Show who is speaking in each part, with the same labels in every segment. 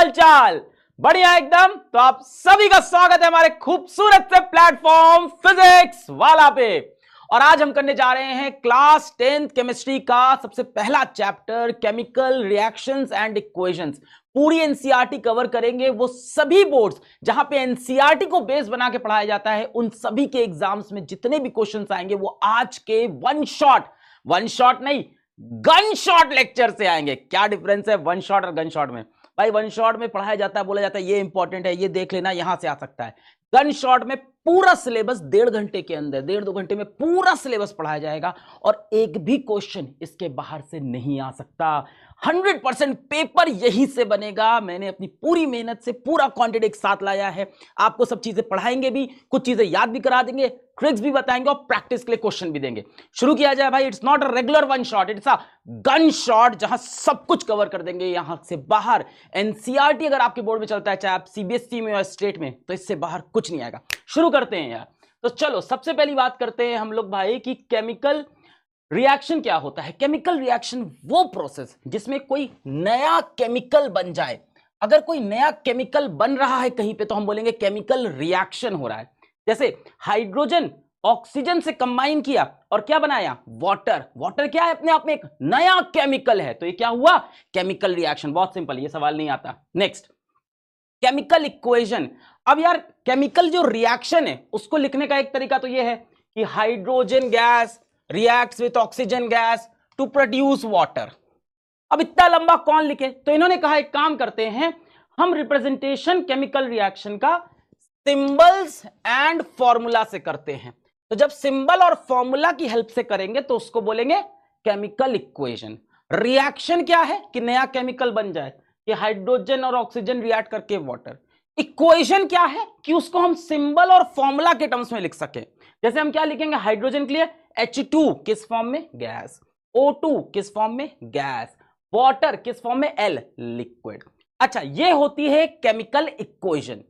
Speaker 1: हाल चाल? बढ़िया एकदम। तो आप सभी का स्वागत है हमारे खूबसूरत से प्लेटफॉर्म फिजिक्स वाला पे। और आज हम करने जा रहे हैं क्लास 10th केमिस्ट्री का सबसे पहला chapter chemical reactions and equations. पूरी एनसीईआरटी कवर करेंगे, वो सभी बोर्ड्स जहां पे एनसीईआरटी को बेस बना के पढ़ाया जाता है उन सभी के एग्जाम्स में जितने भी क्वेश्चंस आएंगे वो आज के वन शॉट नहीं गन शॉट लेक्चर से आएंगे। क्या डिफरेंस है वन शॉट और गन शॉट में? भाई वन शॉट में पढ़ाया जाता है, बोला जाता है ये इंपॉर्टेंट है, ये देख लेना, यहां से आ सकता है। गन शॉट में पूरा सिलेबस 1.5 घंटे के अंदर, 1.5-2 घंटे में पूरा सिलेबस पढ़ाया जाएगा और एक भी क्वेश्चन इसके बाहर से नहीं आ सकता। 100% पेपर यही से बनेगा। मैंने अपनी पूरी मेहनत से पूरा कंटेंट एक साथ लाया है। आपको सब चीजें पढ़ाएंगे भी, कुछ चीजें याद भी करा देंगे, ट्रिक्स भी बताएंगे और प्रैक्टिस के लिए क्वेश्चन भी देंगे। शुरू किया जाए भाई। It's not a regular one shot, it's a gun shot जहां सब कुछ कवर कर देंगे यहां से बाहर। एनसीईआरटी अगर आपके बोर्ड में चलता है, चाहे आप सीबीएसई में या स्टेट में, तो इससे बाहर कुछ नहीं आएगा। शुरू करते हैं यार। तो चलो सबसे पहली बात करते हैं हम लोग भाई कि केमिकल रिएक्शन क्या होता है। केमिकल रिएक्शन वो प्रोसेस जिसमें कोई नया केमिकल बन जाए। अगर कोई नया केमिकल बन रहा है कहीं पे तो हम बोलेंगे केमिकल रिएक्शन हो रहा है। जैसे हाइड्रोजन ऑक्सीजन से कंबाइन किया और क्या बनाया? वाटर। वाटर क्या है? अपने आप में एक नया केमिकल है, तो ये क्या हुआ? Chemical reaction. बहुत सिंपल, ये सवाल नहीं आता। Next, chemical equation. अब यार केमिकल जो रिएक्शन है उसको लिखने का एक तरीका तो ये है कि hydrogen gas reacts with oxygen gas to produce water. अब इतना लंबा कौन लिखे? तो इन्होंने कहा एक काम करते हैं, हम रिप्रेजेंटेशन केमिकल रिएक्शन का सिंबल्स एंड फॉर्मूला से करते हैं। तो जब सिंबल और फॉर्मूला की हेल्प से करेंगे तो उसको बोलेंगे केमिकल इक्वेशन। रिएक्शन क्या है? कि नया केमिकल बन जाए, कि हाइड्रोजन और ऑक्सीजन रिएक्ट करके वाटर। इक्वेशन क्या है? कि उसको हम सिंबल और फॉर्मूला के टर्म्स में लिख सके। जैसे हम क्या लिखेंगे? हाइड्रोजन के लिए H2 किस फॉर्म में? गैस। O2 किस फॉर्म में? गैस। वाटर किस फॉर्म में? L, liquid. अच्छा, ये होती है केमिकल इक्वेशन।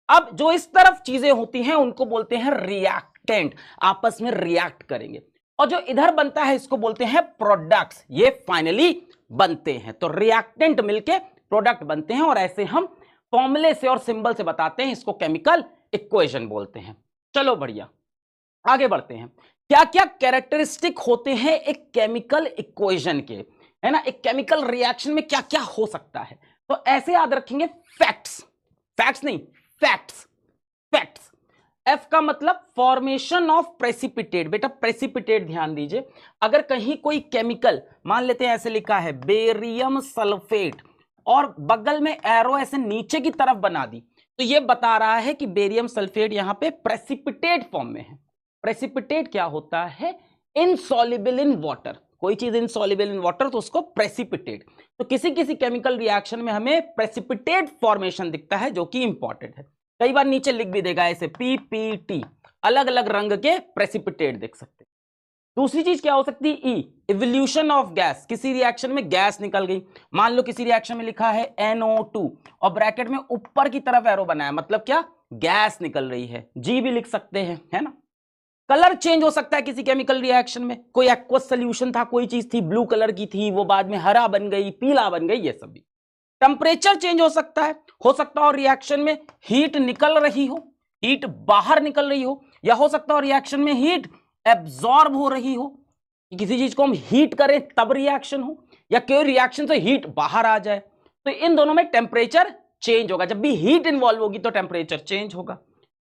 Speaker 1: अब जो इस तरफ चीजें होती हैं उनको बोलते हैं रिएक्टेंट, आपस में रिएक्ट करेंगे। और जो इधर बनता है इसको बोलते हैं प्रोडक्ट्स, ये फाइनली बनते हैं। तो रिएक्टेंट मिलके प्रोडक्ट बनते हैं और ऐसे हम फॉर्मूले से और सिंबल से बताते हैं, इसको केमिकल इक्वेशन बोलते हैं। चलो बढ़िया, आगे बढ़ते हैं। क्या क्या कैरेक्टरिस्टिक होते हैं एक केमिकल इक्वेशन के, है ना? एक केमिकल रिएक्शन में क्या क्या हो सकता है, तो ऐसे याद रखेंगे। फैक्ट्स नहीं, फैक्ट्स। एफ का मतलब फॉर्मेशन ऑफ प्रेसिपिटेट। बेटा प्रेसिपिटेट ध्यान दीजिए। अगर कहीं कोई केमिकल, मान लेते हैं ऐसे लिखा है बेरियम सल्फेट, और बगल में एरो ऐसे नीचे की तरफ बना दी, तो ये बता रहा है कि बेरियम सल्फेट यहां पे प्रेसिपिटेट फॉर्म में है। प्रेसिपिटेट क्या होता है? Insoluble in water. कोई चीज इनसॉल्युबल इन वाटर तो उसको प्रेसिपिटेट। तो किसी किसी केमिकल रिएक्शन में हमें प्रेसिपिटेट फॉर्मेशन दिखता है जो कि इंपॉर्टेंट है। कई बार नीचे लिख भी देगा ऐसे PPT, अलग अलग रंग के प्रेसिपिटेट देख सकते हैं। दूसरी चीज क्या हो सकती है? Evolution of gas. किसी रिएक्शन में गैस निकल गई, मान लो किसी रिएक्शन में लिखा है NO2 और ब्रैकेट में ऊपर की तरफ एरो बनाया, मतलब क्या? गैस निकल रही है। G भी लिख सकते हैं, है ना? कलर चेंज हो सकता है किसी केमिकल रिएक्शन में। कोई एक्वस सोल्यूशन था, कोई चीज थी ब्लू कलर की थी, वो बाद में हरा बन गई, पीला बन गई, ये सब भी। टेम्परेचर चेंज हो सकता है और रिएक्शन में हीट निकल रही हो, हीट बाहर निकल रही हो, या हो सकता है रिएक्शन में हीट एब्जॉर्ब हो रही हो, कि किसी चीज को हम हीट करें तब रिएक्शन हो, या कोई रिएक्शन से हीट बाहर आ जाए। तो इन दोनों में टेम्परेचर चेंज होगा। जब भी हीट इन्वॉल्व होगी तो टेम्परेचर चेंज होगा।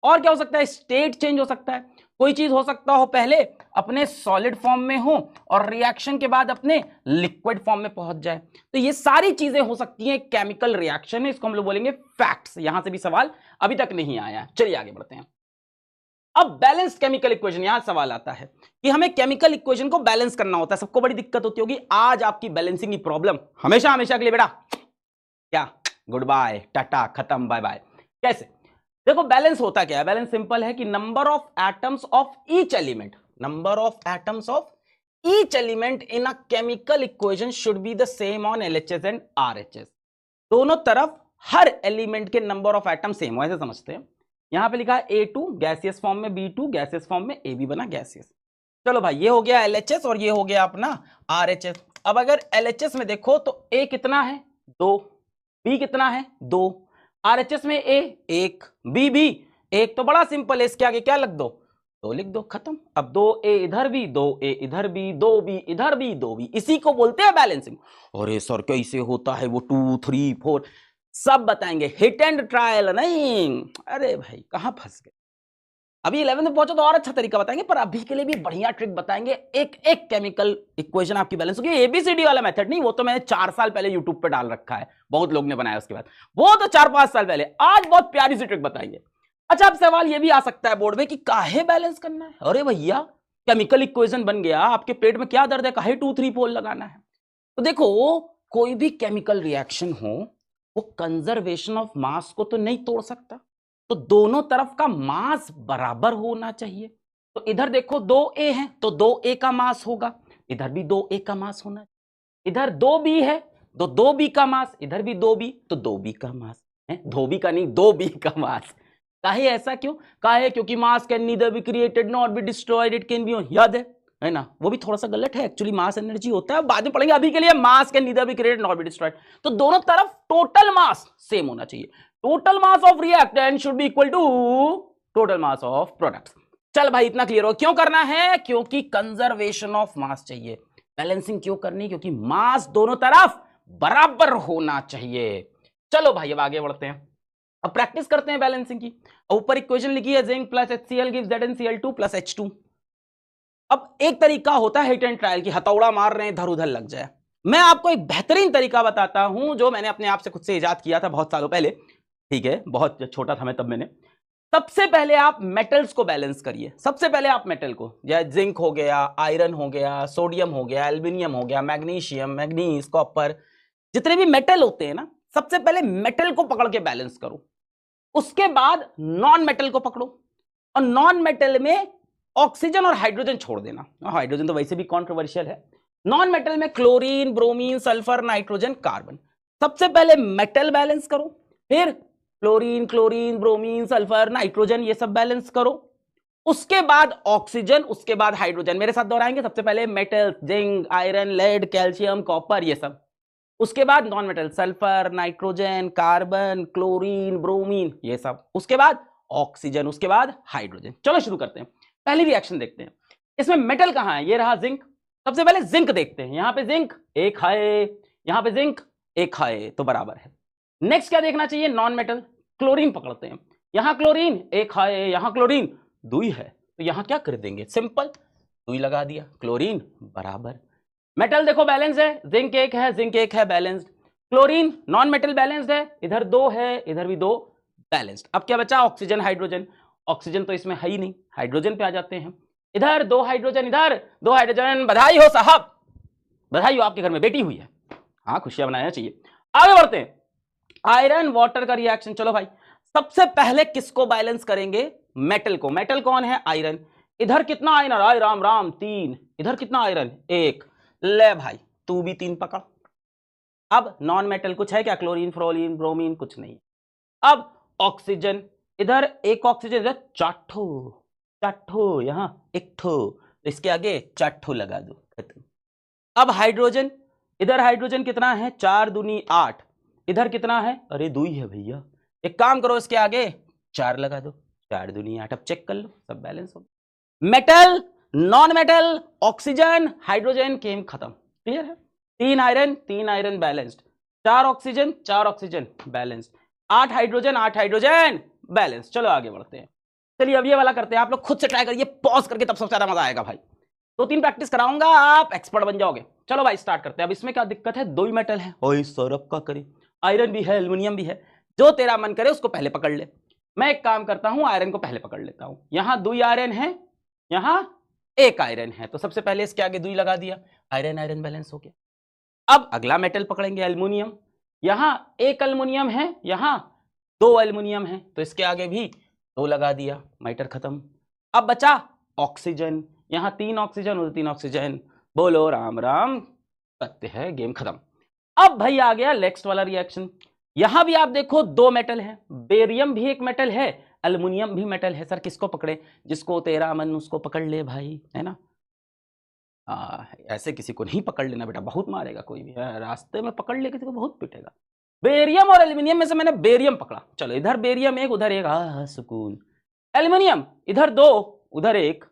Speaker 1: और क्या हो सकता है? स्टेट चेंज हो सकता है। कोई चीज हो सकता हो पहले अपने सॉलिड फॉर्म में हो और रिएक्शन के बाद अपने लिक्विड फॉर्म में पहुंच जाए। तो ये सारी चीजें हो सकती हैं केमिकल रिएक्शन में। इसको हम लोग बोलेंगे फैक्ट्स। यहां से भी सवाल अभी तक नहीं आया। चलिए आगे बढ़ते हैं। अब बैलेंस्ड केमिकल इक्वेशन, यहां सवाल आता है कि हमें केमिकल इक्वेशन को बैलेंस करना होता है। सबको बड़ी दिक्कत होती होगी। आज आपकी बैलेंसिंग की प्रॉब्लम हमेशा हमेशा के लिए बेटा क्या? गुड बाय, टाटा, खत्म, बाय बाय। कैसे? देखो बैलेंस होता क्या है? बैलेंस सिंपल है कि number of atoms of each element, number of atoms of each element in a chemical equation should be the same on LHS and RHS। दोनों तरफ हर एलिमेंट के नंबर ऑफ एटम सेम हो, ऐसे समझते हैं। यहां पे लिखा है A2 गैसियस फॉर्म में, B2 गैसियस फॉर्म में, AB बना गैसियस। चलो भाई, ये हो गया LHS और ये हो गया अपना RHS। अब अगर LHS में देखो तो A कितना है? 2, बी कितना है 2, RHS में ए 1, बी भी 1, तो बड़ा सिंपल है, इसके आगे क्या लिख दो 2 लिख दो, खत्म। अब 2A इधर भी, 2A इधर भी, 2B इधर भी, 2B, इसी को बोलते हैं बैलेंसिंग। अरे सर कैसे होता है वो 2 3 4 सब बताएंगे, हिट एंड ट्रायल नहीं। अरे भाई कहां फंस गए, अभी 11th में पहुंचो तो और अच्छा तरीका बताएंगे, पर अभी के लिए भी बढ़िया ट्रिक बताएंगे। एक एक केमिकल इक्वेशन आपकी बैलेंस होगी, एबीसीडी वाला मेथड नहीं, वो तो मैंने 4 साल पहले यूट्यूब पे डाल रखा है, बहुत लोग ने बनाया उसके बाद, वो तो 4-5 साल पहले। आज बहुत प्यारी सी ट्रिक बताएंगे। अच्छा, अब सवाल ये भी आ सकता है बोर्ड में कि काहे बैलेंस करना है। अरे भैया केमिकल इक्वेशन बन गया, आपके पेट में क्या दर्द है, काहे 2 3 पोल लगाना है। तो देखो कोई भी केमिकल रिएक्शन हो वो कंजर्वेशन ऑफ मास को तो नहीं तोड़ सकता, तो दोनों तरफ का मास बराबर होना चाहिए। तो इधर देखो 2A है तो 2A का मास होगा, इधर भी 2A का मास होना चाहिए। इधर 2B है तो 2B का मास, इधर भी 2B तो 2B का मास है, 2B का नहीं 2B का मास। काहे ऐसा क्यों, काहे क्योंकि मास can neither be created not be destroyed, it can be, याद है ना, वो भी थोड़ा सा गलत है, एक्चुअली मास एनर्जी होता है, बाद में पढ़ेंगे, अभी के लिए mass can neither be created not be destroyed. तो दोनों तरफ टोटल मास सेम होना चाहिए, total mass of reactant should be equal to total mass of products. चल भाई इतना क्लियर हो, क्यों करना है, क्योंकि कंजर्वेशन ऑफ मास चाहिए। बैलेंसिंग क्यों करनी, क्योंकि मास दोनों तरफ बराबर होना चाहिए। चलो भाई अब आगे बढ़ते हैं, अब प्रैक्टिस करते हैं बैलेंसिंग की। ऊपर इक्वेशन लिखी है, zinc plus HCl gives ZnCl2 plus H2। अब एक तरीका होता है हिट एंड ट्रायल की, हथौड़ा मार रहे हैं इधर उधर लग जाए। मैं आपको एक बेहतरीन तरीका बताता हूं जो मैंने अपने आप से खुद से इजाद किया था बहुत सालों पहले, ठीक है, बहुत छोटा था मैं तब। मैंने सबसे पहले आप मेटल्स को बैलेंस करिए, सबसे पहले आप मेटल को, जैसे जिंक हो गया, आयरन हो गया, सोडियम हो गया, एल्यूमिनियम हो गया, मैग्नीशियम, मैग्नीज, कॉपर, जितने भी मेटल होते हैं ना, सबसे पहले मेटल को पकड़ के बैलेंस करो। उसके बाद नॉन मेटल को पकड़ो, और नॉन मेटल में ऑक्सीजन और हाइड्रोजन छोड़ देना, हाइड्रोजन तो वैसे भी कॉन्ट्रोवर्शियल है। नॉन मेटल में chlorine, bromine, sulphur, nitrogen, carbon. सबसे पहले मेटल बैलेंस करो, फिर chlorine, chlorine, bromine, sulphur, nitrogen, ये सब बैलेंस करो। उसके बाद ऑक्सीजन, उसके बाद हाइड्रोजन। मेरे साथ दोहराएंगे, सबसे पहले metal, zinc, iron, lead, calcium, copper, ये सब। उसके बाद non metal, sulphur, nitrogen, carbon, chlorine, bromine, ये सब। उसके बाद ऑक्सीजन, उसके बाद हाइड्रोजन। चलो शुरू करते हैं, पहली रिएक्शन देखते हैं। इसमें मेटल कहां है, ये रहा जिंक। सबसे पहले जिंक देखते हैं, यहां पे जिंक एक है, यहां पे जिंक एक है, तो बराबर है। नेक्स्ट क्या देखना चाहिए, नॉन मेटल, क्लोरीन पकड़ते हैं। यहां क्लोरीन एक है, यहां क्लोरीन 2 है, तो यहां क्या कर देंगे, सिंपल 2 लगा दिया, क्लोरीन बराबर। मेटल देखो बैलेंस है, जिंक एक है, जिंक एक है, balanced. Chlorine non metal balanced है, इधर 2 है, इधर भी 2, बैलेंस्ड। अब क्या बचा, ऑक्सीजन, हाइड्रोजन। ऑक्सीजन तो इसमें है ही नहीं, हाइड्रोजन पे आ जाते हैं। इधर 2 हाइड्रोजन, इधर 2 हाइड्रोजन। बधाई हो साहब, बधाई हो, आपके घर में बेटी हुई है, हाँ खुशियां बनाना चाहिए। आगे बढ़ते हैं, आयरन वाटर का रिएक्शन। चलो भाई सबसे पहले किसको बैलेंस करेंगे, मेटल को। मेटल कौन है, आयरन। इधर कितना आयरन, आय राम राम 3, इधर कितना आयरन 1, ले भाई तू भी 3 पकड़। अब नॉन मेटल कुछ है क्या, क्लोरीन, फ्लोरीन, ब्रोमीन, कुछ नहीं। अब ऑक्सीजन, इधर एक ऑक्सीजन, इधर 4 यहां 1 ठो, इसके आगे 4 लगा दो, खत्म। अब हाइड्रोजन, इधर हाइड्रोजन कितना है, 4 दूनी 8, इधर कितना है, अरे 2 है भैया। एक काम करो, इसके आगे 4 लगा दो, 4 दूनी 8। अब चेक कर लो, सब बैलेंस हो। Metal, non metal, oxygen, hydrogen, game खत्म, क्लियर है। 3 iron, 3 iron balanced, 4 oxygen, 4 oxygen balanced, 8 hydrogen, 8 hydrogen balance. चलो आगे बढ़ते हैं। चलिए अब ये वाला करते हैं, आप लोग खुद से ट्राई करिए, पॉज करके, तब सबसे ज्यादा मजा आएगा भाई। 2-3 प्रैक्टिस कराऊंगा, आप एक्सपर्ट बन जाओगे। चलो भाई स्टार्ट करते हैं। अब इसमें क्या दिक्कत है, 2 ही मेटल है, ओए सौरभ का करे, आयरन भी है, एल्यूमिनियम भी है, जो तेरा मन करे उसको पहले पकड़ ले। मैं एक काम करता हूं, आयरन को पहले पकड़ लेता हूं। यहां 2 आयरन है, यहां 1 आयरन है, तो सबसे पहले इसके आगे 2 लगा दिया, आयरन आयरन बैलेंस हो गया। अब अगला मेटल पकड़ेंगे, एल्यूमिनियम। यहां 1 एल्यूमिनियम है, यहां 2 एल्यूमिनियम है, तो इसके आगे भी 2 लगा दिया, मैटर खत्म। अब बचा ऑक्सीजन, यहां 3 ऑक्सीजन, उधर 3 ऑक्सीजन, बोलो राम राम, सत्य है, गेम खत्म। अब भाई आ गया नेक्स्ट वाला रिएक्शन। यहां भी आप देखो 2 मेटल है, बेरियम भी एक मेटल है, एल्युमिनियम भी मेटल है। सर किसको पकड़े, जिसको तेरा मन उसको पकड़ ले भाई, है ना। ऐसे किसी को नहीं पकड़ लेना बेटा, बहुत मारेगा कोई भी, रास्ते में पकड़ ले किसी को बहुत पिटेगा। बेरियम और एल्यूमिनियम में से मैंने बेरियम पकड़ा, चलो इधर बेरियम एक उधर एक, सुकून। एल्यूमिनियम इधर दो उधर एक,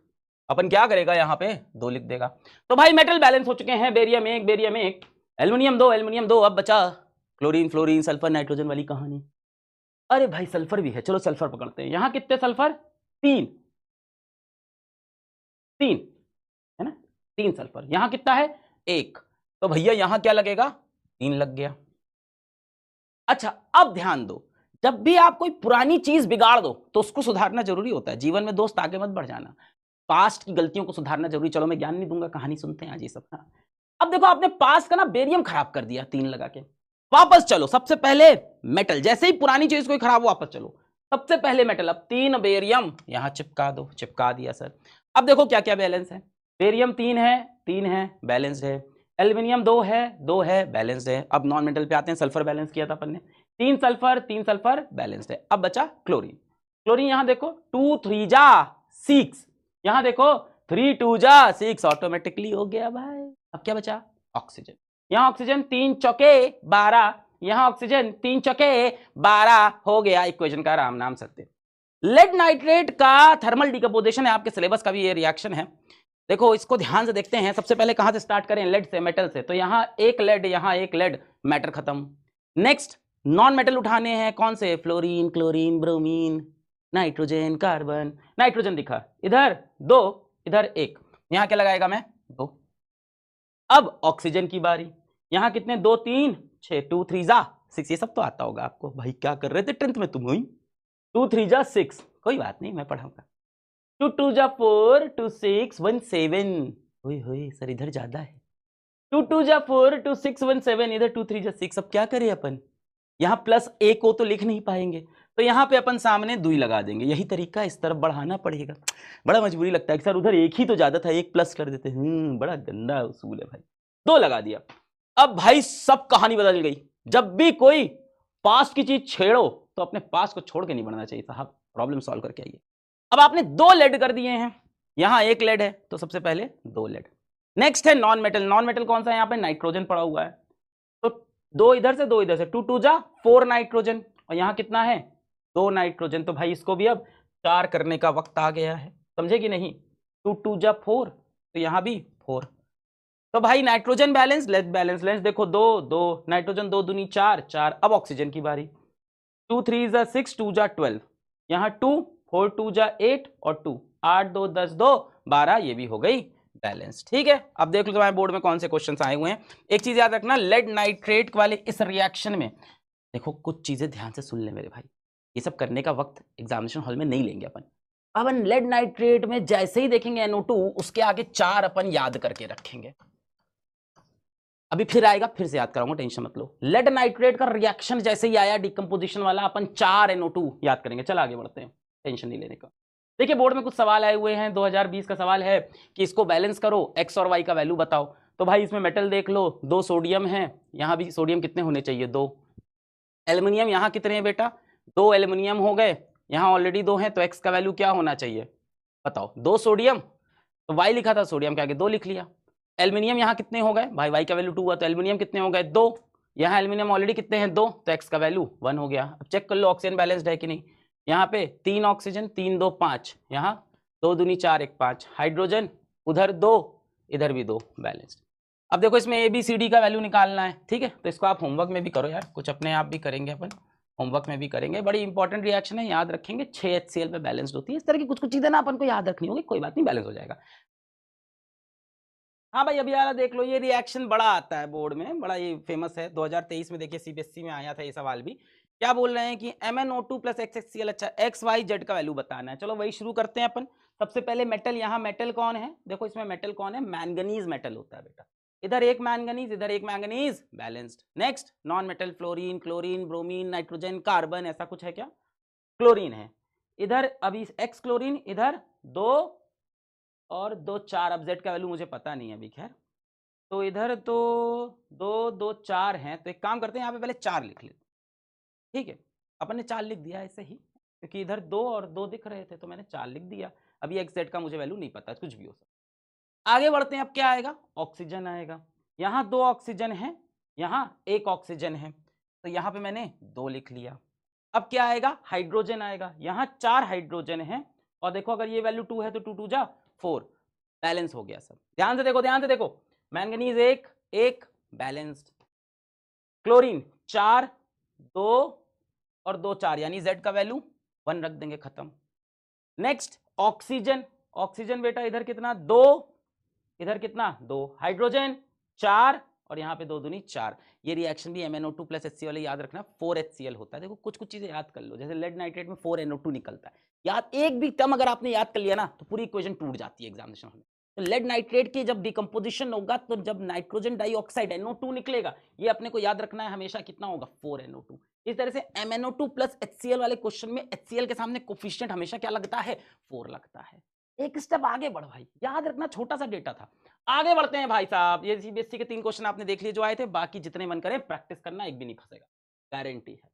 Speaker 1: अपन क्या करेगा यहाँ पे दो लिख देगा। तो भाई मेटल बैलेंस हो चुके हैं, बेरियम एक एल्यूमिनियम दो। अब बचा क्लोरीन फ्लोरीन सल्फर नाइट्रोजन वाली कहानी। अरे भाई सल्फर भी है, चलो सल्फर पकड़ते हैं। यहां कितने सल्फर, तीन है ना, तीन सल्फर। यहां कितना है, एक। तो भैया यहां क्या लगेगा, तीन लग गया। अच्छा अब ध्यान दो, जब भी आप कोई पुरानी चीज बिगाड़ दो तो उसको सुधारना जरूरी होता है। जीवन में दोस्त आगे मत बढ़ जाना, पास्ट की गलतियों को सुधारना जरूरी। चलो मैं ज्ञान नहीं दूंगा, कहानी सुनते हैं आज ये सब। अब देखो आपने पास्ट का ना बेरियम खराब कर दिया तीन लगा के। वापस चलो, सबसे पहले मेटल, जैसे ही पुरानी चीज कोई खराब हो वापस चलो, सबसे पहले मेटल। अब तीन बेरियम यहां चिपका दो, चिपका दिया सर। अब देखो क्या क्या बैलेंस है, बेरियम तीन है बैलेंस्ड है, एल्यूमिनियम दो है बैलेंस्ड है। अब नॉन मेटल पे आते हैं, सल्फर बैलेंस किया था अपन ने, तीन सल्फर बैलेंस्ड है। अब बचा क्लोरीन, क्लोरीन यहां देखो 2 3 जा 6, यहां देखो 3 2 जा 6, ऑटोमेटिकली हो गया भाई। अब क्या बचा, ऑक्सीजन। यहां ऑक्सीजन 3 चौके 12, यहां ऑक्सीजन 3 चौके 12 हो गया। इक्वेशन का राम नाम सत्य। लेड नाइट्रेट का थर्मल डिकम्पोजिशन है, आपके सिलेबस का भी ये रिएक्शन है। देखो इसको ध्यान से देखते हैं। सबसे पहले कहां से स्टार्ट करें, लेड से, मेटल से। तो यहां एक लेड, मैटर खत्म। नेक्स्ट नॉन मेटल उठाने हैं, कौन से, fluorine chlorine bromine nitrogen carbon. Nitrogen दिखा, इधर दो इधर एक, यहां क्या लगाएगा मैं, दो। अब ऑक्सीजन की बारी, यहां कितने, 2 3 6, 2 3 जा 6, ये सब तो आता होगा आपको। भाई क्या कर रहे थे 10th में तुम, हुई 2 3 जा 6, कोई बात नहीं मैं पढ़ाऊंगा। 2 2 जा 4, 2 6 1 7, हुई सर इधर ज्यादा है। 2 2 जा 4, 2 6 1 7, इधर 2 3 जा 6। अब क्या करें अपन, यहां प्लस एक को तो लिख नहीं पाएंगे, तो यहां पे अपन सामने दुई लगा देंगे। यही तरीका, इस तरफ बढ़ाना पड़ेगा। बड़ा मजबूरी लगता है कि सर उधर एक ही तो ज्यादा था, एक प्लस कर देते। बड़ा गंदा उसूल है भाई। दो लगा दिया। अब भाई सब कहानी बदल गई। जब भी कोई पास्ट की चीज छेड़ो तो अपने पास्ट को छोड़ के नहीं बढ़ना चाहिए साहब, प्रॉब्लम सॉल्व करके आइए। अब आपने दो लेड कर दिए हैं, यहां एक लेड है तो सबसे पहले दो लेड। नेक्स्ट है नॉन मेटल। नॉन मेटल कौन सा है, यहां पे नाइट्रोजन पड़ा हुआ है, तो दो इधर से 2 2 जा 4 नाइट्रोजन, और यहां कितना है, 2 नाइट्रोजन। तो भाई इसको भी अब 4 करने का वक्त आ गया है, समझे कि नहीं। 2 2 जा 4, तो यहां भी 4। तो भाई nitrogen balance, lead balance. Lens देखो 2 2, नाइट्रोजन 2 दूनी 4 4। अब ऑक्सीजन की बारी, 2 3 जा 6, 2 जा 12, यहां 2 4 2 जा 8 और 2 8 2 10 2 12, ये भी हो गई बैलेंस। ठीक है, अब देख लो तुम्हारे बोर्ड में कौन से क्वेश्चंस आए हुए हैं। एक चीज याद रखना, लेड नाइट्रेट वाले इस रिएक्शन में देखो कुछ चीजें ध्यान से सुन ले मेरे भाई, ये सब करने का वक्त एग्जामिनेशन हॉल में नहीं लेंगे अपन। अपन लेड नाइट्रेट में जैसे ही देखेंगे NO2, उसके आगे 4 अपन याद करके रखेंगे। अभी फिर आएगा, फिर से याद कराऊंगा, टेंशन मत लो। लेड नाइट्रेट का रिएक्शन जैसे ही आया डिकम्पोजिशन वाला, अपन 4 NO2 याद करेंगे। चल आगे बढ़ते हैं, टेंशन नहीं लेने का। देखिए बोर्ड में कुछ सवाल आए हुए हैं। 2020 का सवाल है कि इसको बैलेंस करो, एक्स और वाई का वैल्यू बताओ। तो भाई इसमें मेटल देख लो, 2 सोडियम है, यहां भी सोडियम कितने होने चाहिए, 2। एल्यूमिनियम यहां कितने हैं बेटा, 2 एल्यूमिनियम हो गए, यहां ऑलरेडी 2 है, तो एक्स का वैल्यू क्या होना चाहिए बताओ, 2 सोडियम, तो वाई लिखा था, सोडियम के आगे 2 लिख लिया। एल्यूमिनियम यहां कितने हो गए भाई, वाई का वैल्यू 2 हुआ, तो एल्यूमिनियम कितने हो गए, 2। यहां एल्यूमिनियम ऑलरेडी कितने हैं, 2, तो एक्स का वैल्यू 1 हो गया। अब चेक कर लो ऑक्सीजन बैलेंस्ड है कि नहीं। यहाँ पे 3 ऑक्सीजन, 3 2 5, यहाँ 2 दूनी 4 1 5, हाइड्रोजन उधर 2 इधर भी 2, बैलेंस्ड। अब देखो इसमें ABCD का वैल्यू निकालना है, ठीक है, तो इसको आप होमवर्क में भी करो यार, कुछ अपने आप भी करेंगे अपन, होमवर्क में भी करेंगे। बड़ी इंपॉर्टेंट रिएक्शन है, याद रखेंगे। 6 HCl पे बैलेंस्ड होती है। इस तरह की कुछ कुछ चीजें ना अपन को याद रखनी होगी, कोई बात नहीं, बैलेंस हो जाएगा। हाँ भाई अभी यार देख लो, ये रिएक्शन बड़ा आता है बोर्ड में, बड़ा ये फेमस है। 2023 में देखिए CBSE में आया था ये सवाल भी। क्या बोल रहे हैं कि MnO2 प्लस XHCl, अच्छा XYZ का वैल्यू बताना है। चलो वही शुरू करते हैं अपन। सबसे पहले मेटल, यहाँ मेटल कौन है, देखो इसमें मेटल कौन है, मैंगनीज मेटल होता है बेटा। इधर एक मैंगनीज, इधर एक manganese, balanced. Next non metal, fluorine chlorine bromine nitrogen carbon, ऐसा कुछ है क्या, क्लोरीन है। इधर अभी एक्स क्लोरीन, इधर 2 और 2 4, अब जेड का वैल्यू मुझे पता नहीं है अभी, खैर। तो इधर तो 2 2 4 हैं, तो एक काम करते हैं यहाँ पे पहले 4 लिख लेते, ठीक है। अपन ने 4 लिख दिया ऐसे ही, क्योंकि इधर 2 और 2 दिख रहे थे तो मैंने 4 लिख दिया। अभी एक्स जेड का मुझे वैल्यू नहीं पता, कुछ भी हो सकता। आगे बढ़ते हैं, अब क्या आएगा, ऑक्सीजन आएगा। यहाँ 2 ऑक्सीजन है, यहाँ 1 ऑक्सीजन है। तो यहां पे मैंने 2 लिख लिया। अब क्या आएगा, हाइड्रोजन आएगा, यहां 4 हाइड्रोजन है और देखो अगर ये वैल्यू 2 है तो 2 2 जा 4, बैलेंस हो गया सब। ध्यान से देखो, ध्यान से देखो, मैंगनीज एक एक बैलेंस्ड, क्लोरीन 4 2 और 2 4 यानी Z का वैल्यू 1 रख देंगे, खत्म। नेक्स्ट ऑक्सीजन, ऑक्सीजन बेटा इधर कितना 2, इधर कितना 2, हाइड्रोजन 4 और यहां पे 2 दूनी 4। ये रिएक्शन भी MnO2 प्लस HCl याद रखना 4HCl होता है। देखो कुछ कुछ चीजें याद कर लो, जैसे लेड नाइट्रेट में 4NO2 निकलता है, याद एक भी टर्म अगर आपने याद कर लिया ना तो पूरी इक्वेशन टूट जाती है एग्जामिनेशन में। तो लेड नाइट्रेट की जब डिकम्पोजिशन होगा तो जब नाइट्रोजन डाइऑक्साइड NO2 निकलेगा, ये अपने को याद रखना है हमेशा कितना होगा 4NO2। इस तरह से MnO2 प्लस HCl वाले क्वेश्चन में HCl के सामने कोफिशिएंट हमेशा क्या लगता है 4 लगता है। एक स्टेप आगे बढ़ भाई, याद रखना छोटा सा डेटा था। आगे बढ़ते हैं भाई साहब, ये सीबीएसई के 3 क्वेश्चन आपने देख लिए जो आए थे, बाकी जितने मन करें प्रैक्टिस करना, एक भी नहीं फंसेगा, गारंटी है।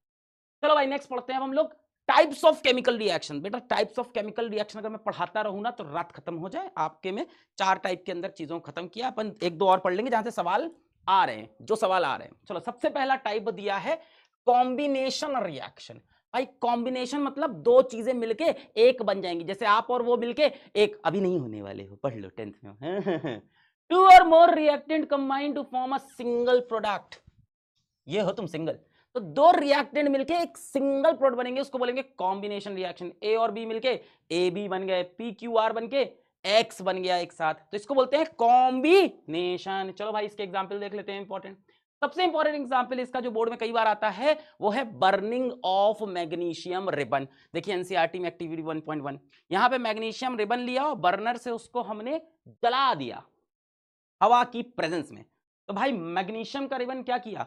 Speaker 1: चलो भाई नेक्स्ट पढ़ते हैं अब हम लोग टाइप्स ऑफ केमिकल रिएक्शन। बेटा टाइप्स ऑफ केमिकल रिएक्शन अगर मैं पढ़ाता रहूं ना तो रात खत्म हो जाए। आपके में 4 टाइप के अंदर चीजों को खत्म किया, अपन 1 2 और पढ़ लेंगे जहां से सवाल आ रहे हैं, जो सवाल आ रहे हैं। चलो सबसे पहला टाइप दिया है कॉम्बिनेशन रिएक्शन। भाई कॉम्बिनेशन मतलब 2 चीजें मिलके एक बन जाएंगी, जैसे आप और वो मिलके एक, अभी नहीं होने वाले हो, पढ़ लो 10th में। 2 or more reactant combine to form a single product। ये हो तुम सिंगल, तो 2 रिएक्टेंट मिलके एक सिंगल प्रोडक्ट बनेंगे, उसको बोलेंगे कॉम्बिनेशन रिएक्शन। ए और बी मिलके ए बी बन गए, पी क्यू आर बन के एक्स बन गया एक साथ, तो इसको बोलते हैं कॉम्बिनेशन। चलो भाई इसके एग्जांपल देख लेते हैं इंपॉर्टेंट। सबसे इंपॉर्टेंट एग्जांपल इसका जो बोर्ड में कई बार आता है वो है बर्निंग ऑफ मैग्नीशियम रिबन। देखिए एनसीईआरटी में एक्टिविटी 1.1, यहां पे मैग्नीशियम रिबन लिया और बर्नर से उसको हमने जला दिया हवा की प्रेजेंस में। तो भाई मैग्नीशियम का रिबन क्या किया,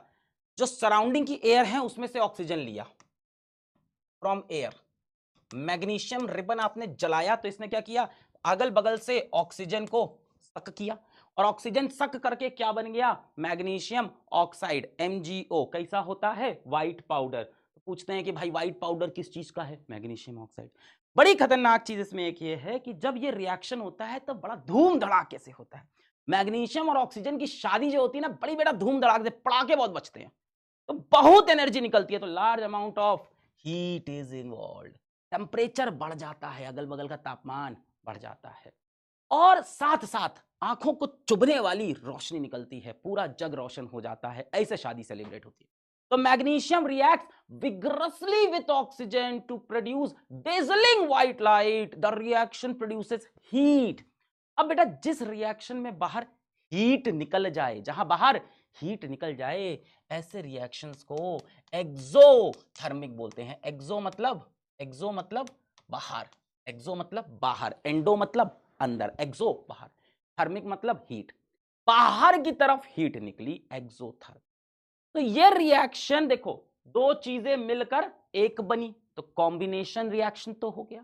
Speaker 1: जो सराउंडिंग की एयर है उसमें से ऑक्सीजन लिया फ्रॉम एयर। मैग्नीशियम रिबन आपने जलाया तो इसने क्या किया, अगल बगल से ऑक्सीजन को सक किया और ऑक्सीजन सक करके क्या बन गया, मैग्नीशियम ऑक्साइड MgO। कैसा होता है, व्हाइट पाउडर। तो पूछते हैं कि भाई व्हाइट पाउडर किस चीज का है, मैग्नीशियम ऑक्साइड। बड़ी खतरनाक चीज इसमें एक ये है कि जब ये रिएक्शन होता है तो बड़ा धूम धड़ाके से होता है। मैग्नीशियम और ऑक्सीजन की शादी जो होती है ना, बड़ी बेटा धूम धड़ाके से, पड़ाके बहुत बचते हैं, तो बहुत एनर्जी निकलती है, तो large amount of heat is involve. Temperature बढ़ जाता है, अगल बगल का तापमान बढ़ जाता है और साथ साथ आंखों को चुभने वाली रोशनी निकलती है, पूरा जग रोशन हो जाता है। ऐसे शादी सेलिब्रेट होती है। तो magnesium react vigorously with oxygen to produce dazzling white light. The reaction produces heat. अब बेटा जिस रिएक्शन में बाहर हीट निकल जाए, जहां बाहर हीट निकल जाए, ऐसे रिएक्शंस को एक्सोथर्मिक बोलते हैं। एक्सो मतलब बाहर, एक्सो मतलब बाहर, एंडो मतलब अंदर, एक्सो बाहर, थर्मिक मतलब हीट, बाहर की तरफ हीट निकली, एक्सोथर्मिक। तो ये रिएक्शन देखो 2 चीजें मिलकर एक बनी तो कॉम्बिनेशन रिएक्शन तो हो गया,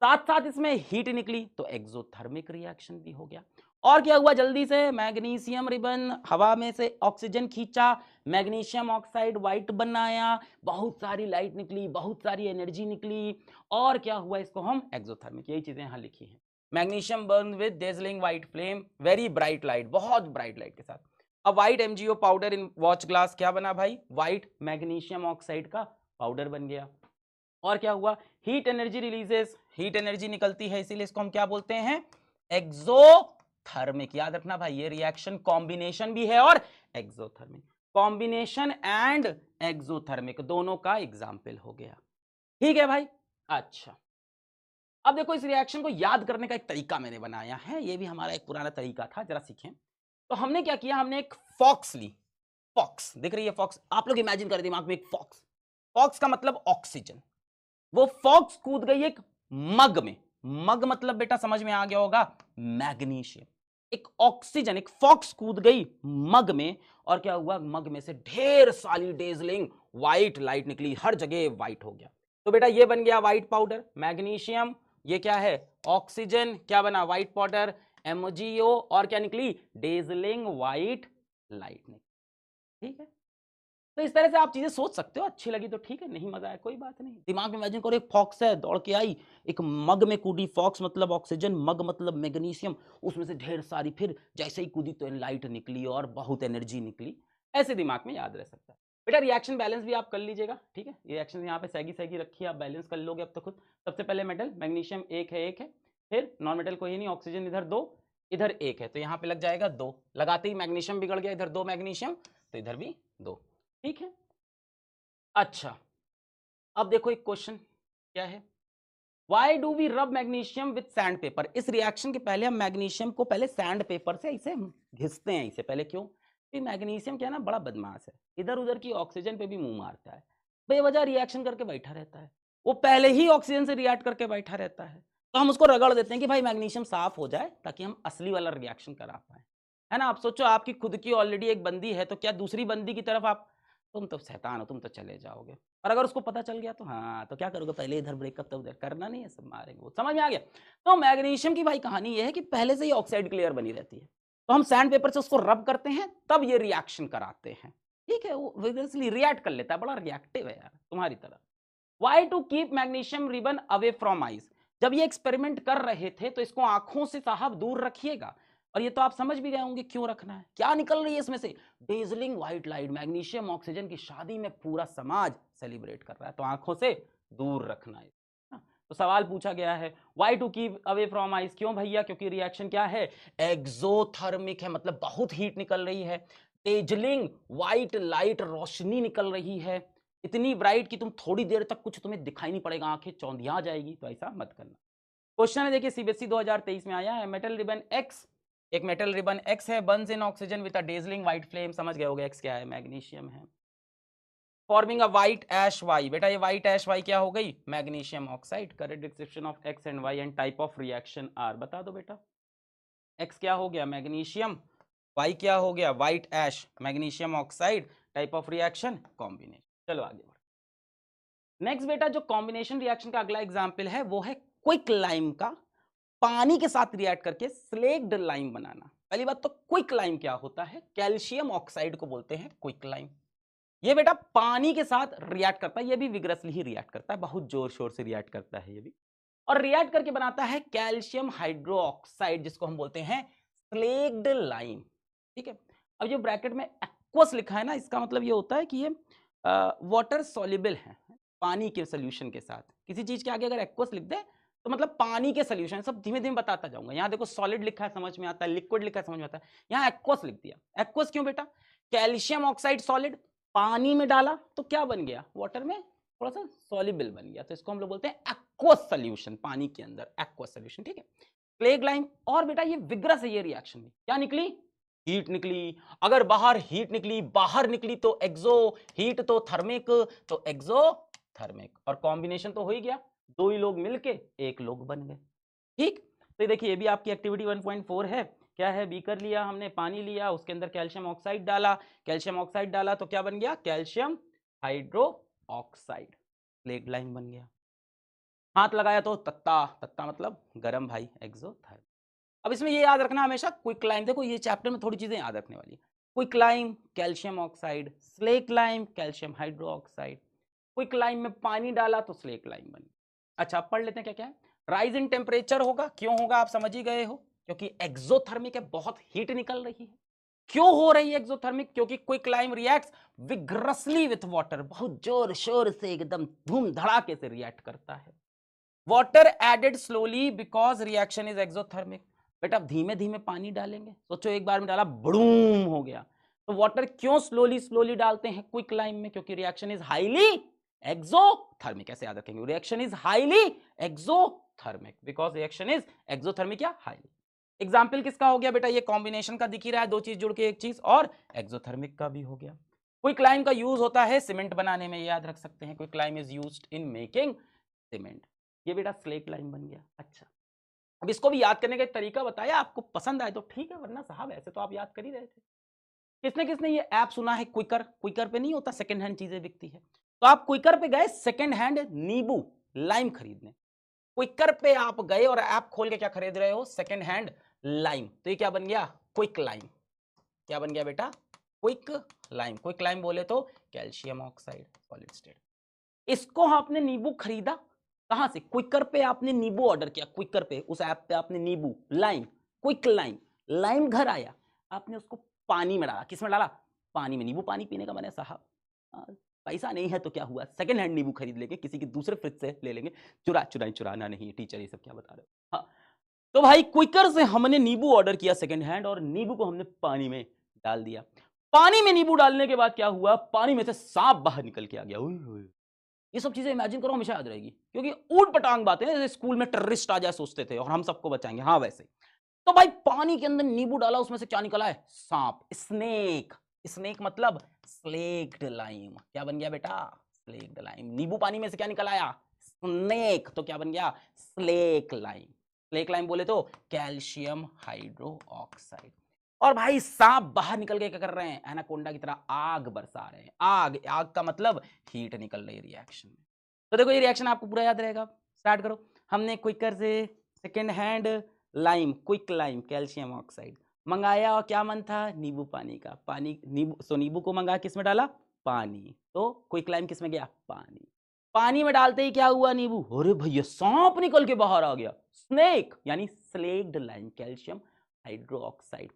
Speaker 1: साथ साथ इसमें हीट निकली तो एक्सोथर्मिक रिएक्शन भी हो गया। और क्या हुआ, जल्दी से मैग्नीशियम रिबन हवा में से ऑक्सीजन खींचा, मैग्नीशियम ऑक्साइड व्हाइट बनाया, बहुत सारी लाइट निकली, बहुत सारी एनर्जी निकली, और क्या हुआ, इसको हम एक्सोथर्मिक, यही चीजें यहां लिखी हैं। Magnesium burn with dazzling white flame, very bright light, बहुत ब्राइट लाइट के साथ। अब white MgO powder in watch glass क्या बना भाई, व्हाइट मैग्नीशियम ऑक्साइड का पाउडर बन गया। और क्या हुआ, heat energy releases, heat energy निकलती है, इसीलिए इसको हम क्या बोलते हैं, एक्सोथर्मिक। याद रखना भाई ये रिएक्शन कॉम्बिनेशन भी है और एक्सोथर्मिक। कॉम्बिनेशन एंड एक्सोथर्मिक दोनों का एग्जाम्पल हो गया, ठीक है भाई। अच्छा अब देखो इस रिएक्शन को याद करने का एक तरीका मैंने बनाया है, ये भी हमारा एक पुराना तरीका था, जरा सीखें। तो हमने क्या किया, हमने एक फॉक्स ली, फॉक्स दिख रही है फॉक्स, आप लोग इमेजिन करें दिमाग में एक फॉक्स, फॉक्स का मतलब ऑक्सीजन। वो फॉक्स कूद गई एक मग में, मग मतलब बेटा समझ में आ गया होगा मैग्नीशियम, एक ऑक्सीजन, एक फॉक्स कूद गई मग में, और क्या हुआ, मग में से ढेर सारी डेजलिंग व्हाइट लाइट निकली, हर जगह व्हाइट हो गया। तो बेटा ये बन गया व्हाइट पाउडर, मैग्नीशियम, ये क्या है ऑक्सीजन, क्या बना व्हाइट पाउडर MgO, और क्या निकली डेजलिंग व्हाइट लाइट निकली, ठीक है। तो इस तरह से आप चीजें सोच सकते हो, अच्छी लगी तो ठीक है, नहीं मजा आया कोई बात नहीं। दिमाग में इमेजिन करो एक फॉक्स है, दौड़ के आई, एक मग में कूदी, फॉक्स मतलब ऑक्सीजन, मग मतलब मैग्नीशियम, उसमें से ढेर सारी, फिर जैसे ही कूदी तो लाइट निकली और बहुत एनर्जी निकली, ऐसे दिमाग में याद रह सकता है। बेटा रिएक्शन बैलेंस भी आप कर लीजिएगा, ठीक है, रिएक्शन यहाँ पे सैगी सैगी रखी है, आप बैलेंस कर लोगे अब तो खुद। सबसे पहले मेटल मैग्नीशियम एक है, फिर नॉन मेटल कोई नहीं, ऑक्सीजन इधर 2, इधर 1 है, तो यहाँ पे लग जाएगा 2, लगाते ही मैग्नीशियम बिगड़ गया, इधर 2 मैग्नीशियम तो इधर भी 2, ठीक है। अच्छा अब देखो एक क्वेश्चन क्या है, वाई डू वी रब मैग्नीशियम विथ सैंड पेपर। इस रिएक्शन के पहले हम मैग्नीशियम को पहले सैंड पेपर से इसे घिसते हैं इसे पहले, क्यों? मैग्नीशियम क्या है ना, बड़ा बदमाश है, इधर उधर की ऑक्सीजन पे भी मुंह मारता है, बेवजह रिएक्शन करके बैठा रहता है, वो पहले ही ऑक्सीजन से रिएक्ट करके बैठा रहता है, तो हम उसको रगड़ देते हैं कि भाई मैग्नीशियम साफ हो जाए ताकि हम असली वाला रिएक्शन करा पाए, है ना। आप सोचो आपकी खुद की ऑलरेडी एक बंदी है, तो क्या दूसरी बंदी की तरफ आप, तुम तो शैतान हो, तुम तो चले जाओगे, और अगर उसको पता चल गया तो हाँ, तो क्या करोगे, पहले इधर ब्रेकअप तो उधर करना नहीं है, सब मारेंगे, वो समझ में आ गया। तो मैग्नीशियम की भाई कहानी ये है कि पहले से ही ऑक्साइड क्लियर बनी रहती है, तो हम सैंड पेपर से उसको रब करते हैं तब ये रिएक्शन कराते हैं, ठीक है, वो विगरसली रिएक्ट कर लेता है, बड़ा रिएक्टिव है यार तुम्हारी तरह। Why to keep magnesium ribbon away from eyes. जब ये एक्सपेरिमेंट कर रहे थे तो इसको आंखों से साहब दूर रखिएगा, और ये तो आप समझ भी गए होंगे क्यों रखना है, क्या निकल रही है इसमें से, dazzling white light, magnesium oxygen की शादी में पूरा समाज सेलिब्रेट कर रहा है, तो आंखों से दूर रखना है। तो सवाल पूछा गया है why to keep away from eyes, क्यों भैया, क्योंकि रिएक्शन क्या है, एक्सोथर्मिक है, मतलब बहुत हीट निकल रही है, डेजलिंग व्हाइट लाइट, रोशनी निकल रही है, इतनी ब्राइट कि तुम थोड़ी देर तक कुछ तुम्हें दिखाई नहीं पड़ेगा, आंखें चौंधिया जाएगी, तो ऐसा मत करना। क्वेश्चन है देखिए सीबीएसई 2023 में आया है, मेटल रिबन एक्स, एक मेटल रिबन एक्स है, burns in oxygen with a dazzling white flame, समझ गए होगे एक्स क्या है, मैग्नीशियम है, forming a white ash Y, बेटा ये व्हाइट ऐश वाई क्या हो गई, magnesium oxide. Correct description of X and Y and type of reaction are, बता दो बेटा, एक्स क्या हो गया मैग्नीशियम, वाई क्या हो गया white ash, magnesium oxide, type of reaction combination. चलो आगे बढ़ो। नेक्स्ट बेटा जो कॉम्बिनेशन रिएक्शन का अगला एग्जांपल है वो है क्विक लाइम का पानी के साथ रिएक्ट करके स्लेक्ड लाइम बनाना। पहली बात तो क्विक लाइम क्या होता है, कैल्शियम ऑक्साइड को बोलते हैं क्विक लाइम। ये बेटा पानी के साथ रिएक्ट करता है, ये भी विग्रसली ही रिएक्ट करता है, बहुत जोर शोर से रिएक्ट करता है ये भी, और रिएक्ट करके बनाता है कैल्शियम हाइड्रोक्साइड जिसको हम बोलते हैं स्लेक्ड लाइम, ठीक है। अब जो ब्रैकेट में एक्वस लिखा है ना, इसका मतलब ये होता है कि ये वाटर सॉल्युबल है, पानी के सोल्यूशन के साथ, किसी चीज के आगे अगर एक्वस लिख दे तो मतलब पानी के सोल्यूशन, सब धीमे धीमे बताता जाऊंगा। यहाँ देखो सॉलिड लिखा है समझ में आता है, लिक्विड लिखा है समझ में आता है, यहाँ एक्वस लिख दिया। एक्वस क्यों बेटा, कैल्शियम ऑक्साइड सॉलिड, पानी में डाला तो क्या बन गया, वाटर में थोड़ा सा सॉल्युबल बन गया, तो इसको हम लोग बोलते हैं एक्वस सोल्यूशन, पानी के अंदर एक्वस सोल्यूशन, ठीक है। स्लेक्ड लाइम, और बेटा ये विग्रस है, ये रिएक्शन में क्या निकली, हीट निकली, अगर बाहर हीट निकली, बाहर निकली तो एक्सो, हीट तो थर्मिक, तो एक्सो थर्मिक, और कॉम्बिनेशन तो हो ही गया, दो ही लोग मिलके एक लोग बन गए, ठीक। तो देखिए ये भी आपकी एक्टिविटी 1.4 है, क्या है, बीकर लिया हमने, पानी लिया, उसके अंदर कैल्शियम ऑक्साइड डाला, कैल्शियम ऑक्साइड डाला तो क्या बन गया, calcium hydro oxide, slaked lime बन गया। हाथ लगाया तो तत्ता, तत्ता मतलब गरम भाई, एक्सोथर्मिक। अब इसमें ये याद रखना हमेशा क्विक लाइम, देखो ये चैप्टर में थोड़ी चीजें याद रखने वाली, quick lime calcium oxide, slack lime calcium hydro oxide, quick lime में पानी डाला तो स्लेक लाइम बनी। अच्छा पढ़ लेते हैं क्या क्या है, राइज इन टेम्परेचर होगा, क्यों होगा आप समझ ही गए हो, क्योंकि एक्सोथर्मिक है, बहुत हीट निकल रही है। क्यों हो रही है एक्सोथर्मिक, क्योंकि quick lime reacts vigorously with water, बहुत जोर शोर से एकदम धूम धड़ाके से रिएक्ट करता है। Water added slowly because reaction is exothermic, बेटा धीमे धीमे पानी डालेंगे, सोचो एक बार में डाला बड़ूम हो गया, तो वाटर क्यों स्लोली स्लोली डालते हैं क्विक लाइम में, क्योंकि रिएक्शन इज हाईली एक्सोथर्मिक, ऐसे याद रखेंगे, reaction is highly exothermic because reaction is exothermic या हाईली। एग्जाम्पल किसका हो गया बेटा, ये कॉम्बिनेशन का दिख ही रहा है, दो चीज जुड़ के एक चीज, और एक्सोथर्मिक का भी हो गया। क्विक लाइम का यूज होता है सीमेंट बनाने में, याद रख सकते हैं, quick lime is used in making cement, ये बेटा स्लेक लाइम बन गया। अच्छा अब इसको भी याद करने का एक तरीका बताया, आपको पसंद आए तो ठीक है, वरना साहब ऐसे तो आप याद कर ही रहे थे। किसने किसने ये ऐप सुना है क्विकर, क्विकर पे नहीं होता सेकंड हैंड चीजें बिकती है, तो आप क्विकर पे गए सेकंड हैंड नींबू लाइम खरीदने, क्विकर पे आप गए और ऐप खोल के क्या खरीद रहे हो, सेकंड हैंड लाइम, तो ये क्या बन गया, क्विक लाइम, क्या बन गया बेटा, क्विक लाइम। क्विक लाइम बोले तो कैल्शियम ऑक्साइड सॉलिड स्टेट। इसको आपने नींबू खरीदा कहां से, क्विकर पे आपने नींबू ऑर्डर किया, क्विकर पे उस ऐप पे आपने नींबू लाइम, क्विक लाइम, लाइम घर आया, आपने उसको पानी में डाला, किस में डाला, पानी में, नींबू पानी पीने का मन है साहब, पैसा नहीं है तो क्या हुआ, सेकंड हैंड नींबू खरीद लेंगे, किसी के दूसरे फ्रिज से ले लेंगे। चुराना नहीं, टीचर ये सब क्या बता रहे हो। हाँ, तो भाई क्विकर से हमने नींबू ऑर्डर किया सेकंड हैंड, और नींबू को हमने पानी में डाल दिया। पानी में नींबू डालने के बाद क्या हुआ, पानी में से सांप बाहर निकल के आ गया। ये सब चीजें इमेजिन करो, हमेशा याद रहेगी, क्योंकि ऊट पटांग बातें हैं, जैसे स्कूल में टेररिस्ट आ जाए सोचते थे और हम सबको बचाएंगे, हाँ वैसे। तो भाई पानी के अंदर नींबू डाला, उसमें से क्या निकला है, सांप, स्नेक। स्नेक मतलब स्लेक्ड लाइम। क्या बन गया बेटा, स्लेक्ड लाइम। नींबू पानी में से क्या निकल आया, स्नेक, तो क्या बन गया, स्लेक लाइम। स्लेक लाइम बोले तो कैल्शियम हाइड्रोक्साइड। और भाई सांप बाहर निकल के क्या कर रहे हैं, एनाकोंडा की तरह आग बरसा रहे हैं। आग, आग का मतलब हीट निकल रही है रिएक्शन में। तो देखो ये रिएक्शन आपको पूरा याद रहेगा। स्टार्ट करो। हमने क्विकर से second hand lime, quick lime, calcium oxide मंगाया, और क्या मन था, नींबू पानी का। पानी, नींबू, सो नींबू को मंगा किस में डाला, पानी, तो क्विक लाइम किस में गया, पानी। पानी में डालते ही क्या हुआ, नींबू, अरे भैया सांप निकल के बाहर आ गया, स्नेक, यानी स्लेक्ड लाइम, कैल्शियम हाइड्रोक्साइड।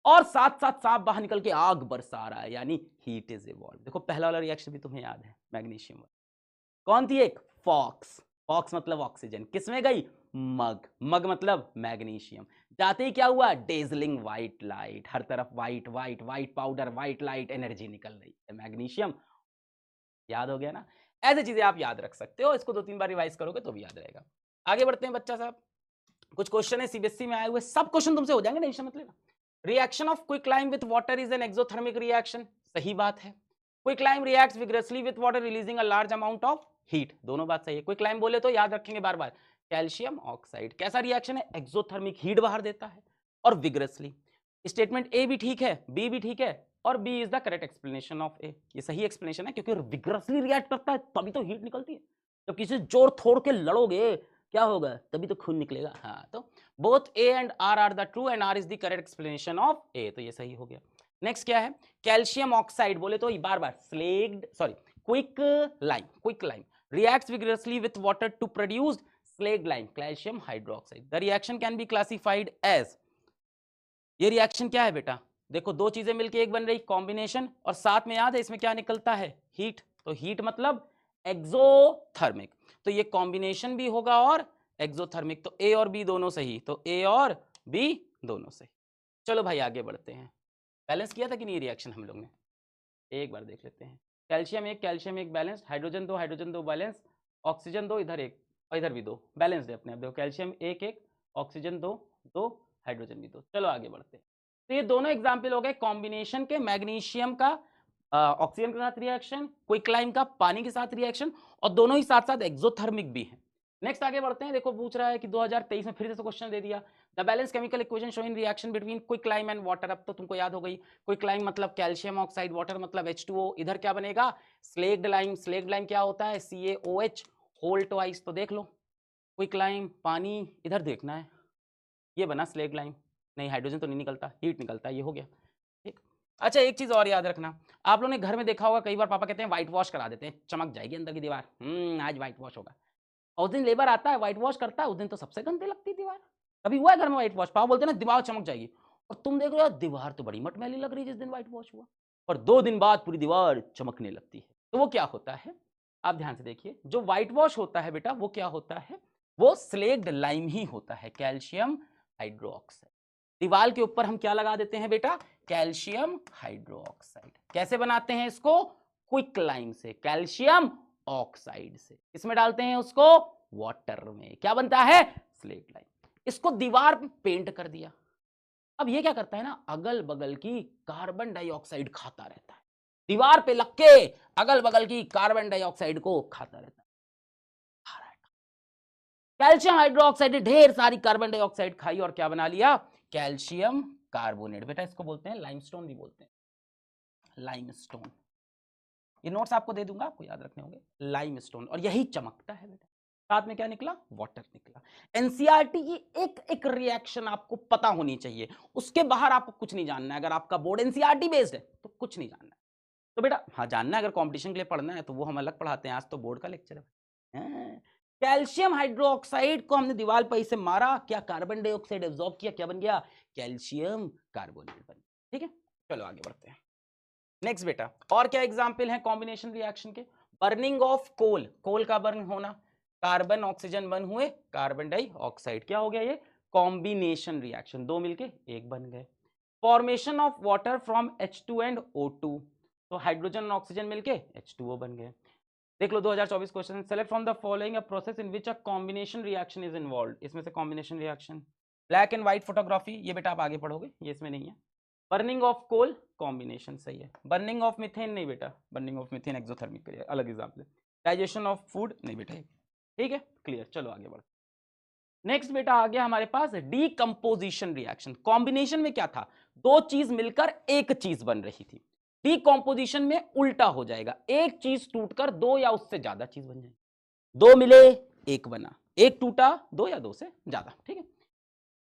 Speaker 1: और साथ साथ सांप बाहर निकल के आग बरसा रहा है, यानी हीट इज इवॉल्व। देखो पहला वाला रिएक्शन भी तुम्हें याद है, मैग्नीशियम। कौन थी एक, फॉक्स। फॉक्स मतलब ऑक्सीजन, किसमें गई, मग। मग मतलब मैग्नीशियम। जाते ही क्या हुआ, डेजलिंग व्हाइट लाइट, हर तरफ white white white powder, white light, energy निकल रही है, मैग्नीशियम। याद हो गया ना। ऐसी चीजें आप याद रख सकते हो, इसको 2-3 बार रिवाइज करोगे तो भी याद रहेगा। आगे बढ़ते हैं बच्चा साहब। कुछ क्वेश्चन है सीबीएसई में आए हुए, सब क्वेश्चन तुमसे हो जाएंगे, टेंशन मत लेना। Reaction of quicklime with water is an exothermic reaction, सही बात है। Quicklime reacts vigorously with water releasing a large amount of heat, दोनों बात सही है। क्विकलाइम बोले तो याद रखेंगे बार बार, कैल्शियम ऑक्साइड कैसा रिएक्शन है, एक्सोथर्मिक, हीट बाहर देता है, और विग्रसली। स्टेटमेंट ए भी ठीक है, बी भी ठीक है, और B is the correct explanation of A, ये सही एक्सप्लेनेशन है, क्योंकि विग्रसली रिएक्ट करता है तभी तो हीट निकलती है। जब किसी जोर थोड़ के लड़ोगे क्या होगा, तभी तो खून निकलेगा। हाँ, तो both A and R the true, and R is the correct explanation of A, तो ये सही हो गया। नेक्स्ट क्या है, कैल्शियम ऑक्साइड बोले तो बार बार slaked, sorry, quick lime reacts vigorously with water to produce slaked lime, calcium hydroxide. The reaction can be classified as, ये रिएक्शन क्या है बेटा, देखो दो चीजें मिलकर एक बन रही, कॉम्बिनेशन, और साथ में याद है इसमें क्या निकलता है, हीट। तो हीट मतलब एक्सोथर्मिक, तो ये कॉम्बिनेशन भी होगा और एक्सोथर्मिक, तो ए और बी दोनों सही, तो ए और बी दोनों सही। चलो भाई आगे बढ़ते हैं। बैलेंस किया था कि नहीं रिएक्शन हम लोग ने, एक बार देख लेते हैं। कैल्शियम एक बैलेंस, हाइड्रोजन दो बैलेंस, ऑक्सीजन दो, इधर एक और इधर भी दो, बैलेंस है अपने आप। देखो कैल्शियम एक, ऑक्सीजन दो, हाइड्रोजन भी दो। चलो आगे बढ़ते हैं। तो ये दोनों एग्जाम्पल हो गए कॉम्बिनेशन के, मैग्नीशियम का ऑक्सीजन के साथ रिएक्शन, क्विकलाइम का पानी के साथ रिएक्शन, और दोनों ही साथ साथ एक्सोथर्मिक भी है। नेक्स्ट आगे बढ़ते हैं। देखो पूछ रहा है कि 2023 में फिर से क्वेश्चन दे दिया, the balance chemical equation showing reaction between quicklime and water. अब तो तुमको याद हो गई, क्विकलाइम मतलब कैल्शियम ऑक्साइड, वाटर मतलब H2O। इधर क्या बनेगा, स्लेक्ड लाइम। स्लेक्ड लाइम क्या होता है, CaOH होल ट्वाइस। तो देख लो, क्विकलाइम पानी, इधर देखना है, ये बना स्लेक्ड लाइम, नहीं हाइड्रोजन तो नहीं निकलता, हीट निकलता है, ये हो गया ठीक। अच्छा एक चीज और याद रखना, आप लोगों ने घर में देखा होगा, कई बार पापा कहते हैं व्हाइट वॉश करा देते हैं, चमक जाएगी अंदर की दीवार, आज व्हाइट वॉश होगा। और उस दिन लेबर आता है व्हाइट वॉश करता है, उस दिन तो सबसे गंदी लगती दीवार। कभी हुआ है घर में व्हाइट वॉश, पापा बोलते हैं ना दीवार चमक जाएगी, और तुम देख रहे हो दीवार तो बड़ी मटमैली लग रही है जिस दिन व्हाइट वॉश हुआ, और 2 दिन बाद पूरी दीवार चमकने लगती है। तो वो क्या होता है, आप ध्यान से देखिए, जो व्हाइट वॉश होता है बेटा वो क्या होता है, वो स्लेक्ड लाइम ही होता है, कैल्शियम हाइड्रोक्साइड। दीवार के ऊपर हम क्या लगा देते हैं बेटा, कैल्शियम हाइड्रोक्साइड। कैसे बनाते हैं इसको, क्विक लाइम से, कैल्शियम ऑक्साइड से। इसमें डालते हैं उसको वाटर में, क्या बनता है, स्लेक्ड लाइम। इसको दीवार पे पेंट कर दिया। अब ये क्या करता है ना, अगल बगल की कार्बन डाइऑक्साइड खाता रहता है, दीवार पे लग के अगल बगल की कार्बन डाइऑक्साइड को खाता रहता है। कैल्शियम हाइड्रोक्साइड ने ढेर सारी कार्बन डाइऑक्साइड खाई और क्या बना लिया, कैल्शियम कार्बोनेट। बेटा इसको बोलते हैं लाइमस्टोन भी बोलते हैं, लाइमस्टोन। ये नोट्स आपको दे दूंगा, आपको याद रखने होंगे, लाइमस्टोन। और यही चमकता है बेटा। साथ में क्या निकला, वाटर निकला। एनसीईआरटी की एक एक रिएक्शन आपको पता होनी चाहिए, उसके बाहर आपको कुछ नहीं जानना है। अगर आपका बोर्ड एनसीईआरटी बेस्ड है तो कुछ नहीं जानना है। तो बेटा हाँ जानना है, अगर कंपटीशन के लिए पढ़ना है तो वो हम अलग पढ़ाते हैं, आज तो बोर्ड का लेक्चर है। कैल्शियम हाइड्रोक्साइड को हमने दीवार पर इसे मारा, क्या कार्बन डाइऑक्साइड एब्जॉर्ब किया, क्या बन गया, कैल्शियम कार्बोनेट बन गया। ठीक है, चलो आगे बढ़ते हैं। नेक्स्ट बेटा, और क्या एग्जाम्पल है कॉम्बिनेशन रिएक्शन के? बर्निंग ऑफ कोल, कोल का बर्न होना, कार्बन ऑक्सीजन बर्न हुए, कार्बन डाइऑक्साइड, क्या हो गया ये? कॉम्बिनेशन रिएक्शन, दो मिलके एक बन गए। Formation of water from H2 and O2, तो हाइड्रोजन और ऑक्सीजन मिलके H2O बन गए। देख लो 2024 question, select from the following a process in which a combination reaction is involved, इसमें से combination reaction. Black and white photography, ये बेटा आप आगे पढ़ोगे, ये इसमें नहीं है। बर्निंग ऑफ कोल, कॉम्बिनेशन सही है। बर्निंग ऑफ मिथेन नहीं बेटा, बर्निंग ऑफ मिथेन एक्सोथर्मिक करिए, अलग एग्जाम्पल। डाइजेशन ऑफ फूड नहीं बेटा, ठीक है क्लियर। चलो आगे बढ़ो। नेक्स्ट बेटा आ गया हमारे पास डीकंपोजिशन रिएक्शन। कॉम्बिनेशन में क्या था? दो चीज मिलकर एक चीज बन रही थी। डीकंपोजिशन में उल्टा हो जाएगा, एक चीज टूटकर दो या उससे ज्यादा चीज बन जाएगी। दो मिले एक बना, एक टूटा दो या दो से ज्यादा, ठीक है।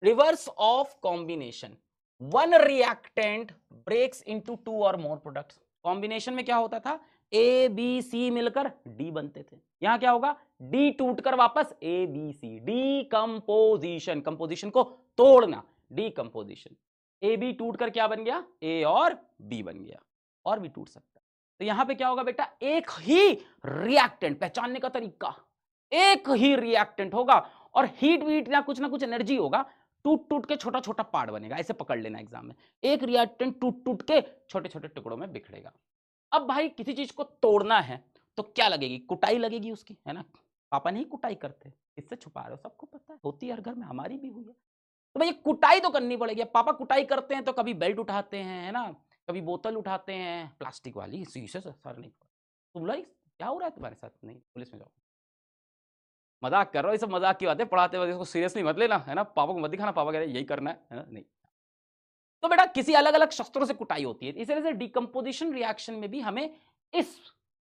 Speaker 1: Reverse of combination, one reactant breaks into two और मोर प्रोडक्ट्स। कॉम्बिनेशन में क्या होता था? ए बी सी मिलकर डी बनते थे, यहां क्या होगा? डी टूटकर वापस A B C, decomposition, composition को तोड़ना, डीकंपोजिशन। ए बी टूटकर क्या बन गया? ए और बी बन गया, और भी टूट सकता है। तो यहां पे क्या होगा बेटा? एक ही रिएक्टेंट, पहचानने का तरीका, एक ही रिएक्टेंट होगा और हीट वीट या कुछ ना कुछ एनर्जी होगा, टूट टूट के छोटा छोटा पार्ट बनेगा, ऐसे पकड़ लेना एग्जाम में। एक रिएक्टेंट टूट टूट के छोटे छोटे टुकड़ों में बिखरेगा। अब भाई किसी चीज को तोड़ना है तो क्या लगेगी? कुटाई लगेगी उसकी, है ना? पापा नहीं कुटाई करते, इससे छुपा रहे हो, सबको पता है, होती है हर घर में, हमारी भी हुई है। तो भाई कुटाई तो करनी पड़ेगी। पापा कुटाई करते हैं तो कभी बेल्ट उठाते हैं, है ना, कभी बोतल उठाते हैं प्लास्टिक वाली, शीशे से सर नहीं। तुम लोग क्या हो रहा है तुम्हारे साथ? नहीं, पुलिस में जाओ। मजाक कर रहा हूँ, ये सब मजाक की बात है, पढ़ाते वक्त इसको सीरियसली मत लेना, है ना। पापा को मत दिखाना, पापा कह रहे हैं यही करना है ना, नहीं। तो बेटा किसी अलग अलग शस्त्रों से कुटाई होती है, इस तरह से डिकम्पोजिशन रिएक्शन में भी हमें इस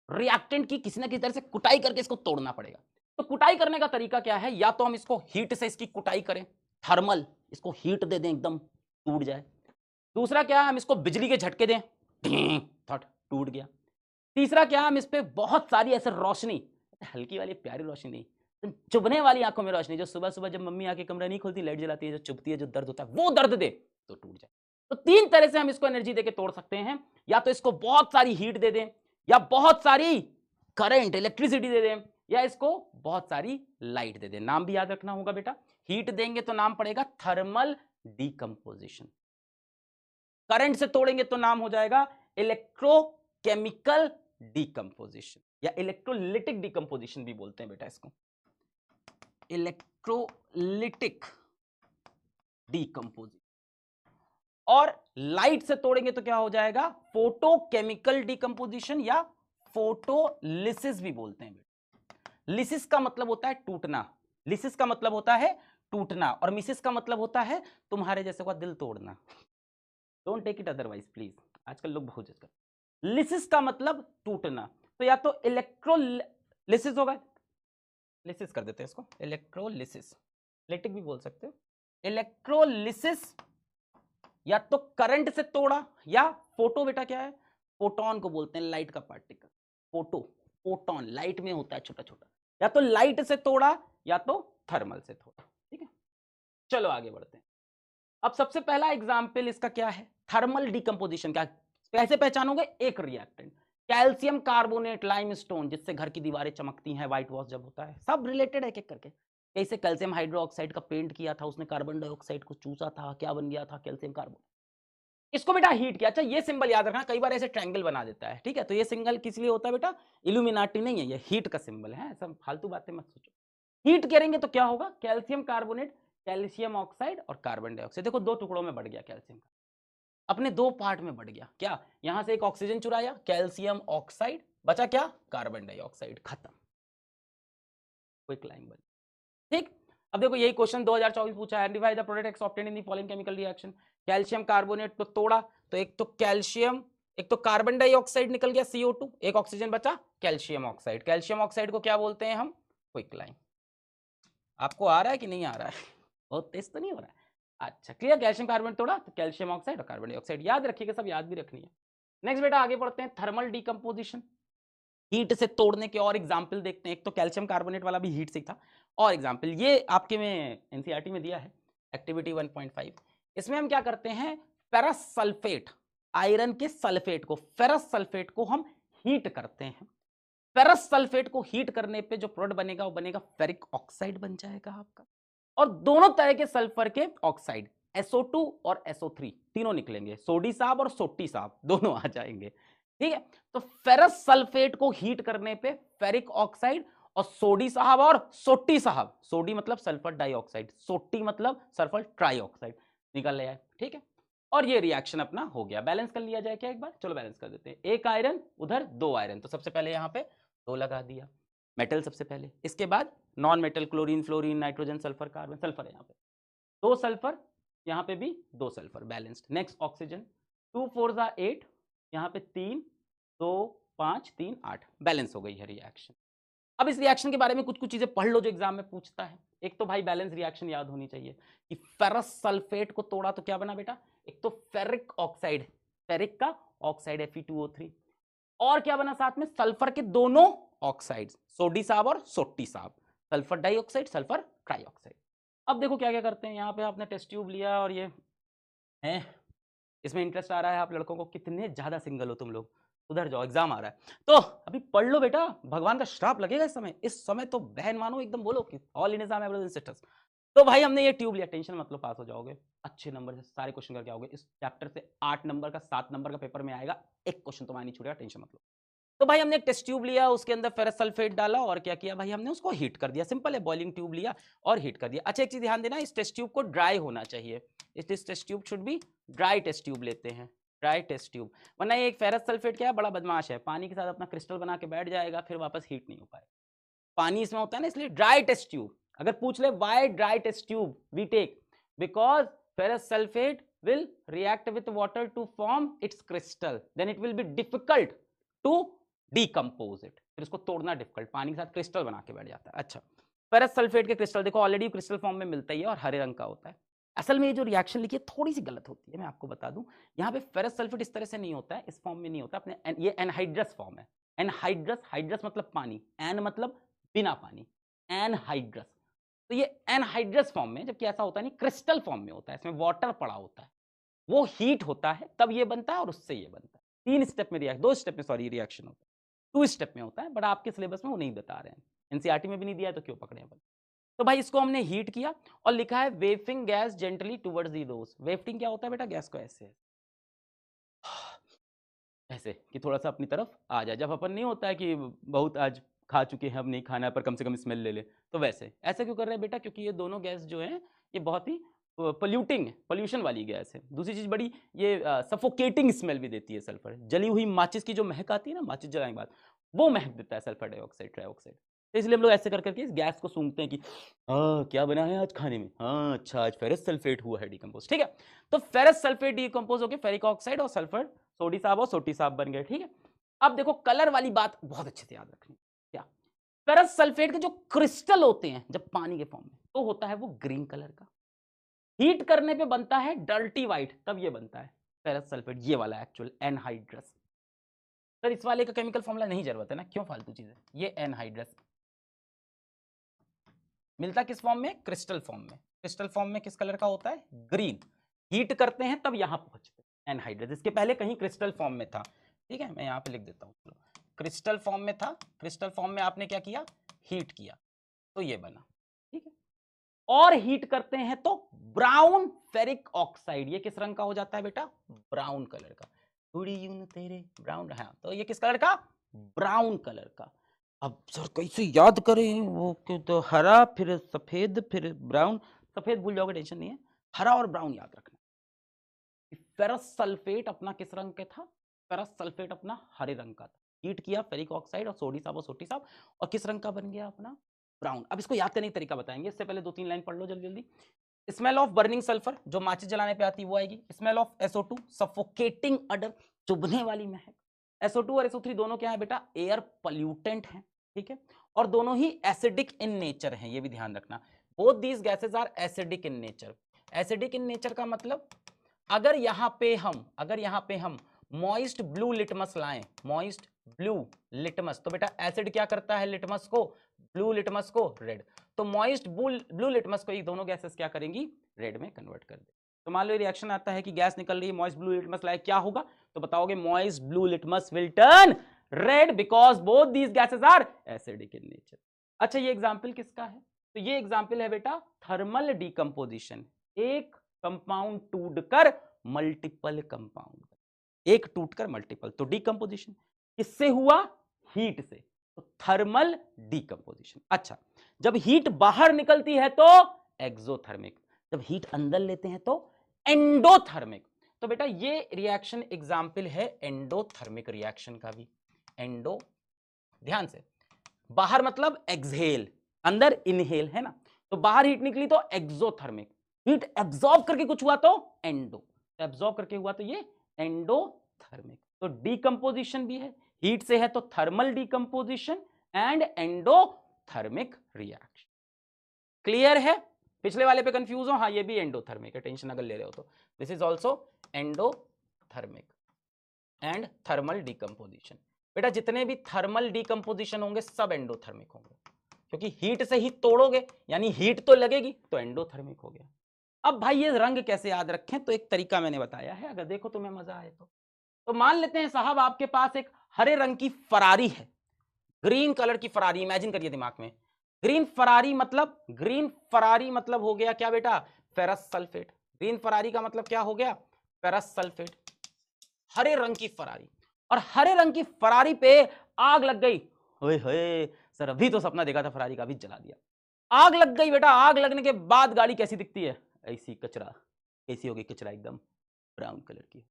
Speaker 1: रिएक्टेंट की किसी ना किसी तरह से कुटाई करके इसको तोड़ना पड़ेगा। तो कुटाई करने का तरीका क्या है? या तो हम इसको हीट से इसकी कुटाई करें, थर्मल, इसको हीट दे दें एकदम टूट जाए। दूसरा क्या है? हम इसको बिजली के झटके दें, टूट गया। तीसरा क्या, हम इस पे बहुत सारी ऐसे रोशनी, हल्की वाली प्यारी रोशनी नहीं, चुभने वाली आंखों में रोशनी, जो सुबह सुबह जब मम्मी आके कमरा नहीं खोलती, लाइट जलाती है, जो चुभती है, जो दर्द होता है, वो दर्द दे तो टूट जाए। तो तीन तरह से हम इसको एनर्जी देके तोड़ सकते हैं। या तो इसको बहुत सारी हीट दे दें, या बहुत सारी करंट इलेक्ट्रिसिटी दे दें, या इसको बहुत सारी लाइट दे दें। नाम भी याद रखना होगा बेटा, हीट देंगे तो नाम पड़ेगा थर्मल डीकंपोजिशन, करंट से तोड़ेंगे तो नाम हो जाएगा इलेक्ट्रोकेमिकल डीकंपोजिशन, या इलेक्ट्रोलिटिक डीकंपोजिशन भी बोलते हैं बेटा इसको, इलेक्ट्रोलिटिक डीकंपोजिशन। और लाइट से तोड़ेंगे तो क्या हो जाएगा? फोटोकेमिकल डीकंपोजिशन, या फोटोलिसिस भी बोलते हैं बेटा। लिसिस का मतलब होता है टूटना, लिसिस का मतलब होता है टूटना, और मिसिस का मतलब होता है तुम्हारे जैसे का दिल तोड़ना। Don't take it otherwise please, आजकल लोग बहुत जज करते। लिसिस का मतलब टूटना, तो या तो इलेक्ट्रोलिसिस होगा, लिसिस कर देते हैं इसको, इलेक्ट्रोलिसिस, लिटिक भी बोल सकते हो, इलेक्ट्रोलिसिस। या तो करंट से तोड़ा, या फोटो बेटा क्या है? फोटोन को बोलते हैं, लाइट का पार्टिकल, फोटो, फोटोन लाइट में होता है छोटा छोटा। या तो लाइट से तोड़ा, या तो थर्मल से तोड़ा, ठीक है। चलो आगे बढ़ते हैं। अब सबसे पहला एग्जाम्पल इसका क्या है? Thermal decomposition. क्या कैसे पहचानोगे? एक रिएक्टेंट, कैल्शियम कार्बोनेट लाइमस्टोन, जिससे घर की दीवारें चमकती हैं, व्हाइट वॉश जब होता है, सब रिलेटेड है एक एक करके। कैसे कैल्शियम हाइड्रोक्साइड का पेंट किया था, उसने कार्बन डाइऑक्साइड को चूसा था, क्या बन गया था? Calcium carbonate. इसको बेटा हीट किया। अच्छा ये सिंबल याद रखना, कई बार ऐसे ट्रायंगल बना देता है, ठीक है। तो ये सिंबल किस लिए होता है बेटा? इल्यूमिनाटी नहीं है, ये हीट का सिंबल है, सब फालतू बातें मत सोचो। हीट करेंगे तो क्या होगा? कैल्शियम कार्बोनेट, कैल्शियम ऑक्साइड और कार्बन डाइऑक्साइड, देखो दो टुकड़ों में बढ़ गया कैल्शियम का, अपने दो पार्ट में बढ़ गया। क्या? यहां से एक ऑक्सीजन चुराया, कैल्शियम ऑक्साइड, बचा क्या? कार्बन डाइऑक्साइड, खत्म, क्विक लाइन बनी, ठीक। अब देखो यही क्वेश्चन 2024 पूछा है, identify the products obtained in the following chemical reaction. Calcium carbonate तो तोड़ा, तो एक तो कैल्शियम, एक तो कार्बन डाइऑक्साइड निकल गया CO2, एक ऑक्सीजन बचा कैल्शियम ऑक्साइड। कैल्शियम ऑक्साइड को क्या बोलते हैं हम? Quick line. आपको आ रहा है कि नहीं आ रहा है? बहुत तेज तो नहीं हो रहा है? अच्छा क्लियर। कैल्शियम कार्बोनेट तोड़ा तो कैल्शियम ऑक्साइड और कार्बन डाइऑक्साइड, याद रखिएगा, सब याद भी रखनी है। नेक्स्ट बेटा आगे बढ़ते हैं, थर्मल डीकंपोजिशन, हीट से तोड़ने के और एग्जाम्पल देखते हैं। एक तो कैल्शियम कार्बोनेट वाला भी हीट से था, और एग्जाम्पल ये आपके में एनसीईआरटी में दिया है, एक्टिविटी 1.5। इसमें हम क्या करते हैं? फेरस सल्फेट आयरन के सल्फेट को, फेरस सल्फेट को हम हीट करते हैं। फेरस सल्फेट को हीट करने पे जो प्रोडक्ट बनेगा वो बनेगा फेरिक ऑक्साइड बन जाएगा आपका। और दोनों तरह के सल्फर के ऑक्साइड SO2 और SO3 तीनों निकलेंगे, सोडी साहब और सोटी साहब दोनों आ जाएंगे। ठीक है, तो फेरस सल्फेट को हीट करने पे फेरिक ऑक्साइड और सोडी साहब और सोटी साहब, सोडी मतलब सल्फर डाइऑक्साइड, सोटी मतलब सल्फर ट्राइऑक्साइड निकल आया। ठीक है, और ये रिएक्शन अपना हो गया। बैलेंस कर लिया जाए क्या एक बार? चलो बैलेंस कर देते हैं। एक आयरन उधर, दो आयरन, तो सबसे पहले यहां पे दो लगा दिया, मेटल सबसे पहले, इसके बाद non metal, chlorine, fluorine, nitrogen, sulphur, carbon, sulphur है यहाँ पे दो सल्फर, यहाँ पे भी दो सल्फर, बैलेंस्ड। नेक्स्ट ऑक्सीजन, 2 4 8, यहाँ पे 3 2 5 3 8, बैलेंस हो गई है रिएक्शन। अब इस रिएक्शन के बारे में कुछ कुछ चीजें पढ़ लो जो एग्जाम में पूछता है। एक तो भाई बैलेंस रिएक्शन याद होनी चाहिए कि फेरस सल्फेट को तोड़ा तो क्या बना बेटा? एक तो फेरिक ऑक्साइड, फेरिक का ऑक्साइड Fe2O3, और क्या बना साथ में? सल्फर के दोनों ऑक्साइड्स, सोडी साहब और सोटी साहब, सल्फर डाइऑक्साइड, सल्फर ट्राइऑक्साइड। अब देखो क्या क्या करते हैं। यहाँ पे आपने टेस्ट ट्यूब लिया और ये है, इसमें इंटरेस्ट आ रहा है आप लड़कों को, कितने ज्यादा सिंगल हो तुम लोग, उधर जाओ, एग्जाम आ रहा है तो अभी पढ़ लो बेटा, भगवान का श्राप लगेगा इस समय। इस समय तो बहन मानो एकदम बोलो कि ऑल इन एग्जाम सिस्टर्स। तो भाई हमने ये ट्यूब लिया, टेंशन मतलब पास हो जाओगे अच्छे नंबर से, सारे क्वेश्चन करके आओगे। इस चैप्टर से 8 नंबर का 7 नंबर का पेपर में आएगा, एक क्वेश्चन तुम्हारा नहीं छूटेगा, टेंशन मतलब। तो भाई हमने एक टेस्ट ट्यूब लिया, उसके अंदर फेरस सल्फेट डाला और क्या किया भाई, हमने उसको हीट कर दिया। सिंपल है, बॉइलिंग ट्यूब लिया और हीट कर दिया। अच्छा एक चीज ध्यान देना, इस टेस्ट ट्यूब को ड्राई होना चाहिए, इस test tube should be dry test tube लेते हैं, ड्राई टेस्ट ट्यूब। वरना ये एक फेरस सल्फेट क्या है, बड़ा बदमाश है, पानी के साथ अपना क्रिस्टल बना के बैठ जाएगा, फिर वापस हीट नहीं हो पाएगा। पानी इसमें होता है ना, इसलिए ड्राई टेस्ट ट्यूब। अगर पूछ ले why dry test tube we take, because ferrous sulphate will react with water to form its crystal, then it will be difficult to decompose it, फिर इसको तोड़ना डिफिकल्ट, पानी के साथ क्रिस्टल बना के बैठ जाता है। अच्छा, फेरस सल्फेट के क्रिस्टल देखो ऑलरेडी क्रिस्टल फॉर्म में मिलता ही है और हरे रंग का होता है। असल में ये जो रिएक्शन लिखी है थोड़ी सी गलत होती है, मैं आपको बता दूं। यहाँ पे फेरस सल्फेट इस तरह से नहीं होता है, इस फॉर्म में नहीं होता अपने, ये एनहाइड्रस फॉर्म है। एनहाइड्रस, हाइड्रस मतलब पानी, एन मतलब बिना पानी, एनहाइड्रस। तो ये एनहाइड्रस फॉर्म में, जबकि ऐसा होता नहीं, क्रिस्टल फॉर्म में होता है, इसमें वाटर पड़ा होता है, वो हीट होता है तब ये बनता है और उससे ये बनता है। 3 स्टेप में रिएक्शन, 2 स्टेप में सॉरी रिएक्शन होता है, 2 स्टेप में होता है, बट आपके सिलेबस में वो नहीं बता रहे हैं, एनसीईआरटी में भी नहीं दिया है तो क्यों पकड़े अपन। तो भाई इसको हमने हीट किया और लिखा है wafting gas gently towards the nose. Wafting क्या होता है बेटा? गैस को ऐसे ऐसे कि थोड़ा सा अपनी तरफ आ जाए, जब अपन नहीं होता है कि बहुत आज खा चुके हैं अब नहीं खाना है पर कम से कम स्मेल ले ले, तो वैसे ऐसे क्यों कर रहे हैं बेटा? क्योंकि ये दोनों गैस जो है ये बहुत ही पोल्यूटिंग, पोल्यूशन वाली गैस है। दूसरी चीज बड़ी ये सफोकेटिंग स्मेल भी देती है सल्फर, जली हुई माचिस की जो महक आती है ना, माचिस जलाने के बाद वो महक देता है सल्फर डाइऑक्साइड, ट्राइऑक्साइड। तो इसलिए हम लोग ऐसे कर करके इस गैस को सूंघते हैं कि हाँ क्या बना है आज खाने में, हाँ अच्छा आज फेरस सल्फेट हुआ है डिकम्पोज। ठीक है, तो फेरस सल्फेट डिकम्पोज होकर फेरिक ऑक्साइड और सल्फर, सोडी साहब और सोटी साहब बन गए। ठीक है, अब देखो कलर वाली बात बहुत अच्छे से याद रखनी। क्या? फेरस सल्फेट के जो क्रिस्टल होते हैं जब पानी के फॉर्म में, तो होता है वो ग्रीन कलर का, हीट करने पे बनता है डर्टी व्हाइट, तब ये बनता है फेरस सल्फेट, ये वाला एक्चुअल एनहाइड्रस। सर इस वाले का केमिकल फॉर्मूला नहीं जरूरत है ना, क्यों फालतू चीज है। ये एनहाइड्रस मिलता किस फॉर्म में? क्रिस्टल फॉर्म में। क्रिस्टल फॉर्म में किस कलर का होता है? ग्रीन। हीट करते हैं तब यहां पहुंचते हैं एनहाइड्रस, इसके पहले कहीं क्रिस्टल फॉर्म में था। ठीक है, मैं यहां पे लिख देता हूं, क्रिस्टल फॉर्म में था, क्रिस्टल फॉर्म में आपने क्या किया? हीट किया, तो ये बना। ठीक है, और हीट करते हैं तो ब्राउन फेरिक ऑक्साइड, ये किस रंग का हो जाता है बेटा? ब्राउन कलर का। तेरे ब्राउन, हाँ तो ये किस कलर का? ब्राउन कलर का। अब सर कैसे याद करें वो, तो हरा फिर सफेद फिर ब्राउन, सफेद भूल जाओगे टेंशन नहीं है, हरा और ब्राउन याद रखना। फेरस सल्फेट अपना किस रंग का था? फेरस सल्फेट अपना हरे रंग का था, हीट किया फेरिक ऑक्साइड और सोडी साहब और सोटी साहब, और किस रंग का बन गया? अपना ब्राउन। अब इसको याद करने का तरीका बताएंगे, इससे पहले 2-3 लाइन पढ़ लो जल्दी जल्दी। स्मेल ऑफ बर्निंग सल्फर, जो माचिस जलाने पे आती है वो आएगी। स्मेल ऑफ SO2, सफोकेटिंग अडर, चुभने वाली महक। SO2 और SO3 दोनों क्या है बेटा? एयर पॉल्यूटेंट हैं। ठीक है, और दोनों ही एसिडिक इन नेचर हैं, ये भी ध्यान रखना। Both these gases are acidic in nature. Acidic in nature का मतलब अगर यहां पे हम मॉइस्ट ब्लू लिटमस लाएं, मॉइस्ट ब्लू लिटमस, तो बेटा एसिड क्या करता है लिटमस को? ब्लू लिटमस को रेड। तो मॉइस्ट ब्लू लिटमस को ये दोनों गैसेस क्या करेंगी? रेड में कन्वर्ट कर दे। तो मान लो रिएक्शन आता है कि गैस निकल रही है, मॉइस्ट ब्लू लिटमस लाइक, क्या होगा? तो बताओगे moist blue litmus will turn red because both these gases are acidic in nature. अच्छा, ये एग्जांपल किसका है? तो ये एग्जांपल है बेटा थर्मल डिकम्पोजिशन। एक कंपाउंड टूटकर मल्टीपल कंपाउंड, एक टूटकर मल्टीपल, तो डिकम्पोजिशन किससे हुआ? हीट से, तो थर्मल डिकम्पोजिशन। अच्छा, जब हीट बाहर निकलती है तो एक्सोथर्मिक, जब हीट अंदर लेते हैं तो एंडोथर्मिक। तो बेटा ये रिएक्शन एग्जाम्पल है एंडोथर्मिक रिएक्शन का भी। एंडो, ध्यान से, बाहर मतलब एक्सहेल, अंदर इनहेल है ना, तो बाहर हीट निकली तो एक्सोथर्मिक, हीट एब्जॉर्ब करके कुछ हुआ तो एंडो, एब्जॉर्ब करके हुआ तो ये एंडोथर्मिक। तो डिकम्पोजिशन भी है, हीट से है तो thermal decomposition and endothermic reaction. Clear है? पिछले वाले पे कंफ्यूज हो? हाँ, ये भी एंडोथर्मिक है, टेंशन अगर ले रहे हो तो। This is also endothermic and thermal decomposition. बेटा जितने भी थर्मल डिकम्पोजिशन होंगे सब एंडोथर्मिक होंगे, क्योंकि हीट से ही तोड़ोगे यानी हीट तो लगेगी, तो एंडोथर्मिक हो गया। अब भाई ये रंग कैसे याद रखें? तो एक तरीका मैंने बताया है, अगर देखो तुम्हें मजा आए तो मान लेते हैं साहब आपके पास एक हरे रंग की फरारी है, ग्रीन कलर की फरारी, इमेजिन करिए दिमाग में। ग्रीन फरारी मतलब हो गया क्या बेटा? Ferrous sulphate. ग्रीन फरारी का मतलब क्या हो गया? Ferrous sulphate. हरे रंग की फरारी, और हरे रंग की फरारी पे आग लग गई। ओए होए सर, अभी तो सपना देखा था फरारी का, अभी जला दिया। आग लग गई बेटा, आग लगने के बाद गाड़ी कैसी दिखती है? ऐसी कचरा, कैसी होगी? कचरा एकदम ब्राउन कलर की।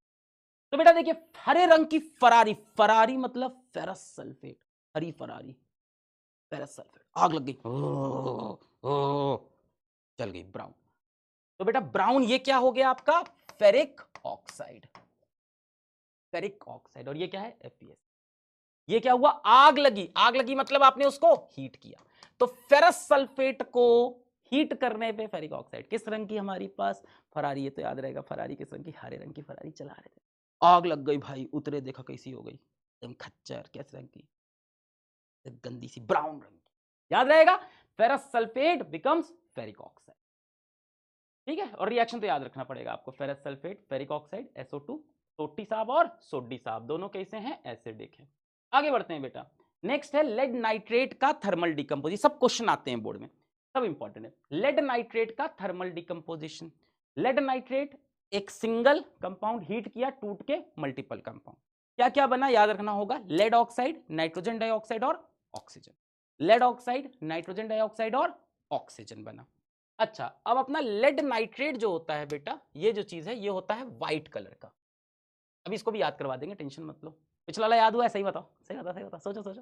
Speaker 1: तो बेटा देखिए, हरे रंग की फरारी, फरारी मतलब फेरस सल्फेट, हरी फरारी, फेरस सल्फेट, आग लग गई, चल गई ब्राउन। तो बेटा ब्राउन ये क्या हो गया आपका? Ferric oxide, ferric oxide. और ये क्या है? FeS। ये क्या हुआ? आग लगी, आग लगी मतलब आपने उसको हीट किया, तो फेरस सल्फेट को हीट करने पे फेरिक ऑक्साइड। किस रंग की हमारी पास फरारी है? तो याद रहेगा फरारी किस रंग की? हरे रंग की फरारी चला रहे थे, आग लग गई भाई, उतरे देखा कैसी हो गई, एकदम खच्चर, किस रंग की? गंदी सी ब्राउन रंग की। याद रहेगा, ferrous sulphate becomes ferric oxide. ठीक है, और रिएक्शन तो याद रखना पड़ेगा आपको, ferrous sulphate, ferric oxide, SO2, सोटी साहब और सोडी साहब, दोनों कैसे हैं? एसिडिक है। आगे बढ़ते हैं बेटा, नेक्स्ट है लेड नाइट्रेट का थर्मल डिकम्पोजिशन। सब क्वेश्चन आते हैं बोर्ड में, सब इंपॉर्टेंट है। लेड नाइट्रेट का थर्मल डिकम्पोजिशन। लेड नाइट्रेट एक सिंगल कंपाउंड हीट किया, टूट के मल्टीपल कंपाउंड, क्या क्या बना? याद रखना होगा, लेड ऑक्साइड, नाइट्रोजन डाइऑक्साइड और oxygen. Lead oxide, nitrogen dioxide और ऑक्सीजन बना। अच्छा, अब अपना लेड नाइट्रेट जो होता है बेटा, ये जो चीज है ये होता है व्हाइट कलर का। अभी इसको भी याद करवा देंगे, टेंशन मत लो। पिछला वाला याद हुआ है? सही बताओ, सही बताओ, सही बताओ, सोचो सोचो।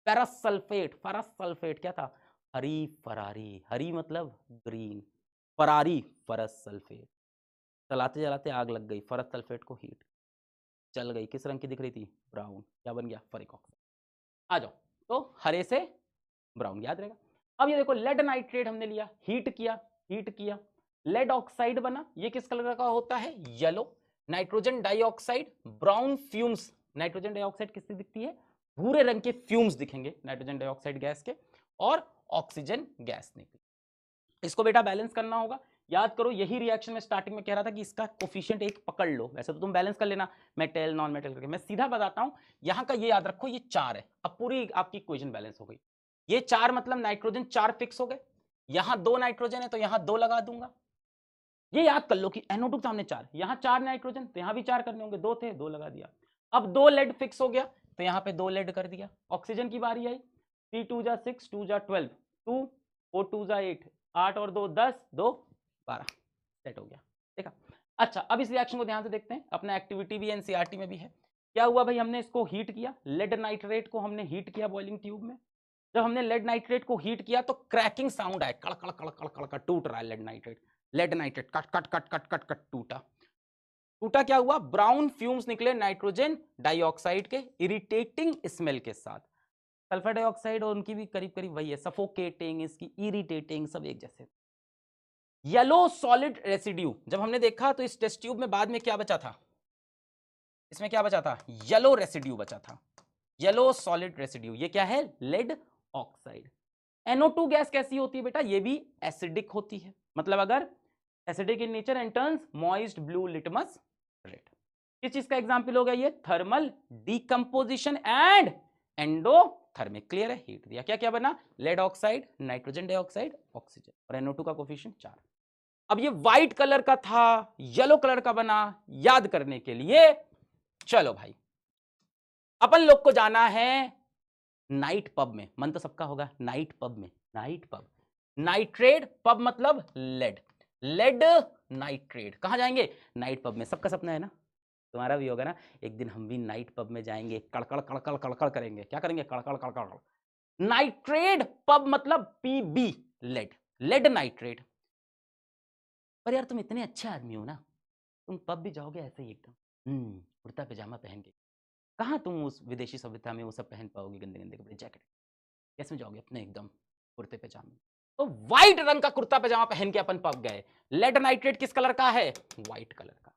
Speaker 1: फेरस सल्फेट, फेरस सल्फेट क्या था? हरी फरारी, हरी मतलब ग्रीन, फरारी फेरस सल्फेट। चलाते चलाते आग लग गई, फेरस सल्फेट को हीट, चल गई, किस रंग की दिख रही थी? ब्राउन। क्या बन गया? Ferric oxide. आ जाओ, तो हरे से ब्राउन, याद रहेगा। अब ये देखो, लेड नाइट्रेट हमने लिया, हीट किया, हीट किया, लेड ऑक्साइड बना, ये किस कलर का होता है? Yellow. Nitrogen dioxide, brown fumes, nitrogen dioxide किससे दिखती है? भूरे रंग के फ्यूम्स दिखेंगे नाइट्रोजन डाइऑक्साइड गैस के, और ऑक्सीजन गैस निकली। इसको बेटा बैलेंस करना होगा। याद करो, यही रिएक्शन में स्टार्टिंग में कह रहा था कि इसका कोफिशिएंट एक पकड़ लो, वैसे तो तुम बैलेंस कर लेना मेटल नॉन मेटल करके, मैं सीधा बताता हूं। यहां का ये याद रखो, ये 4 है, अब पूरी आपकी इक्वेशन बैलेंस हो गई। ये 4 मतलब नाइट्रोजन 4 फिक्स हो गए, यहां 2 नाइट्रोजन है तो यहां 2 लगा दूंगा। ये याद कर लो कि NO2 के सामने 4, यहां 4 नाइट्रोजन तो यहां भी 4 करने होंगे, 2 थे 2 लगा दिया। अब 2 लेड फिक्स हो गया तो यहां पे 2 लेड कर दिया। ऑक्सीजन की बारी आई, 3 2 जा 6, 2 जा 12, 2 4 2 जा 8, 8 और 2 10, 2 12, सेट हो गया। देखा? अच्छा, अब इस रिएक्शन को ध्यान से देखते हैं, अपना एक्टिविटी भी NCERT में भी है। क्या हुआ भाई? हमने इसको हीट किया, लेड नाइट्रेट को हमने हीट किया बॉइलिंग ट्यूब में। जब हमने लेड नाइट्रेट को हीट किया तो क्रैकिंग साउंड आया, कड़ कड़ कड़ कड़ कड़ कड़, टूट रहा है लेड नाइट्रेट। लेड नाइट्रेट कट कट कट कट कट कट टूटा। टूटा, क्या हुआ? ब्राउन फ्यूम्स निकले नाइट्रोजन डाइऑक्साइड के इरिटेटिंग स्मेल के साथ। सल्फर डाइऑक्साइड और उनकी भी करीब करीब वही है, सफोकेटिंग, इसकी इरिटेटिंग, सब एक जैसे। येलो सॉलिड रेसिड्यू जब हमने देखा तो इस टेस्ट ट्यूब में बाद में क्या बचा था? इसमें क्या बचा था? येलो रेसिड्यू बचा था, येलो सॉलिड रेसिड्यू। ये क्या है? Lead oxide. NO2 गैस कैसी होती है बेटा? ये भी एसिडिक होती है, मतलब अगर acidic in nature and turns moist blue litmus red. किस चीज का एग्जाम्पल हो गया ये? Thermal decomposition and endothermic. Clear है? हीट दिया, क्या क्या बना? Lead oxide, nitrogen dioxide, oxygen, और NO2 का कोफिशिएंट 4। अब ये व्हाइट कलर का था, येलो कलर का बना, याद करने के लिए चलो भाई अपन लोग को जाना है नाइट पब में। मन तो सबका होगा नाइट पब में, नाइट पब, नाइट्रेट पब मतलब लेड, लेड नाइट्रेट। कहां जाएंगे? नाइट पब में। सबका सपना है ना, तुम्हारा भी होगा ना, एक दिन हम भी नाइट पब में जाएंगे, कड़कड़ कड़कड़ कड़कड़ करेंगे। क्या करेंगे? कड़कड़ कड़कड़। नाइट्रेट पब मतलब PB, लेड, लेड नाइट्रेट। पर यार तुम इतने अच्छे आदमी हो ना, तुम पब भी जाओगे ऐसे ही एकदम कुर्ता पैजामा पहन के। कहाँ तुम उस विदेशी सभ्यता में वो सब पहन पाओगे, गंदे गंदे कपड़े, जैकेट? कैसे जाओगे अपने एकदम कुर्ते पैजामे? तो व्हाइट रंग का कुर्ता पैजामा पहन के अपन पब गए। लेड नाइट्रेट किस कलर का है? व्हाइट कलर का।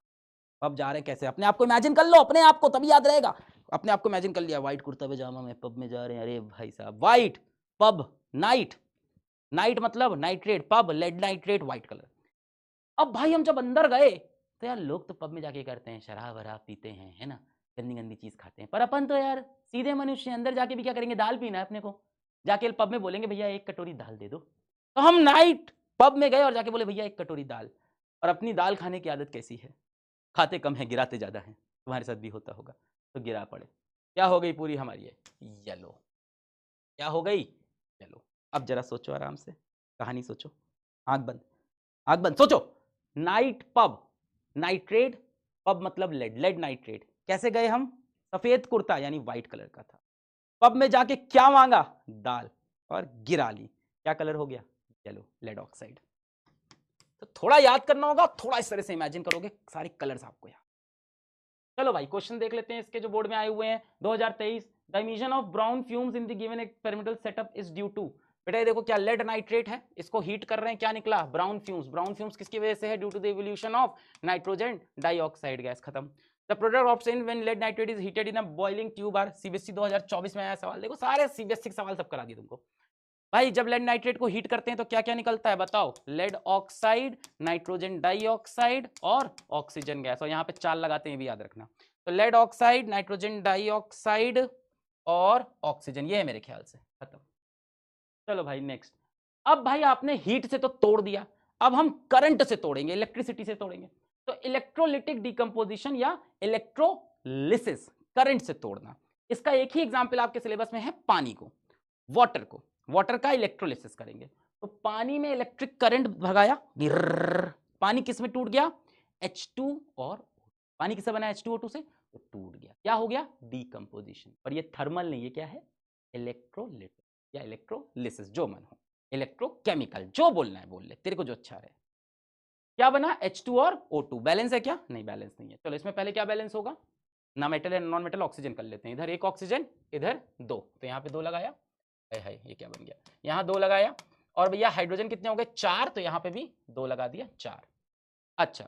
Speaker 1: पब जा रहे कैसे? अपने आप को इमेजिन कर लो, अपने आप को, तभी याद रहेगा। अपने आप को इमेजिन कर लिया, व्हाइट कुर्ता पैजामा में पब में जा रहे हैं। अरे भाई साहब, व्हाइट पब, नाइट, नाइट मतलब nitrate, Pb lead nitrate, white colour. अब भाई हम जब अंदर गए तो यार लोग तो पब में जाके करते हैं, शराब वराब पीते हैं, है ना, गंदी गंदी चीज खाते हैं। पर अपन तो यार सीधे मनुष्य, अंदर जाके भी क्या करेंगे? दाल पीना है अपने को। जाके पब में बोलेंगे भैया एक कटोरी दाल दे दो। तो हम नाइट पब में गए और जाके बोले भैया एक कटोरी दाल। और अपनी दाल खाने की आदत कैसी है? खाते कम है, गिराते ज्यादा है। तुम्हारे साथ भी होता होगा। तो गिरा पड़े, क्या हो गई पूरी हमारी येलो। क्या हो गई? येलो। अब जरा सोचो आराम से, कहानी सोचो, आंख बंद, आंख बंद, सोचो। नाइट पब, नाइट्रेट पब मतलब लेड, लेड नाइट्रेट। कैसे गए हम? सफेद कुर्ता यानी व्हाइट कलर का था। पब में जाके क्या मांगा? दाल, और गिरा ली। क्या कलर हो गया? Yellow, lead oxide. तो थोड़ा याद करना होगा, थोड़ा इस तरह से इमेजिन करोगे सारे कलर्स आपको याद। चलो भाई क्वेश्चन देख लेते हैं इसके जो बोर्ड में आए हुए हैं 2023। The emission of brown fumes in the given experimental setup is due to. बेटा ये देखो, क्या लेड नाइट्रेट है, इसको हीट कर रहे हैं, क्या निकला? Brown fumes. ब्राउन फ्यूम्स किसकी वजह से है? Due to the evolution of nitrogen dioxide gas. खत्म। The product obtained when lead nitrate is heated in a boiling tube are. CBSE 2024 में आया सवाल। देखो सारे CBSE के सवाल सब करा दिए तुमको भाई। जब लेड नाइट्रेट को हीट करते हैं तो क्या क्या निकलता है बताओ? लेड ऑक्साइड, नाइट्रोजन डाइऑक्साइड और ऑक्सीजन गैस। और यहाँ पे 4 लगाते हैं, भी याद रखना। तो लेड ऑक्साइड, नाइट्रोजन डाइऑक्साइड और ऑक्सीजन, ये है मेरे ख्याल से। खत्म। चलो भाई नेक्स्ट। अब भाई आपने हीट से तो तोड़ दिया, अब हम करंट से तोड़ेंगे, इलेक्ट्रिसिटी से तोड़ेंगे। तो इलेक्ट्रोलिटिक डिकम्पोजिशन या इलेक्ट्रोलिसिस, करंट से तोड़ना। इसका एक ही एग्जाम्पल आपके सिलेबस में है, पानी को, वाटर को, वाटर का इलेक्ट्रोलिसिस करेंगे। तो पानी में इलेक्ट्रिक करंट भगाया, पानी किस में टूट गया? H2 और पानी किससे बना? H2O2 से, तो टूट गया। क्या हो गया? डीकंपोजिशन। पर ये थर्मल नहीं, ये क्या है? इलेक्ट्रोलिटिक या इलेक्ट्रोलिसिस, जो मन हो। इलेक्ट्रोकेमिकल, जो बोलना है बोल ले, तेरे को जो अच्छा रहे। क्या बना? H2 और O2। बैलेंस है क्या? नहीं, बैलेंस नहीं है। चलो इसमें पहले क्या बैलेंस होगा? ना मेटल है नॉन मेटल, ऑक्सीजन कर लेते हैं। इधर एक ऑक्सीजन, इधर 2, तो यहाँ पे 2 लगाया। है ये क्या बन गया? यहाँ 2 लगाया। और भैया हाइड्रोजन कितने हो गए? 4, तो यहाँ पे भी 2 लगा दिया, 4। अच्छा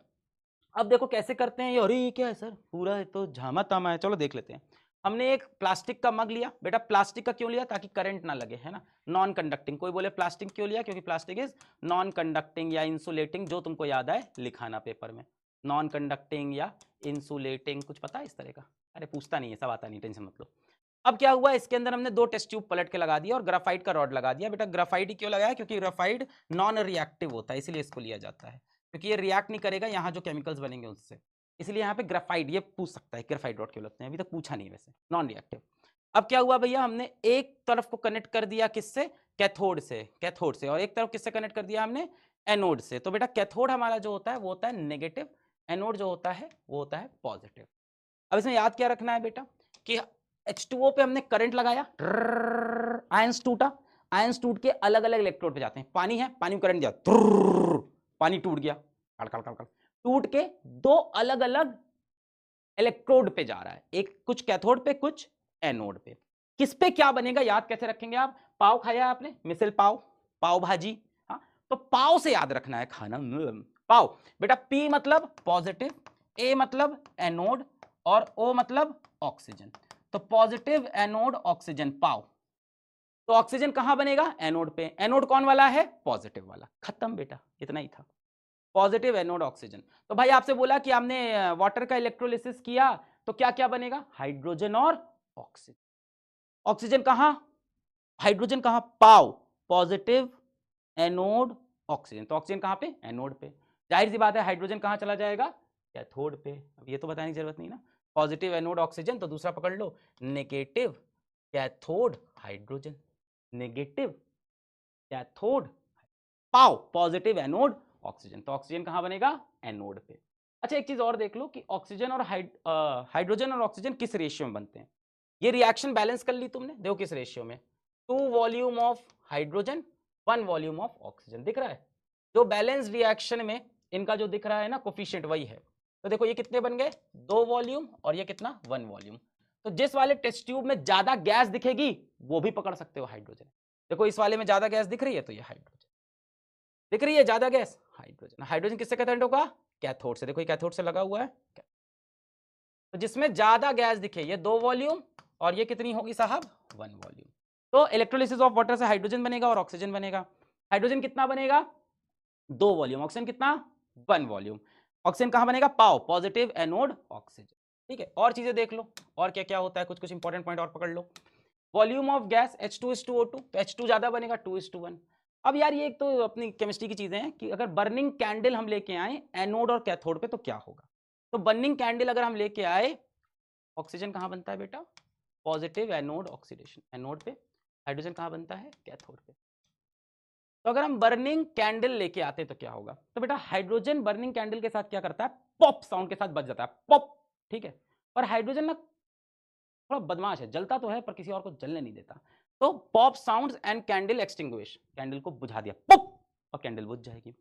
Speaker 1: अब देखो कैसे करते हैं ये। अरे ये क्या है सर, पूरा तो झामा तामा है। चलो देख लेते हैं। हमने एक प्लास्टिक का मग लिया। बेटा प्लास्टिक का क्यों लिया? ताकि करंट ना लगे, है ना, नॉन कंडक्टिंग। कोई बोले प्लास्टिक क्यों लिया? क्योंकि प्लास्टिक इज नॉन कंडक्टिंग या इंसुलेटिंग, जो तुमको याद आए लिखाना पेपर में। नॉन कंडक्टिंग या इंसुलेटिंग, कुछ पता है इस तरह का? अरे पूछता नहीं है, सब आता नहीं, टेंशन मत लो। अब क्या हुआ, इसके अंदर हमने 2 टेस्ट ट्यूब पलट के लगा दिया और ग्राफाइट का रॉड लगा दिया। बेटा ग्राफाइट ही क्यों लगाया? क्योंकि ग्राफाइट नॉन रिएक्टिव होता है, इसलिए इसको लिया जाता है। क्योंकि ये रिएक्ट नहीं करेगा यहाँ जो केमिकल्स बनेंगे उससे, इसलिए यहाँ पे ग्राफाइट। ये पूछ सकता है ग्राफाइट रॉड क्यों लगते हैं, अभी तक पूछा नहीं वैसे, नॉन रिएक्टिव। अब क्या हुआ भैया, हमने एक तरफ को कनेक्ट कर दिया किससे? कैथोड से, कैथोड से। और एक तरफ किससे कनेक्ट कर दिया हमने? एनोड से। तो बेटा कैथोड हमारा जो होता है वो होता है नेगेटिव, एनोड जो होता है वो होता है पॉजिटिव। अब इसमें याद क्या रखना है बेटा कि H2O पे हमने करंट लगाया, आयंस टूटा, आयंस टूट के अलग अलग इलेक्ट्रोड पे जाते हैं। पानी है, पानी में करंट दिया, पानी टूट गया, टूट के 2 अलग अलग इलेक्ट्रोड पे जा रहा है, एक कुछ कैथोड पे कुछ एनोड पे। किस पे क्या बनेगा याद कैसे रखेंगे आप? पाव खाया आपने, मिसल पाव, पाव भाजी, हाँ, तो पाव से याद रखना है खाना, पाव। बेटा P मतलब पॉजिटिव, A मतलब एनोड और O मतलब ऑक्सीजन। तो पॉजिटिव एनोड ऑक्सीजन, पाव। तो ऑक्सीजन कहां बनेगा? एनोड पे। एनोड कौन वाला है? पॉजिटिव वाला। खत्म बेटा, इतना ही था। Positive anode oxygen. तो भाई आपसे बोला कि आपने वाटर का इलेक्ट्रोलिसिस किया तो क्या क्या बनेगा, हाइड्रोजन और ऑक्सीजन। ऑक्सीजन कहां, हाइड्रोजन कहां, पाओ पॉजिटिव एनोड ऑक्सीजन, तो ऑक्सीजन कहां पे, एनोड पे। जाहिर सी बात है हाइड्रोजन कहां चला जाएगा, कैथोड पे। अब ये तो बताने की जरूरत नहीं ना, पॉजिटिव एनोड ऑक्सीजन, तो दूसरा पकड़ लो negative cathode hydrogen, negative cathode पाओ पॉजिटिव एनोड ऑक्सीजन, तो ऑक्सीजन कहां बनेगा, एनोड पे। अच्छा एक चीज और देख लो कि ऑक्सीजन और हाइड्रोजन और ऑक्सीजन किस रेशियो में बनते हैं। ये रिएक्शन बैलेंस कर ली तुमने, देखो किस रेशियो में, 2 volume of hydrogen 1 volume of oxygen, दिख रहा है। जो बैलेंस रिएक्शन में इनका जो दिख रहा है ना कोफिशिएंट वही है। तो देखो ये कितने बन गए, 2 वॉल्यूम और ये कितना, 1 वॉल्यूम। तो जिस वाले टेस्ट ट्यूब में ज्यादा गैस दिखेगी वो भी पकड़ सकते हो हाइड्रोजन। देखो इस वाले में ज्यादा गैस दिख रही है तो ये हाइड्रोजन दिख रही है, ज्यादा गैस हाइड्रोजन। हाइड्रोजन किससे कंटेंट होगा, कैथोड से। देखो ये कैथोड से लगा हुआ है, तो जिसमें ज्यादा गैस दिखे ये 2 वॉल्यूम और ये कितनी होगी साहब, 1 वॉल्यूम। तो इलेक्ट्रोलिसिस ऑफ वाटर से हाइड्रोजन बनेगा और ऑक्सीजन बनेगा। हाइड्रोजन कितना बनेगा, 2 वॉल्यूम, ऑक्सीजन कितना, 1 वॉल्यूम। ऑक्सीजन कहां बनेगा, पाओ पॉजिटिव एनोड ऑक्सीजन। ठीक है, और चीजें देख लो और क्या क्या होता है, कुछ कुछ इंपॉर्टेंट पॉइंट और पकड़ लो। वॉल्यूम ऑफ गैस H2:O2, तो H2 ज्यादा बनेगा 2:1। अब यार ये एक तो अपनी केमिस्ट्री की चीजें हैं कि अगर बर्निंग कैंडल हम लेके आए एनोड और कैथोड पे तो क्या होगा। तो बर्निंग कैंडल अगर हम लेके आए, ऑक्सीजन कहां बनता है बेटा, पॉजिटिव एनोड ऑक्सीडेशन, एनोड पे। हाइड्रोजन कहां बनता है, कैथोड पे। तो अगर हम बर्निंग कैंडल लेके आते तो क्या होगा, तो बेटा हाइड्रोजन बर्निंग कैंडल के साथ क्या करता है, पॉप साउंड के साथ बज जाता है, पॉप। ठीक है, और हाइड्रोजन ना थोड़ा बदमाश है, जलता तो है पर किसी और को जलने नहीं देता। तो pop sounds and candle extinguish, candle को बुझा दिया, पॉप, और कैंडल बुझ जाएगी।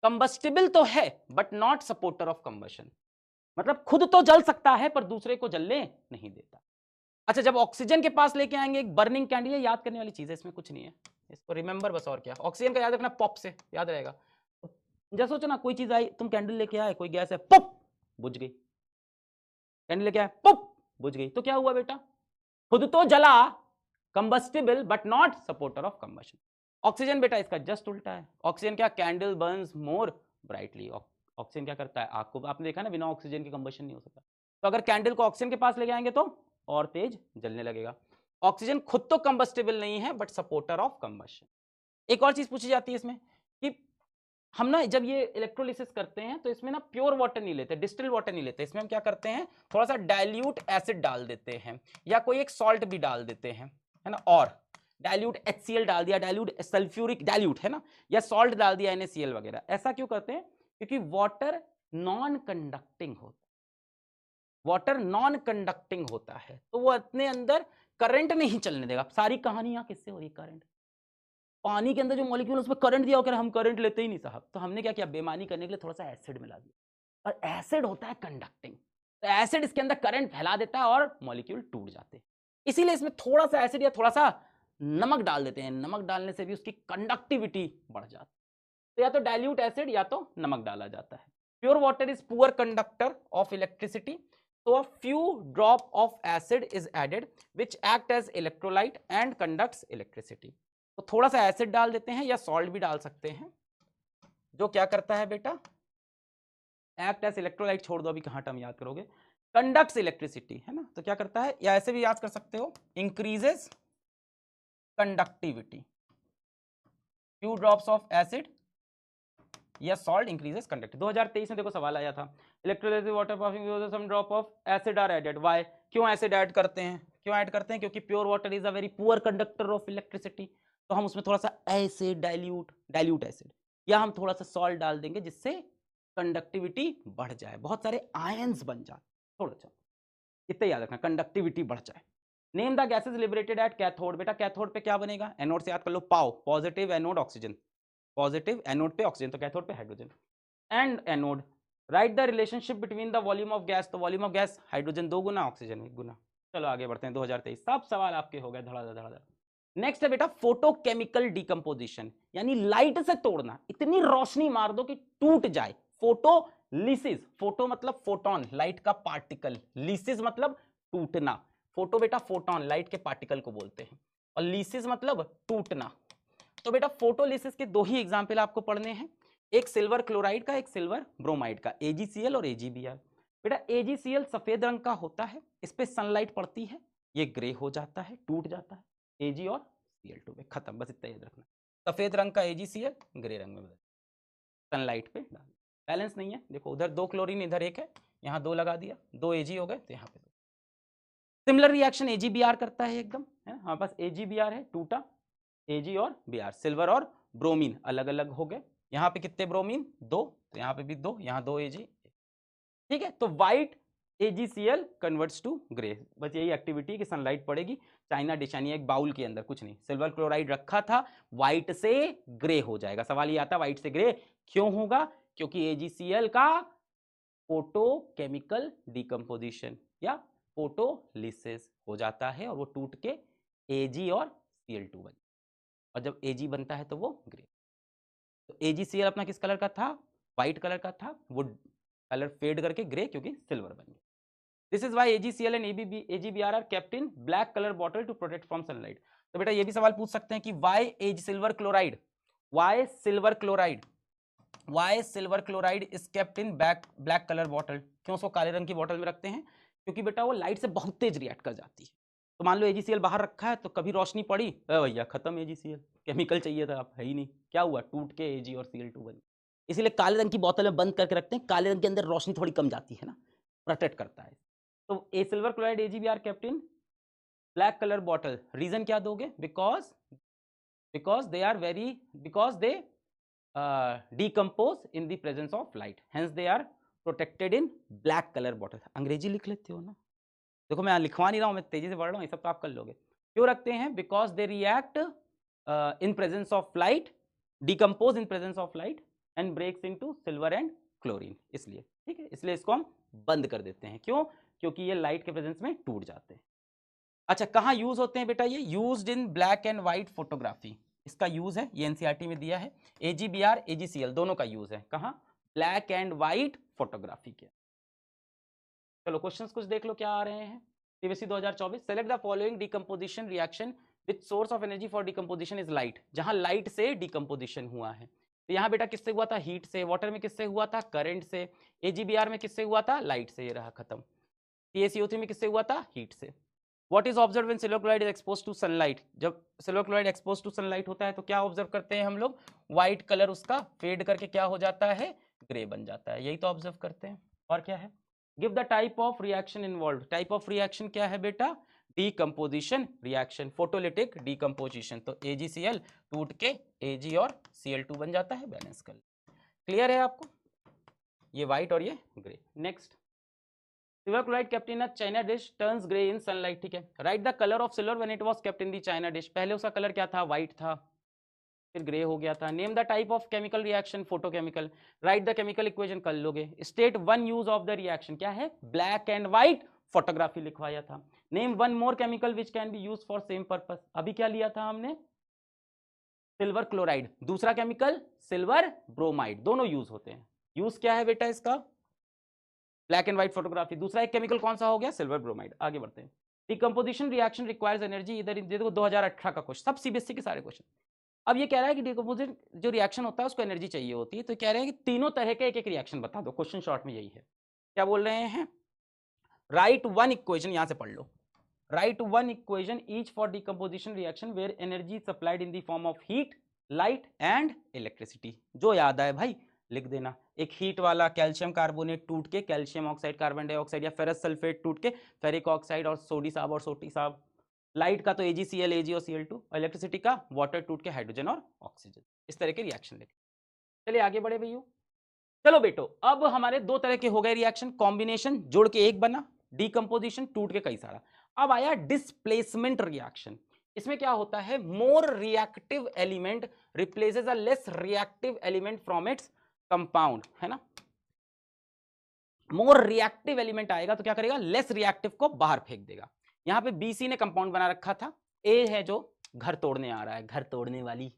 Speaker 1: कंबस्टिबल तो है but not supporter of combustion, मतलब खुद तो जल सकता है पर दूसरे को जलने नहीं देता। अच्छा जब ऑक्सीजन के पास लेके आएंगे एक बर्निंग कैंडल, ये याद करने वाली चीज है, इसमें कुछ नहीं है, इसको रिमेंबर बस। और क्या, ऑक्सीजन का याद रखना, पॉप से याद रहेगा। जैसे सोचो ना कोई चीज आई, तुम कैंडल लेके आए, कोई गैस है, पॉप बुझ गई, कैंडल लेके आए, पॉप बुझ गई, तो क्या हुआ बेटा, खुद तो जला, combustible but not supporter of combustion. Oxygen बेटा इसका जस्ट उल्टा है। ऑक्सीजन क्या, कैंडल बर्न्स मोर ब्राइटली। ऑक्सीजन क्या करता है, आग को, आपने देखा ना बिना ऑक्सीजन के कंबशन नहीं हो सकता। तो अगर कैंडल को ऑक्सीजन के पास ले जाएंगे तो और तेज जलने लगेगा। ऑक्सीजन खुद तो कंबस्टिबल नहीं है बट सपोर्टर ऑफ कंबशन। एक और चीज पूछी जाती है इसमें कि हम ना जब ये इलेक्ट्रोलिसिस करते हैं तो इसमें ना प्योर वाटर नहीं लेते, डिस्टिल वाटर नहीं लेते, इसमें हम क्या करते हैं, थोड़ा सा डाइल्यूट एसिड डाल देते हैं या कोई एक सॉल्ट भी डाल देते हैं, है ना। और डाइल्यूट HCl डाल दिया, डाइल्यूट सल्फ्यूरिक डाइल्यूट, है ना, या सॉल्ट डाल दिया NaCl वगैरह। ऐसा क्यों करते हैं, क्योंकि वाटर नॉन कंडक्टिंग होता है, वाटर नॉन कंडक्टिंग होता है, तो वो अपने अंदर करंट नहीं चलने देगा। सारी कहानी यहाँ किससे हो रही है, करंट। पानी के अंदर जो मॉलिक्यूल उसमें करंट दिया होकर हम करंट लेते ही नहीं साहब, तो हमने क्या किया, बेईमानी करने के लिए थोड़ा सा एसिड मिला दिया, और एसिड होता है कंडक्टिंग, तो एसिड इसके अंदर करंट फैला देता है और मॉलिक्यूल टूट जाते हैं। इसीलिए इसमें थोड़ा सा एसिड या थोड़ा सा नमक डाल देते हैं, नमक डालने से भी उसकी कंडक्टिविटी बढ़ जाती है। तो या तो डाइल्यूट एसिड या तो नमक डाला जाता है। Pure water is poor conductor of electricity, so a few drop of acid is added which act as electrolyte and conducts electricity। तो थोड़ा सा एसिड डाल देते हैं या सॉल्ट भी डाल सकते हैं, जो क्या करता है बेटा, एक्ट एज इलेक्ट्रोलाइट, छोड़ दो अभी कहाँ टर्म याद करोगे, कंडक्ट्स इलेक्ट्रिसिटी, है ना। तो क्या करता है, या ऐसे भी याद कर सकते हो, increases conductivity, few drops of acid या सॉल्ट इंक्रीजेस कंडक्टिविटी। 2023 में देखो सवाल आया था, electrolysis water passing some drop of acid are added, why, क्यों एसिड ऐड करते हैं, क्यों ऐड करते हैं, क्योंकि pure water is a very poor conductor of electricity, तो हम उसमें थोड़ा सा एसिड डाइल्यूट एसिड या हम थोड़ा सा सॉल्ट डाल देंगे जिससे कंडक्टिविटी बढ़ जाए, बहुत सारे आयंस बन जाए, थोड़ा सा इतना याद रखना, कंडक्टिविटी बढ़ जाए। Name the gases liberated at cathode, बेटा कैथोड पे क्या बनेगा, एनोड से याद कर लो, पाओ positive anode oxygen, positive anode पे ऑक्सीजन, तो कैथोड पे hydrogen. And anode, right the relationship between the volume of gas, तो वॉल्यूम ऑफ गैस हाइड्रोजन 2 गुना, ऑक्सीजन 1 गुना। चलो आगे बढ़ते हैं, 2023 सब सवाल आपके हो गए धड़ाधड़। नेक्स्ट है बेटा फोटोकेमिकल डिकम्पोजिशन, यानी लाइट से तोड़ना, इतनी रोशनी मार दो कि टूट जाए, फोटोलिसिस, फोटो मतलब फोटोन, लाइट का पार्टिकल, लिसिस मतलब टूटना। फोटो बेटा फोटोन, लाइट के पार्टिकल को बोलते हैं, और लिसिस मतलब टूटना। तो बेटा फोटोलिसिस के 2 ही एग्जाम्पल आपको पढ़ने हैं, एक सिल्वर क्लोराइड का, एक सिल्वर ब्रोमाइड का, AgCl और AgBr। बेटा AgCl सफेद रंग का होता है, इस पे सनलाइट पड़ती है, ये ग्रे हो जाता है, टूट जाता है, Ag और Cl2 में खत्म, बस इतना याद रखना। सफेद रंग का AgCl ग्रे रंग में बदल, सनलाइट पे डाल, बैलेंस नहीं है। देखो उधर 2 क्लोरीन, इधर 1 है, यहाँ 2 लगा दिया, 2 Ag हो गए, तो यहाँ पे 2। सिमिलर रिएक्शन AgBr करता है एकदम, है हमारे पास AgBr है, टूटा, Ag और Br, सिल्वर और ब्रोमीन अलग अलग हो गए। यहाँ पे कितने ब्रोमीन? 2, तो यहाँ पे भी 2, यहाँ 2 Ag, ठीक है। तो white AgCl converts to grey, बस यही एक्टिविटी कि सनलाइट पड़ेगी, चाइना डिश यानी एक बाउल के अंदर, कुछ नहीं, सिल्वर क्लोराइड रखा था, व्हाइट से ग्रे हो जाएगा। सवाल ये आता है व्हाइट से ग्रे क्यों होगा? क्योंकि AgCl का फोटोकेमिकल डिकम्पोजिशन या फोटोलिसिस हो जाता है और वो टूट के Ag और Cl2 बन, और जब Ag बनता है तो वो ग्रे। तो AgCl अपना किस कलर का था? व्हाइट कलर का था, वो कलर फेड करके ग्रे क्योंकि सिल्वर बन गया। This is why AgCl and AgBr are kept in black colour bottle to protect from sunlight. तो बेटा ये भी सवाल पूछ सकते हैं कि why silver chloride is kept in black colour bottle, क्यों उसको काले रंग की बॉटल में रखते हैं? क्योंकि बेटा वो लाइट से बहुत तेज रिएक्ट कर जाती है। तो मान लो AgCl बाहर रखा है, तो कभी रोशनी पड़ी, भैया खत्म AgCl, केमिकल चाहिए था, आप है ही नहीं, क्या हुआ? टूट के Ag और Cl2 बन। इसीलिए काले रंग की बोतल में बंद करके रखते हैं, काले रंग के अंदर रोशनी थोड़ी कम जाती है ना, प्रोटेक्ट करता है। तो a silver chloride AgBr kept in black colour bottle, reason क्या दोगे? Because they decompose in the presence of light, hence they are protected in black color bottle। अंग्रेजी लिख लेते हो ना, देखो मैं लिखवा नहीं रहा हूं, मैं तेजी से पढ़ रहा हूं, ये सब तो आप कर लोगे। क्यों रखते हैं? Because they react in presence of light, decompose in presence of light and breaks into silver and chlorine, इसलिए, ठीक है, इसलिए इसको हम बंद कर देते हैं। क्यों? क्योंकि ये लाइट के प्रेजेंस में टूट जाते हैं। अच्छा, कहाँ यूज होते हैं बेटा? ये used in black and white photography, इसका यूज है, ये एनसीईआरटी में दिया है। AgBr AgCl दोनों का यूज है, कहाँ? ब्लैक एंड व्हाइट फोटोग्राफी के। चलो क्वेश्चंस कुछ देख लो क्या आ रहे हैं। CBSE 2024, select the following decomposition reaction with source of energy for decomposition is light, जहां लाइट से डिकम्पोजिशन हुआ है। तो यहाँ बेटा किससे हुआ था? हीट से। वाटर में किससे हुआ था? करंट से। AgBr में किससे हुआ था? लाइट से, ये रहा खत्म। TaCO3 में किससे हुआ था? हीट से। What is observed when silver chloride is exposed to sunlight? जब silver chloride expose to sunlight होता है तो क्या ऑब्जर्व करते हैं हम लोग? व्हाइट कलर उसका फेड करके क्या हो जाता है? ग्रे बन जाता है, यही तो ऑब्जर्व करते हैं। और क्या है? Give the type of reaction involve. Type of reaction क्या है बेटा? Decomposition reaction, photolytic decomposition. तो AgCl टूट के Ag और Cl2 बन जाता है, बैलेंस कर। क्लियर है आपको? ये व्हाइट और ये grey. Next, silver chloride kept in a China dish turns grey in sunlight, ठीक है। Right the colour of silver when it was kept in the China dish, पहले उसका कलर क्या था? व्हाइट था, फिर ग्रे हो गया था। Name the type of chemical reaction, photochemical. Right the chemical equation, कर लोगे। State one use of the reaction, क्या है? ब्लैक एंड व्हाइट फोटोग्राफी लिखवाया था। Name one more chemical which can be use for same purpose, अभी क्या लिया था हमने? सिल्वर क्लोराइड, दूसरा केमिकल सिल्वर ब्रोमाइड, दोनों यूज होते हैं। यूज क्या है बेटा इसका? Black and white photography. दूसरा एक केमिकल कौन सा हो गया? Silver bromide. आगे बढ़ते हैं। डिकम्पोजिशन रिएक्शन रिक्वायर्स एनर्जी, इधर देखो 2018 का क्वेश्चन, सब CBSE के सारे क्वेश्चन। अब ये कह रहा है कि डिकम्पोजिशन जो रिएक्शन होता है उसको एनर्जी चाहिए होती है, तो कह रहे हैं कि तीनों तरह के एक एक रिएक्शन बता दो। क्वेश्चन शॉर्ट में यही है। क्या बोल रहे हैं? राइट वन इक्वेशन, यहां से पढ़ लो। Write one equation each for decomposition reaction where energy supplied in the form of heat, light and electricity. जो याद आए भाई लिख देना। एक हीट वाला कैल्शियम कार्बोनेट टूट के कैल्शियम ऑक्साइड, कार्बन डाइऑक्साइड, या फेरस सल्फेट टूट के फेरिक ऑक्साइड और सोडी साहब और सोटी साहब। लाइट का तो AgCl, Ag और Cl2, और इलेक्ट्रिसिटी का वाटर टूट के हाइड्रोजन और ऑक्सीजन। इस तरह के रिएक्शन लिखे। चलिए आगे बढ़े भैया। चलो बेटो, अब हमारे दो तरह के हो गए रिएक्शन, कॉम्बिनेशन जोड़ के एक बना, डिकम्पोजिशन टूट के कई सारा। अब आया डिस्प्लेसमेंट रिएक्शन। इसमें क्या होता है? More reactive element replaces a less reactive element from its compound, है ना। मोर रिएक्टिव एलिमेंट आएगा तो क्या करेगा? लेस रिएक्टिव को बाहर फेंक देगा। यहां पे BC ने कंपाउंड बना रखा था, A है जो घर तोड़ने आ रहा है, घर तोड़ने वाली,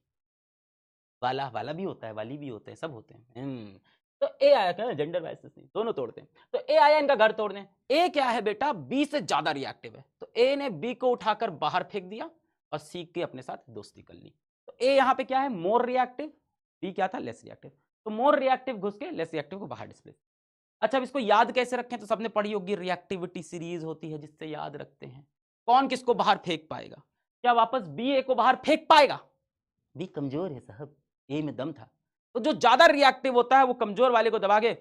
Speaker 1: वाला भी होता है, वाली भी होते हैं, सब होते हैं। तो A आया था, जेंडर वाइसेस नहीं, दोनों तोड़ते हैं। तो A आया इनका घर तोड़ने। A क्या है बेटा? B से ज्यादा रिएक्टिव है, तो A ने B को उठाकर बाहर फेंक दिया और C के अपने साथ दोस्ती कर ली। तो A यहां पे क्या है? मोर रिएक्टिव, B क्या था? Less reactive. तो मोर रिएक्टिव घुस के लेस रिएक्टिव को बाहर डिस्प्लेस। अच्छा, अब इसको याद कैसे रखें? तो सबने पढ़ी होगी रिएक्टिविटी सीरीज होती है जिससे याद रखते हैं। कौन किसको बाहर फेंक पाएगा? क्या वापस बी ए को बाहर फेंक पाएगा? बी कमजोर है साहब, ए में दम था। तो जो ज्यादा रिएक्टिव होता है वो कमजोर वाले को दबा के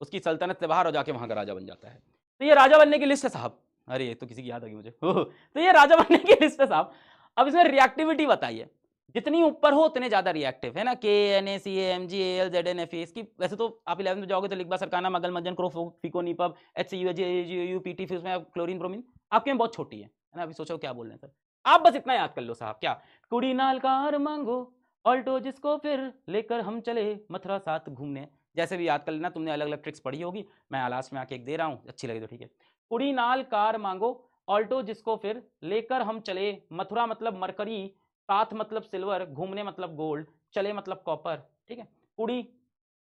Speaker 1: उसकी सल्तनत से बाहर हो जाके वहां का राजा बन जाता है। तो ये राजा बनने की लिस्ट है साहब। अरे ये तो किसी की याद आ गई मुझे। तो ये राजा बनने की लिस्ट है साहब। अब इसमें रिएक्टिविटी बताइए, जितनी ऊपर हो उतने ज्यादा रिएक्टिव है ना। K N A C M G L Z N F. इसकी वैसे तो आप 11th में जाओगे तो लिखबा सरकाना मगल मजन क्रो फिको नीपब H C U P T, फिर उसमें क्लोरीन ब्रोमीन आपके में बहुत छोटी है ना। अभी सोचो क्या बोल रहे हैं सर। आप बस इतना याद कर लो साहब, क्या कुड़ी नाल कार मांगो ऑल्टो जिसको फिर लेकर हम चले मथुरा साथ घूमने। जैसे भी याद कर लेना, तुमने अलग अलग ट्रिक्स पढ़ी होगी, मैं लास्ट में आके एक दे रहा हूं, अच्छी लगी तो ठीक है। कुड़ी नाल कार मांगो ऑल्टो जिसको फिर लेकर हम चले मथुरा मतलब मरकरी, साथ मतलब सिल्वर, घूमने मतलब गोल्ड, चले मतलब कॉपर। ठीक है, कुड़ी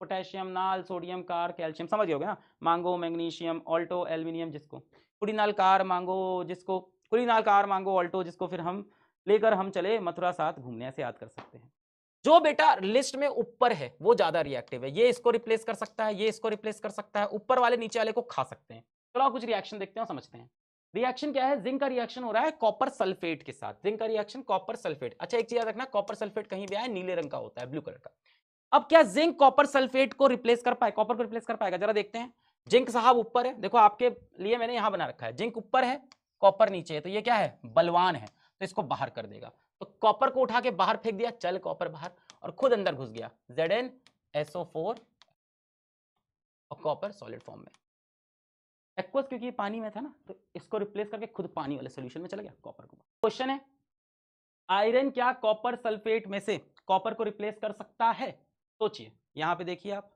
Speaker 1: पोटेशियम, नाल सोडियम, कार कैल्शियम, समझ गए ना। मांगो मैग्नीशियम, ऑल्टो एल्यूमिनियम जिसको। कुड़ी नाल कार मांगो जिसको, कुड़ी नाल कार मांगो ऑल्टो जिसको फिर हम लेकर हम चले मथुरा साथ घूमने, ऐसे याद कर सकते हैं। जो बेटा लिस्ट में ऊपर है वो ज्यादा रिएक्टिव है, ये इसको रिप्लेस कर सकता है, ये इसको रिप्लेस कर सकता है, ऊपर वाले नीचे वाले को खा सकते हैं। चलो कुछ रिएक्शन देखते हैं, समझते हैं। रिएक्शन क्या है? जिंक का रिएक्शन हो रहा है कॉपर सल्फेट के साथ। जिंक का रिएक्शन कॉपर सल्फेट। अच्छा एक चीज याद रखना, कॉपर सल्फेट कहीं भी आए नीले रंग का होता है, ब्लू कलर का। अब क्या जिंक कॉपर सल्फेट को रिप्लेस कर पाए, कॉपर को रिप्लेस कर पाएगा? जरा देखते हैं। जिंक साहब ऊपर है, देखो आपके लिए मैंने यहां बना रखा है, जिंक ऊपर है कॉपर नीचे है, तो ये क्या है? बलवान है, तो इसको बाहर कर देगा। तो कॉपर को उठा के बाहर फेंक दिया, चल कॉपर बाहर, और खुद अंदर घुस गया ZnSO4 और कॉपर सॉलिड फॉर्म में। एक्वस क्योंकि ये पानी में था ना, तो इसको रिप्लेस करके खुद पानी वाले सॉल्यूशन में चला गया कॉपर को। क्वेश्चन है, आयरन क्या कॉपर सल्फेट में से कॉपर को रिप्लेस कर सकता है? सोचिए, यहां पे देखिए आप,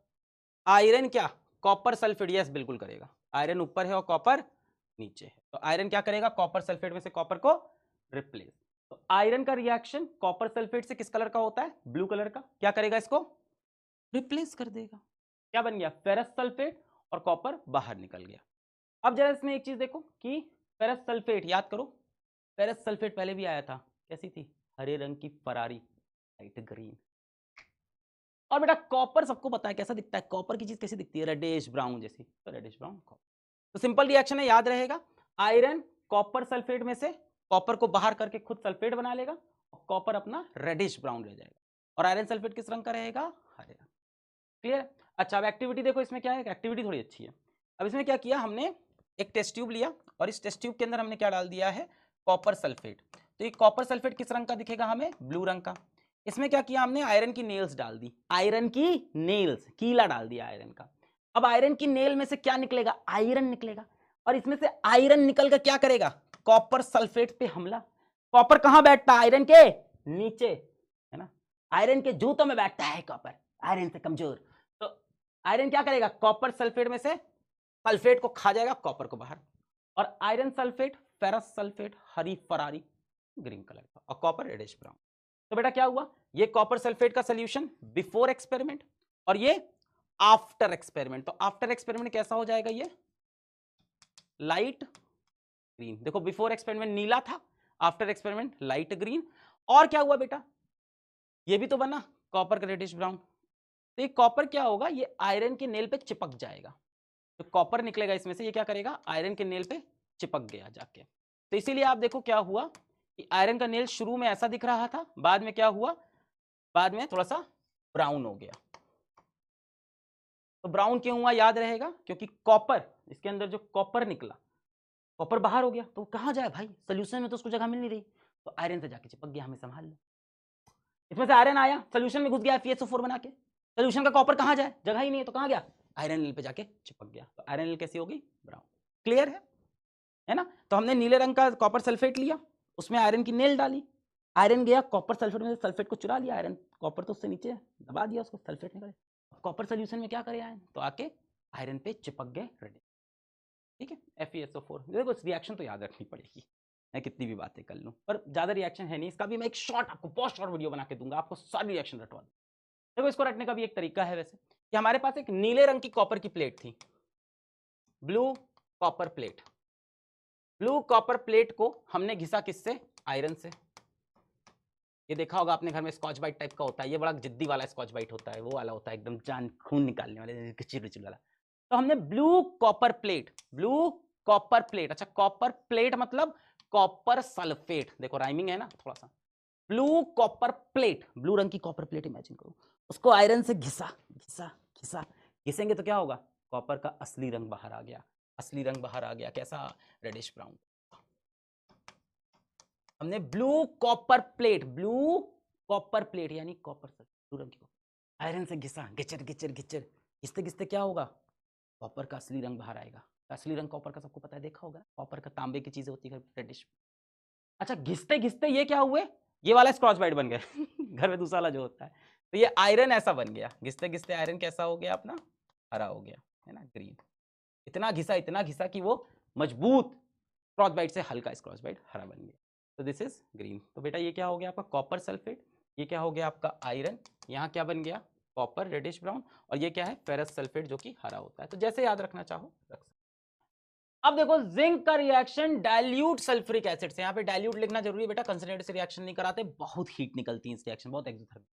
Speaker 1: आयरन क्या कॉपर सल्फेट? यस बिल्कुल करेगा। आयरन ऊपर है और कॉपर नीचे है, तो आयरन क्या करेगा? कॉपर सल्फेट में से कॉपर को रिप्लेस। तो आयरन का रिएक्शन कॉपर सल्फेट से किस कलर का होता है? ब्लू कलर का। क्या करेगा? इसको रिप्लेस कर देगा। क्या बन गया? फेरस सल्फेट, और कॉपर बाहर निकल गया। अब जरा इसमें एक चीज देखो कि फेरस सल्फेट, याद करो फेरस सल्फेट पहले भी आया था, कैसी थी? हरे रंग की फरारी, लाइट ग्रीन। और बेटा कॉपर सबको पता है कैसा दिखता है, कॉपर की चीज कैसी दिखती है? रेडिश ब्राउन जैसी, तो रेडिश ब्राउन कॉपर। तो सिंपल रिएक्शन है, याद रहेगा। आयरन कॉपर सल्फेट में से कॉपर को बाहर करके खुद सल्फेट बना लेगा, और कॉपर अपना रेडिश ब्राउन रह जाएगा, और आयरन सल्फेट किस रंग का रहेगा? हरे रंग। क्लियर? अच्छा अब एक्टिविटी देखो, इसमें क्या है? एक्टिविटी थोड़ी अच्छी है। अब इसमें क्या किया हमने, एक टेस्ट ट्यूब लिया, और इस टेस्ट ट्यूब के अंदर हमने क्या डाल दिया है? Copper sulphate. तो ये कॉपर सल्फेट किस रंग का दिखेगा हमें? ब्लू रंग का। इसमें क्या किया हमने? आयरन की नेल्स डाल दी, आयरन की नेल्स, कीला डाल दिया आयरन का। अब आयरन की नेल में से क्या निकलेगा? आयरन निकलेगा, और इसमें से आयरन निकल कर क्या करेगा? कॉपर सल्फेट पे हमला। कॉपर कहां बैठता है? आयरन के नीचे, है ना। आयरन के जूतों में बैठता है कॉपर, आयरन से कमजोर। तो आयरन क्या करेगा? कॉपर सल्फेट में से सल्फेट को खा जाएगा, कॉपर को बाहर। और आयरन सल्फेट, फेरस सल्फेट हरी फरारी ग्रीन कलर का, और कॉपर रेडिश ब्राउन। तो बेटा क्या हुआ? ये कॉपर सल्फेट का सॉल्यूशन बिफोर एक्सपेरिमेंट, और ये आफ्टर एक्सपेरिमेंट। तो आफ्टर एक्सपेरिमेंट कैसा हो जाएगा? ये लाइट ग्रीन। देखो बिफोर एक्सपेरिमेंट नीला था, आफ्टर एक्सपेरिमेंट लाइट ग्रीन। और क्या हुआ बेटा? ये भी तो बना कॉपर का रेडिश ब्राउन। तो ये कॉपर क्या होगा? ये आयरन के नेल पे चिपक जाएगा, तो कॉपर निकलेगा इसमें से, ये क्या करेगा? आयरन के नेल पे चिपक गया जाके। तो इसीलिए आप देखो क्या हुआ कि आयरन का नेल शुरू में ऐसा दिख रहा था, बाद में क्या हुआ? बाद में थोड़ा सा ब्राउन हो गया। तो ब्राउन क्यों हुआ? याद रहेगा, क्योंकि कॉपर, इसके अंदर जो कॉपर निकला, कॉपर बाहर हो गया, तो कहां जाए भाई? सोल्यूशन में तो उसको जगह मिल नहीं रही, तो आयरन से जाके चिपक गया। हमें संभाल लो, इसमें से आयरन आया, सोल्यूशन में घुस गया FeSO4 बना के, सोल्यूशन का कॉपर कहां जाए? जगह ही नहीं है, तो कहां गया? आयरन नील पे जाके चिपक गया। तो आयरन नील कैसी होगी? ब्राउन। क्लियर है ना। तो हमने नीले रंग का कॉपर सल्फेट लिया, उसमें आयरन की नेल डाली, आयरन गया कॉपर सल्फेट में, सल्फेट को चुरा लिया, आयरन कॉपर तो उससे नीचे दबा दिया, उसको सल्फेट निकले। कॉपर सोल्यूशन में क्या करे आयरन? तो आके आयरन पे चिपक गए, रेडी। ठीक है, FeSO4। देखो रिएक्शन तो याद रखनी पड़ेगी, मैं कितनी भी बातें कर लूं, पर ज्यादा रिएक्शन है नहीं। इसका भी मैं एक शॉर्ट, आपको बहुत शॉर्ट वीडियो बना के दूंगा, आपको सारी रिएक्शन रटवा दूं। देखो इसको रटने का भी एक तरीका है वैसे, कि हमारे पास एक नीले रंग की कॉपर की प्लेट थी, blue copper plate. Blue copper plate को हमने घिसा किससे? आयरन से। ये देखा होगा आपने घर में, स्कॉच बाइट टाइप का होता है, ये बड़ा जिद्दी वाला स्कॉच बाइट होता है, वो वाला होता है एकदम जान खून निकालने वाले किचिर वाला। तो हमने blue copper plate, blue copper plate, अच्छा कॉपर प्लेट मतलब कॉपर सल्फेट, देखो राइमिंग है ना थोड़ा सा। ब्लू कॉपर प्लेट, ब्लू रंग की कॉपर प्लेट इमेजिन करो, उसको आयरन से घिसा घिसा घिसा, घिसेंगे तो क्या होगा, कॉपर का असली रंग बाहर आ गया, असली रंग बाहर आ गया, कैसा, रेडिश ब्राउन। हमने blue copper plate, blue copper plate यानी कॉपर ब्लू रंग की आयरन से घिसा, गिचर गिचर गिचर, घिसते घिसते क्या होगा, कॉपर का असली रंग बाहर आएगा। असली रंग कॉपर का सबको पता है, देखा होगा, कॉपर का तांबे की चीजें होती है रेडिश। अच्छा घिसते घिसते ये क्या हुए, ये वाला स्क्रॉच बाइट बन गया घर में दूसरा वाला जो होता है, तो ये आयरन ऐसा बन गया, घिसते घिसते आयरन कैसा हो गया अपना, हरा हो गया, है ना, ग्रीन। इतना घिसा कि वो मजबूत स्क्रॉच बाइट से हल्का स्क्रॉच बाइट हरा बन गया, तो दिस इज ग्रीन। तो बेटा ये क्या हो गया आपका कॉपर सल्फेट, ये क्या हो गया आपका आयरन, यहाँ क्या बन गया कॉपर रेडिश ब्राउन, और ये क्या है फेरस सल्फेट जो कि हरा होता है। तो जैसे याद रखना चाहो रख सकते। अब देखो जिंक का रिएक्शन डाइल्यूट सल्फ्यूरिक एसिड से, यहाँ पे डाइल्यूट लिखना जरूरी है बेटा, कंसंट्रेटेड से रिएक्शन नहीं कराते, बहुत हीट निकलती है इस रिएक्शन, बहुत एक्सोथर्मिक।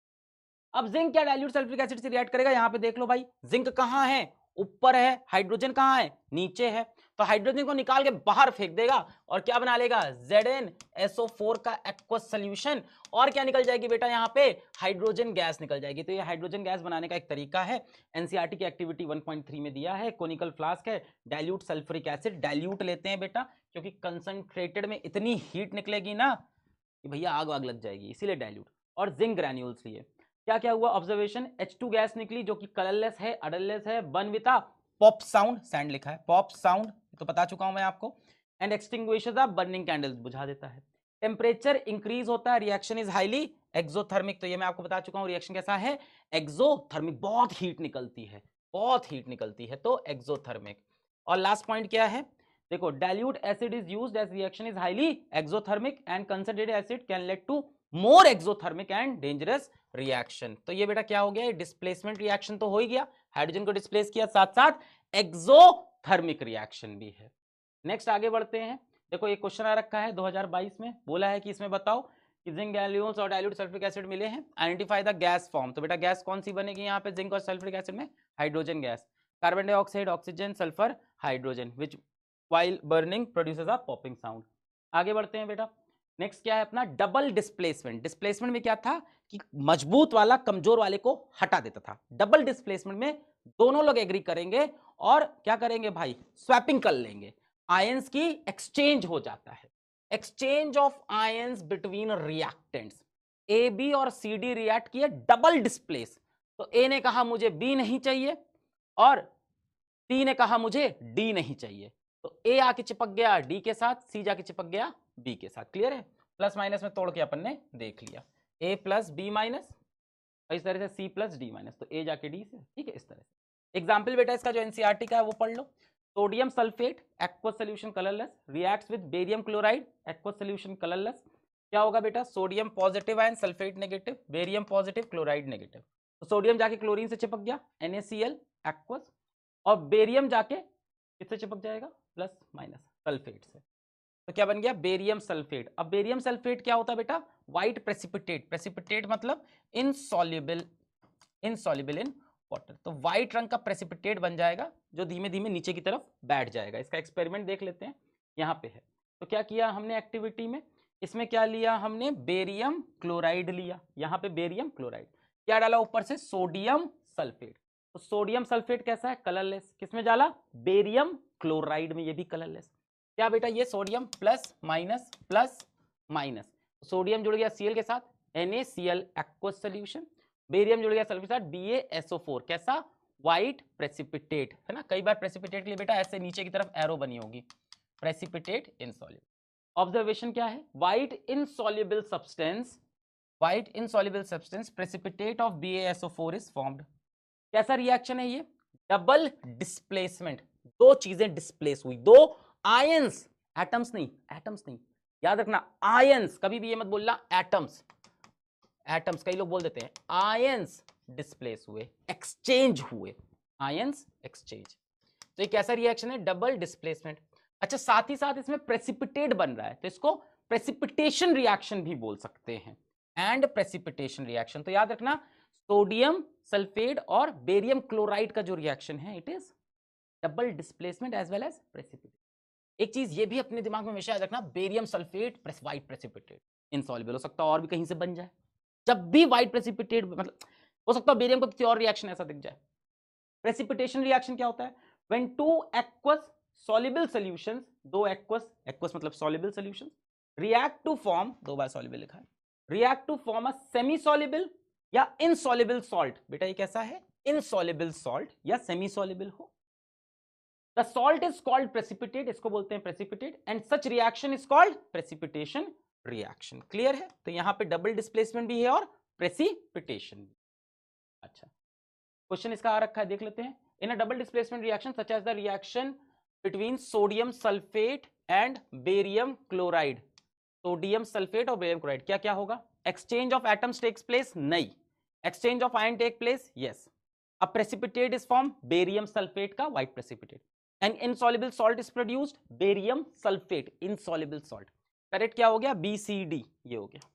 Speaker 1: अब जिंक क्या डाइल्यूट सल्फ्यूरिक एसिड से रिएक्ट करेगा, यहाँ पे देख लो भाई, जिंक कहाँ है, ऊपर है, हाइड्रोजन कहाँ है, नीचे है, तो हाइड्रोजन को निकाल के बाहर फेंक देगा और क्या बना लेगा, ZnSO4 का एक्वस सॉल्यूशन, और क्या निकल जाएगी बेटा यहाँ पे, हाइड्रोजन गैस निकल जाएगी। तो ये हाइड्रोजन गैस बनाने का एक तरीका है, एनसीईआरटी की एक्टिविटी 1.3 में दिया है, कोनिकल फ्लास्क है, डाइल्यूट सल्फ्यूरिक एसिड, डाइल्यूट लेते हैं बेटा क्योंकि कंसंट्रेटेड में इतनी हीट निकलेगी ना कि भैया आग वाग लग जाएगी, इसीलिए डाइल्यूट। और जिंक ग्रैन्यूल्स लिए क्या क्या हुआ ऑब्जर्वेशन, H2 गैस निकली जो कि कलरलेस है, अडरलेस है, burn with a pop sound, sand लिखा है पॉप साउंड तो बता चुका हूं मैं आपको, and extinguishes the burning candles, बुझा देता है। टेम्परेचर इंक्रीज होता है, रिएक्शन इज हाईली एक्सोथर्मिक, तो ये मैं आपको बता चुका हूं रिएक्शन कैसा है, एक्सोथर्मिक, बहुत हीट निकलती है, बहुत हीट निकलती है, तो एक्सोथर्मिक। और लास्ट पॉइंट क्या है, देखो dilute acid is used as reaction is highly exothermic and concentrated acid can lead to more exothermic and dangerous reaction. तो ये बेटा क्या हो गया, डिस्प्लेसमेंट रिएक्शन तो हो ही गया, हाइड्रोजन को डिस्प्लेस किया, साथ साथ एक्सोथर्मिक रिएक्शन भी है। नेक्स्ट आगे बढ़ते हैं, देखो ये क्वेश्चन आ रखा है 2022 में, बोला है कि इसमें बताओ कि जिंक ग्रैन्यूल्स और डाइल्यूट सल्फ्यूरिक एसिड मिले हैं, आइडेंटिफाई द गैस फॉर्म। तो बेटा गैस कौन सी बनेगी यहाँ पे जिंक और सल्फ्यूरिक एसिड में, hydrogen gas, carbon dioxide, oxygen, sulphur, hydrogen, विच व्हाइल बर्निंग प्रोड्यूसेस अ पॉपिंग साउंड। आगे बढ़ते हैं बेटा, नेक्स्ट क्या है अपना डबल डिस्प्लेसमेंट। डिस्प्लेसमेंट में क्या था कि मजबूत वाला कमजोर वाले को हटा देता था, डबल डिस्प्लेसमेंट में दोनों लोग एग्री करेंगे और क्या करेंगे भाई, स्वैपिंग कर लेंगे, आयंस की एक्सचेंज हो जाता है, exchange of ions between reactants. A B और सी डी रिएक्ट किए, डबल डिस्प्लेस, तो ए ने कहा मुझे बी नहीं चाहिए और सी ने कहा मुझे डी नहीं चाहिए, तो ए आके चिपक गया डी के साथ, सी जाके चिपक गया बी के साथ। क्लियर है, प्लस माइनस में तोड़ के अपन ने देख लिया, ए प्लस बी माइनस, इस तरह से सी प्लस डी माइनस, तो ए जाके डी से, ठीक है इस तरह से। एग्जाम्पल बेटा इसका जो एनसीईआरटी का है वो पढ़ लो, sodium sulphate aqueous solution colourless reacts with barium chloride aqueous solution colourless, क्या होगा बेटा, sodium positive ion, sulphate negative, barium positive, chloride negative, तो सोडियम जाके क्लोरीन से चिपक गया NaCl एक्वस, और बेरियम जाके किससे चिपक जाएगा, प्लस माइनस सल्फेट से, तो क्या बन गया बेरियम सल्फेट। अब बेरियम सल्फेट क्या होता है बेटा, व्हाइट प्रेसिपिटेट, प्रेसिपिटेट मतलब इनसॉल्युबल, इनसॉल्युबल इन वाटर, तो व्हाइट रंग का प्रेसिपिटेट बन जाएगा जो धीमे धीमे नीचे की तरफ बैठ जाएगा। इसका एक्सपेरिमेंट देख लेते हैं, यहाँ पे है। तो क्या किया हमने एक्टिविटी में, इसमें क्या लिया हमने, बेरियम क्लोराइड लिया, यहाँ पे बेरियम क्लोराइड, क्या डाला ऊपर से, सोडियम सल्फेट, तो सोडियम सल्फेट कैसा है, कलरलेस, किसमें डाला, बेरियम क्लोराइड में, ये भी कलरलेस, क्या बेटा ये सोडियम प्लस माइनस, सोडियम जुड़ गया Cl के साथ NaCl एक्वस सॉल्यूशन, बेरियम जुड़ गया सल्फर के साथ BaSO4, कैसा, व्हाइट प्रेसिपिटेट, है ना, कई बार प्रेसिपिटेट के लिए बेटा ऐसे नीचे की तरफ एरो बनी होगी, प्रेसिपिटेट इनसॉल्युबल। ऑब्जर्वेशन क्या है, white insoluble substance, white insoluble substance precipitate of BaSO4 is formed. कैसा रिएक्शन है ये, डबल डिस्प्लेसमेंट, दो चीजें डिस्प्लेस हुई, दो आयंस, एटम्स नहीं, याद रखना आयंस, कभी भी ये मत बोलना एटम्स, एटम्स कई लोग बोल देते हैं, आयंस डिस्प्लेस हुए, एक्सचेंज हुए, आयंस एक्सचेंज, तो ये कैसा रिएक्शन है, डबल डिस्प्लेसमेंट। अच्छा साथ ही साथ इसमें प्रेसिपिटेट बन रहा है, तो इसको प्रेसिपिटेशन रिएक्शन भी बोल सकते हैं, एंड प्रेसिपिटेशन रिएक्शन। तो याद रखना सोडियम सल्फेट और बेरियम क्लोराइड का जो रिएक्शन है it is double displacement as well as precipitation. एक चीज ये भी अपने दिमाग में हमेशा याद रखना, barium sulphate white precipitate insoluble हो सकता है और भी कहीं से बन जाए। जब भी वाइट प्रेसिपिटेट मतलब हो सकता है बेरियम को किसी और रिएक्शन ऐसा दिख जाए। प्रेसिपिटेशन रिएक्शन क्या होता है? When two aqueous soluble solutions, दो एक्वस मतलब soluble solutions react to form, दो बार सॉल्युबल लिखा है, react to form a semi soluble या इनसॉल्युबल सॉल्ट। बेटा ये कैसा है? इनसॉल्युबल सॉल्ट या सेमी सॉल्युबल हो। The salt is called precipitate, इसको बोलते हैं precipitate, and such reaction is called precipitation reaction. Clear है? तो यहां पे डबल डिस्प्लेसमेंट भी है और precipitation भी। अच्छा, क्वेश्चन इसका आ रखा है, देख लेते हैं। In a double displacement reaction such as the reaction between sodium sulfate and barium chloride, sodium sulphate और बेरियम क्लोराइड क्या क्या होगा? Exchange of atoms takes place? नहीं। Exchange of ion take place? Yes. A precipitate is form barium sulphate का white precipitate. An insoluble salt is produced, barium sulphate insoluble salt. Correct क्या हो गया? B C D ये हो गया।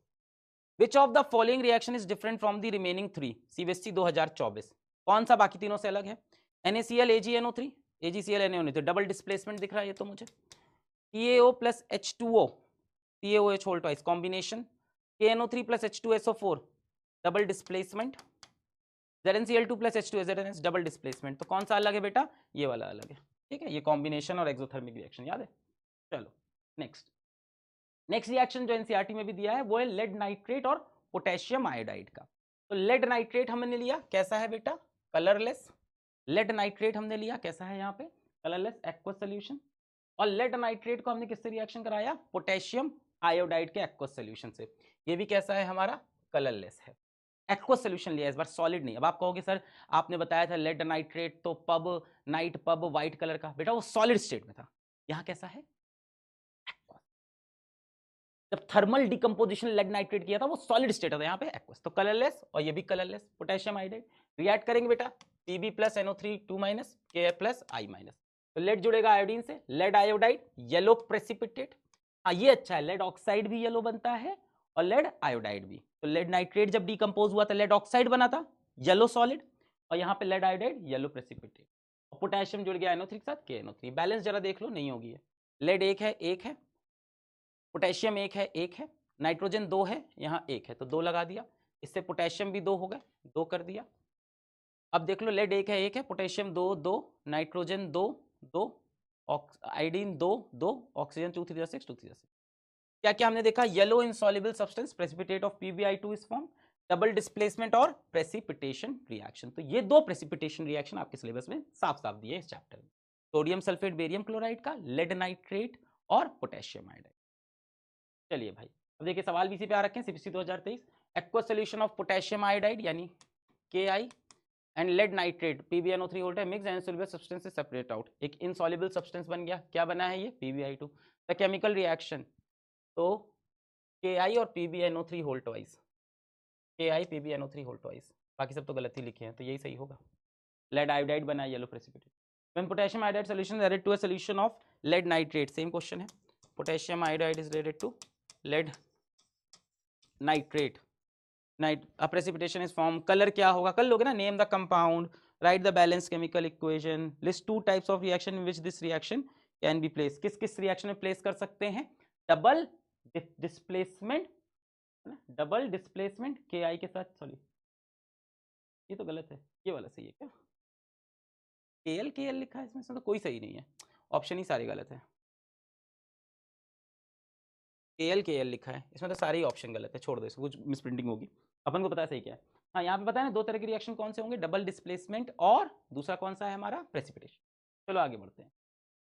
Speaker 1: Which of the following reaction is different from the remaining three? CBSE 2024। कौन सा बाकी तीनों से अलग है? NaCl AgNO3, AgCl NaOH, double displacement दिख रहा है ये तो मुझे। TaO plus H2O, TaOH whole twice combination, KNO3 plus H2SO4 double displacement, ZnCl2 plus H2 ZnS double displacement. तो कौन सा अलग है बेटा? ये वाला अलग है। ठीक है, ये कॉम्बिनेशन और एक्सोथर्मिक रिएक्शन याद है। चलो नेक्स्ट रिएक्शन जो एनसीईआरटी में भी दिया है वो है लेड नाइट्रेट और पोटेशियम आयोडाइड का। तो लेड नाइट्रेट हमने लिया, कैसा है बेटा? कलरलेस। लेड नाइट्रेट हमने लिया, कैसा है यहाँ पे? Colourless aqueous solution. और लेड नाइट्रेट को हमने किससे रिएक्शन कराया? पोटेशियम आयोडाइड के एक्वस सोल्यूशन से। ये भी कैसा है हमारा? कलरलेस है। एक्वस सोल्यूशन लिया इस बार, सॉलिड नहीं। अब आप कहोगे सर आपने बताया था लेड नाइट्रेट तो pub night pub white colour का, बेटा वो सॉलिड स्टेट में था। यहाँ कैसा है? जब थर्मल डिकम्पोजिशन लेड नाइट्रेट किया था वो सॉलिड स्टेट था, यहाँ पे एक्वस। तो कलरलेस और ये भी कलरलेस। पोटेशियम आयोडाइड रिएक्ट करेंगे बेटा, Pb plus NO3 2 minus Ka plus I minus. तो लेड जुड़ेगा आयोडीन से, लेड आयोडाइड येलो प्रेसिपिटेट। हाँ ये अच्छा है, लेड ऑक्साइड भी येलो बनता है और लेड आयोडाइड भी। तो लेड नाइट्रेट जब डिकम्पोज हुआ था लेड ऑक्साइड बना था येलो सॉलिड, और यहाँ पे लेड आयोडाइड येलो प्रेसिपिटेट। और पोटेशियम जुड़ गया NO3 के साथ KNO3। बैलेंस जरा देख लो, नहीं होगी। लेड एक है, पोटेशियम एक है, नाइट्रोजन 2 है, यहाँ 1 है तो 2 लगा दिया। इससे पोटेशियम भी 2 हो गए, 2 कर दिया। अब देख लो लेड 1 है, पोटेशियम 2, नाइट्रोजन 2, आयोडीन 2, ऑक्सीजन 2 3 6 2 3 6। क्या क्या हमने देखा? Yellow insoluble substance precipitate of PbI2 is form, double displacement और प्रेसिपिटेशन रिएक्शन। तो ये दो प्रेसिपिटेशन रिएक्शन आपके सिलेबस में साफ साफ दिए इस चैप्टर में, सोडियम सल्फेट बेरियम क्लोराइड का, लेड नाइट्रेट और पोटेशियम आयोडाइड। चलिए भाई अब देखिए सवाल भी इसी पे आ रखे हैं CPC 2023। Aqueous solution of potassium iodide यानी Ki and lead nitrate PbNO3 whole है मिक्स एंड सोल्युबल सब्सटेंस से सेपरेट आउट। एक इनसॉल्युबल सब्सटेंस बन गया, क्या बना है ये? PbI2। द केमिकल रिएक्शन तो Ki और PbNO3 whole twice, Ki PbNO3 whole twice, बाकी सब तो गलत ही लिखे हैं तो यही सही होगा। लेड आयोडाइड बना है yellow precipitate. When potassium iodide solution added to a solution of lead nitrate, same question है, potassium iodide is added to lead nitrate, precipitation is form. Colour क्या होगा? कल लोगे ना, name the compound, write the balance chemical equation, list 2 types of reaction in which this reaction can be place. किस किस reaction में place कर सकते हैं? Double displacement, double displacement Ki के साथ, सॉरी ये तो गलत है, ये वाला सही है क्या? KL लिखा है इसमें से तो कोई सही नहीं है, ऑप्शन ही सारे गलत है। KL लिखा है इसमें तो सारे ही ऑप्शन गलत है, छोड़ दो इसको, कुछ मिसप्रिंटिंग होगी, अपन को पता है सही क्या है। हाँ यहाँ पे पता है ना, दो तरह के रिएक्शन कौन से होंगे? डबल डिस्प्लेसमेंट और दूसरा कौन सा है हमारा? प्रेसिपिटेशन। चलो आगे बढ़ते हैं।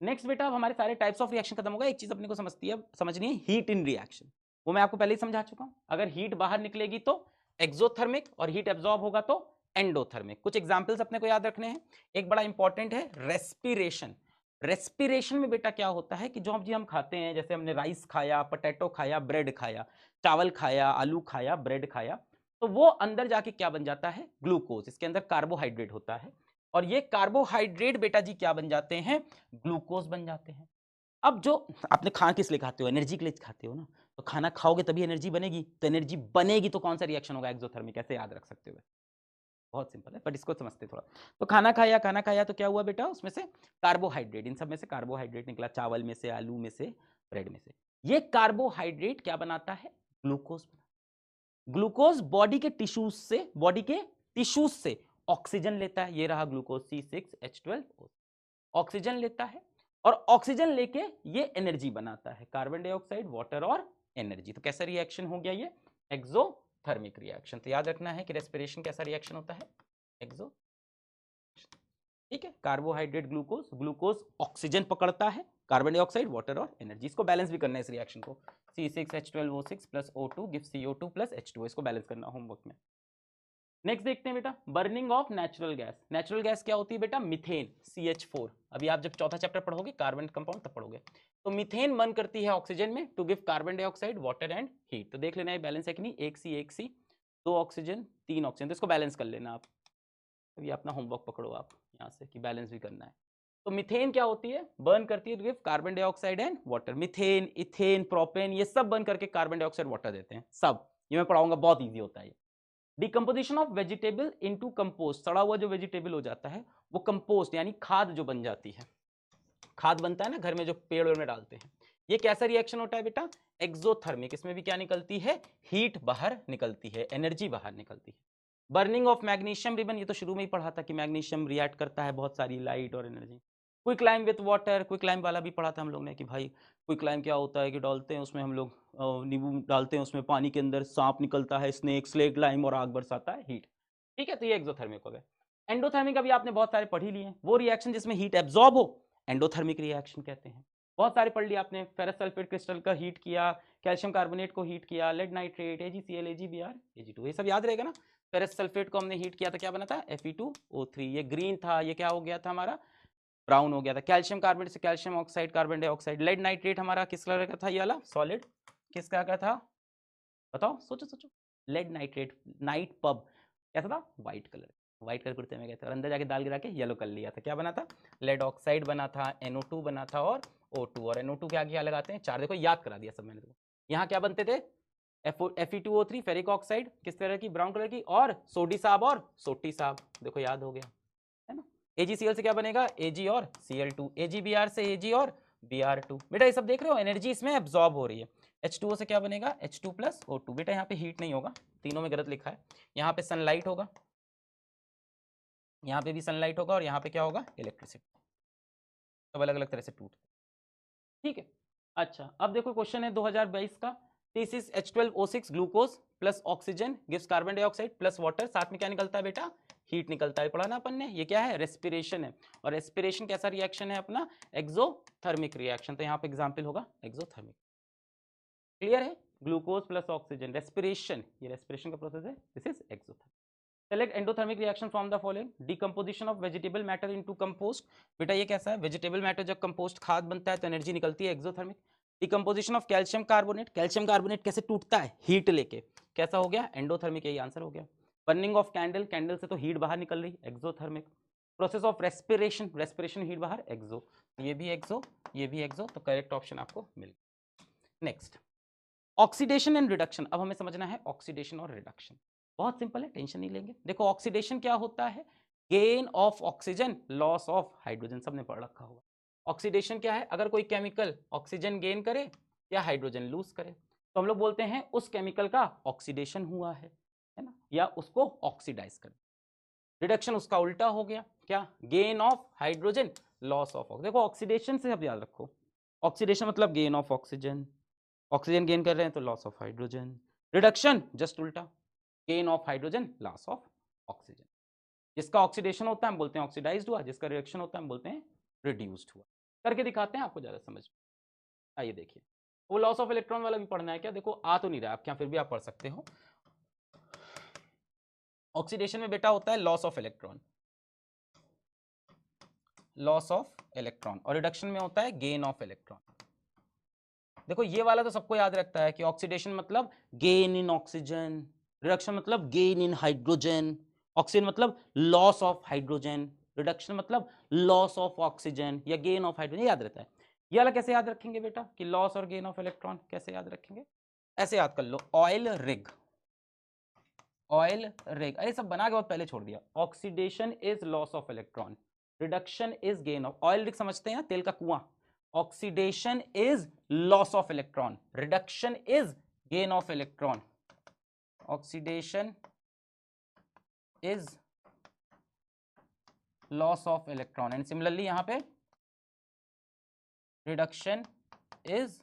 Speaker 1: नेक्स्ट बेटा अब हमारे सारे टाइप्स ऑफ रिएक्शन खत्म होगा। एक चीज अपने को समझनी है, हीट इन रिएक्शन। वो मैं आपको पहले ही समझा चुका हूँ। अगर हीट बाहर निकलेगी तो एक्सोथर्मिक और हीट एब्जॉर्ब होगा तो एंडोथर्मिक। कुछ एग्जाम्पल्स अपने को याद रखने हैं। एक बड़ा इंपॉर्टेंट है रेस्पिरेशन। रेस्पिरेशन में बेटा क्या होता है कि जो हम खाते हैं, जैसे हमने राइस खाया, पोटैटो खाया, ब्रेड खाया, चावल खाया, आलू खाया, ब्रेड खाया, तो वो अंदर जाके क्या बन जाता है? ग्लूकोज। इसके अंदर कार्बोहाइड्रेट होता है और ये कार्बोहाइड्रेट बेटा जी क्या बन जाते हैं? ग्लूकोज बन जाते हैं। अब जो आपने खाना किस लिए खाते हो? एनर्जी के लिए खाते हो ना। तो तो खाना खाओगे तभी एनर्जी बनेगी, तो एनर्जी बनेगी तो कौन सा रिएक्शन होगा? एक्सोथर्मिक। कैसे याद रख सकते हो? बहुत सिंपल है, बट इसको समझते थोड़ा। तो खाना खाया तो क्या हुआ बेटा? उसमें से कार्बोहाइड्रेट, इन सब में से कार्बोहाइड्रेट निकला, चावल में से, आलू में से, ब्रेड में से। ये कार्बोहाइड्रेट क्या बनाता है? ग्लूकोज। ग्लूकोज बॉडी के टिश्यूज से ऑक्सीजन लेता है, ये रहा ग्लूकोज C6H12O। ऑक्सीजन लेता है और ऑक्सीजन लेके ये एनर्जी बनाता है, कार्बन डाइऑक्साइड, वाटर और एनर्जी। तो कैसा रिएक्शन हो गया ये? Exothermic reaction. तो याद रखना है कि रेस्पिरेशन कैसा रिएक्शन होता है? एक्सो। ठीक है, कार्बोहाइड्रेट ग्लूकोज, ग्लूकोज ऑक्सीजन पकड़ता है, कार्बन डाइऑक्साइड, वाटर और एनर्जी। इसको बैलेंस भी करना है इस रिएक्शन को। C6H12O6 plus O2 gives CO2 plus H2O। इसको बैलेंस करना होमवर्क में। नेक्स्ट देखते हैं बेटा, burning of natural gas. Natural gas क्या होती है बेटा? Methane, CH4। अभी आप जब चौथा चैप्टर पढ़ोगे कार्बन कंपाउंड तब पढ़ोगे। तो मीथेन बर्न करती है ऑक्सीजन में to give carbon dioxide, water and heat. तो देख लेना है बैलेंस है कि नहीं, एक C, 2 ऑक्सीजन, 3 ऑक्सीजन। तो इसको बैलेंस कर लेना आप। अभी अपना होमवर्क पकड़ो आप यहाँ से कि बैलेंस भी करना है। तो मीथेन क्या होती है? बर्न करती है to give carbon dioxide and water. Methane, ethane, propane, ये सब बर्न करके कार्बन डाइऑक्साइड, वाटर देते हैं सब। ये मैं पढ़ाऊंगा, बहुत ईजी होता है ये। Decomposition of vegetable into compost. सड़ा हुआ जो वेजिटेबल हो जाता है वो कंपोस्ट यानी खाद जो बन जाती है। खाद बनता है ना घर में, जो पेड़ में डालते हैं। ये कैसा रिएक्शन होता है बेटा? एक्सोथर्मिक। इसमें भी क्या निकलती है? हीट बाहर निकलती है, एनर्जी बाहर निकलती है। बर्निंग ऑफ मैग्नीशियम रिबन, ये तो शुरू में ही पढ़ा था कि मैग्नीशियम रिएक्ट करता है बहुत सारी लाइट और energy. Quick lime with water, quick lime वाला भी पढ़ा था हम लोग ने कि भाई क्विक लाइम क्या होता है कि डालते हैं उसमें हम लोग नींबू डालते हैं उसमें, पानी के अंदर सांप निकलता है, स्नेक, स्लेग लाइम, और आग बरसाता है, हीट। ठीक है, तो ये एक्सोथर्मिक हो गया। एंडोथर्मिक अभी आपने बहुत सारे पढ़ ही लिए हैं, वो रिएक्शन जिसमें हीट एब्जॉर्ब हो एंडोथर्मिक रिएक्शन कहते हैं। बहुत सारे पढ़ लिया आपने, फेरस सल्फेट क्रिस्टल का हीट किया, कैल्शियम कार्बोनेट को हीट किया, lead nitrate, AgCl, AgBr, Ag2, ये सब याद रहेगा ना। फेरस सल्फेट को हमने हीट किया था, क्या बना था? Fe2O3। ये ग्रीन था, ये क्या हो गया था हमारा? ब्राउन हो गया था। कैल्शियम कार्बोनेट से calcium oxide, carbon dioxide. Lead nitrate हमारा किस कलर का था? ये वाला सॉलिड। किस कलर का था? बताओ, सोचो सोचो। लेड नाइट्रेट, नाइट पब कैसा था? White colour. व्हाइट कलर कुर्ते में गए थे और अंदर जाके दाल गिरा के येलो कर लिया था। क्या बना था? लेड ऑक्साइड बना था, NO2 बना था और O2। और NO2 के आगे क्या लगाते हैं? 4। देखो याद करा दिया सब मैंने तुमको। यहाँ क्या बनते थे? Fe2O3, फेरिक ऑक्साइड, किस तरह की? ब्राउन कलर की, और सोडी साहब और सोटी साहब। देखो याद हो गया है ना। AgCl से क्या बनेगा? Ag और Cl2। AgBr से Ag और Br2। बेटा ये सब देख रहे हो, एनर्जी इसमें एब्जॉर्ब हो रही है। H2O से क्या बनेगा? H2 plus O2। बेटा यहाँ पे हीट नहीं होगा, तीनों में गलत लिखा है। यहाँ पे सनलाइट होगा, यहाँ पे भी सनलाइट होगा, और यहाँ पे क्या होगा? इलेक्ट्रिसिटी। सब अलग अलग तरह से टूट। ठीक है, अच्छा अब देखो क्वेश्चन है 2022 का। C6H12O6 glucose plus oxygen gives carbon dioxide plus water. साथ में क्या निकलता है बेटा? हीट निकलता है। पढ़ा ना अपन ने, ये क्या है? रेस्पिरेशन है। और रेस्पिरेशन कैसा रिएक्शन है अपना? Exothermic reaction. तो यहाँ पे एग्जाम्पल होगा एक्सोथर्मिक। क्लियर है? ग्लूकोज प्लस ऑक्सीजन, रेस्पिरेशन, ये रेस्पिरेशन का प्रोसेस है, this is exothermic. Select endothermic reaction from the following. Decomposition of vegetable matter into compost. बेटा ये कैसा है? वेजिटेबल मैटर जब कंपोस्ट खाद बनता है तो एनर्जी निकलती है, exothermic. Decomposition of calcium carbonate, calcium carbonate कैसे टूटता है? हीट लेके। कैसा हो गया? एंडोथर्मिक। यही आंसर हो गया। बर्निंग ऑफ कैंडल, कैंडल से तो हीट बाहर निकल रही, exothermic. Process of respiration, respiration heat बाहर, एक्सो। ये भी एक्सो, ये भी एक्सो, तो करेक्ट ऑप्शन आपको मिल गया। Next, oxidation and reduction. अब हमें समझना है ऑक्सीडेशन और रिडक्शन। बहुत सिंपल है, टेंशन नहीं लेंगे। देखो ऑक्सीडेशन क्या होता है? Gain of oxygen, loss of hydrogen. सबने पढ़ रखा होगा। ऑक्सीडेशन क्या है? अगर कोई केमिकल ऑक्सीजन गेन करे या हाइड्रोजन लूज करे तो हम लोग बोलते हैं उस केमिकल का ऑक्सीडेशन हुआ है ना, या उसको ऑक्सीडाइज कर। रिडक्शन उसका उल्टा हो गया, क्या? Gain of hydrogen, loss of oxygen. देखो ऑक्सीडेशन से अब याद रखो, ऑक्सीडेशन मतलब gain of oxygen, oxygen gain कर रहे हैं तो loss of hydrogen. Reduction just उल्टा, gain of hydrogen, loss of oxygen. जिसका ऑक्सीडेशन होता है हम बोलते हैं ऑक्सीडाइज्ड हुआ, जिसका रिडक्शन होता है हम बोलते हैं रिड्यूस्ड हुआ। करके दिखाते हैं आपको ज्यादा समझ में। आइए देखिए, वो लॉस ऑफ इलेक्ट्रॉन वाला भी पढ़ना है क्या? देखो आ तो नहीं रहा आप क्या, फिर भी आप पढ़ सकते हो। ऑक्सीडेशन में बेटा होता है loss of electron, loss of electron, और रिडक्शन में होता है गेन ऑफ इलेक्ट्रॉन। देखो ये वाला तो सबको याद रखता है कि ऑक्सीडेशन मतलब गेन इन ऑक्सीजन, रिडक्शन मतलब गेन इन हाइड्रोजन, ऑक्सीजन मतलब लॉस ऑफ हाइड्रोजन, रिडक्शन मतलब लॉस ऑफ ऑक्सीजन या गेन ऑफ हाइड्रोजन। याद रहता है। ये वाला कैसे याद रखेंगे बेटा कि लॉस और गेन ऑफ इलेक्ट्रॉन कैसे याद रखेंगे? ऐसे याद कर लो, ऑयल रिग, ऑयल रिग, अरे सब बना के बहुत पहले छोड़ दिया। Oxidation is loss of electron, reduction is gain of, oil rig समझते हैं तेल का कुआं, oxidation is loss of electron, reduction is gain of electron, oxidation is loss of electron and similarly यहां पे reduction is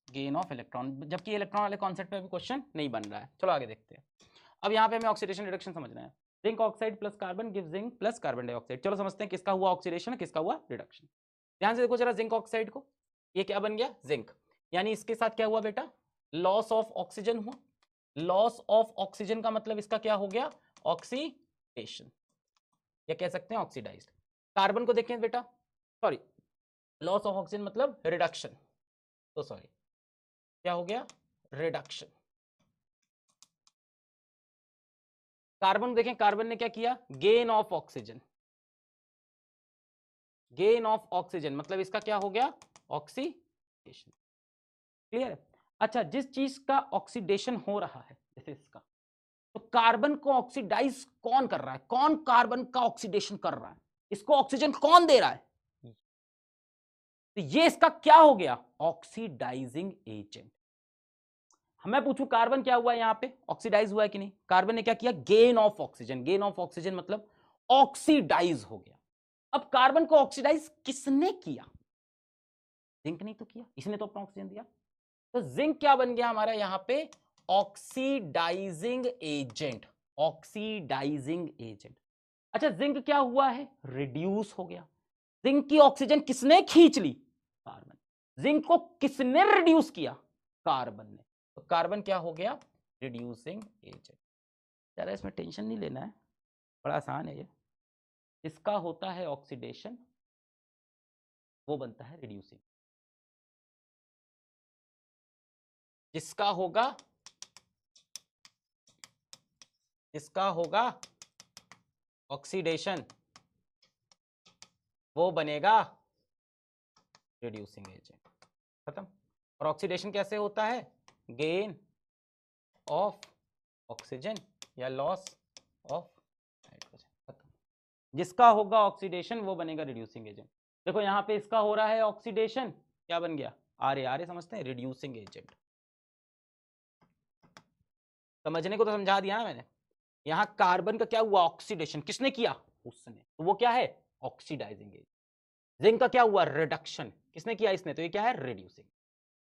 Speaker 1: gain of electron, जबकि electron वाले concept पे अभी क्वेश्चन नहीं बन रहा है। चलो आगे देखते हैं। अब यहाँ पे हमें ऑक्सीडेशन रिडक्शन समझना है। Zinc oxide plus carbon give zinc plus carbon dioxide. चलो समझते हैं किसका हुआ ऑक्सीडेशन, किसका हुआ रिडक्शन। ध्यान से देखो जरा जिंक ऑक्साइड को, ये क्या बन गया जिंक, यानी इसके साथ क्या हुआ बेटा, लॉस ऑफ ऑक्सीजन हुआ। लॉस ऑफ ऑक्सीजन का मतलब इसका क्या हो गया, ऑक्सीडेशन, या कह सकते हैं ऑक्सीडाइज्ड। कार्बन को देखें बेटा, सॉरी लॉस ऑफ ऑक्सीजन मतलब रिडक्शन, तो सॉरी क्या हो गया, रिडक्शन। कार्बन देखें, कार्बन ने क्या किया, gain of oxygen, gain of oxygen मतलब इसका क्या हो गया, ऑक्सीडेशन। क्लियर है। अच्छा, जिस चीज का ऑक्सीडेशन हो रहा है जैसे इसका, तो कार्बन को ऑक्सीडाइज कौन कर रहा है, कौन कार्बन का ऑक्सीडेशन कर रहा है, इसको ऑक्सीजन कौन दे रहा है, तो ये इसका क्या हो गया, ऑक्सीडाइजिंग एजेंट। मैं पूछूं कार्बन क्या हुआ यहां पे, ऑक्सीडाइज हुआ है कि नहीं, कार्बन ने क्या किया, gain of oxygen, gain of oxygen मतलब ऑक्सीडाइज हो गया। अब कार्बन को ऑक्सीडाइज किसने किया, जिंक नहीं तो किया, इसने तो अपना ऑक्सीजन दिया, तो जिंक क्या बन गया हमारा यहां पे, ऑक्सीडाइजिंग एजेंट, ऑक्सीडाइजिंग एजेंट। अच्छा जिंक क्या हुआ है, रिड्यूस हो गया। जिंक की ऑक्सीजन किसने खींच ली, कार्बन। जिंक को किसने रिड्यूस किया, कार्बन ने, तो कार्बन क्या हो गया, रिड्यूसिंग एजेंट। जरा इसमें टेंशन नहीं लेना है, बड़ा आसान है ये। इसका होता है ऑक्सीडेशन, वो बनता है रिड्यूसिंग। जिसका होगा, इसका होगा ऑक्सीडेशन, वो बनेगा रिड्यूसिंग एजेंट। खत्म। और ऑक्सीडेशन कैसे होता है, गेन ऑफ ऑक्सीजन या लॉस ऑफ हाइड्रोजन। खत्म। जिसका होगा ऑक्सीडेशन वो बनेगा रिड्यूसिंग एजेंट। देखो यहां पे इसका हो रहा है ऑक्सीडेशन, क्या बन गया, आर ए समझते हैं, रिड्यूसिंग एजेंट। समझने को तो समझा दिया ना मैंने। यहां कार्बन का क्या हुआ, ऑक्सीडेशन, किसने किया, उसने, तो वो क्या है, ऑक्सीडाइजिंग एजेंट। जिंक का क्या हुआ, रिडक्शन, किसने किया, इसने, तो ये क्या है, रिड्यूसिंग।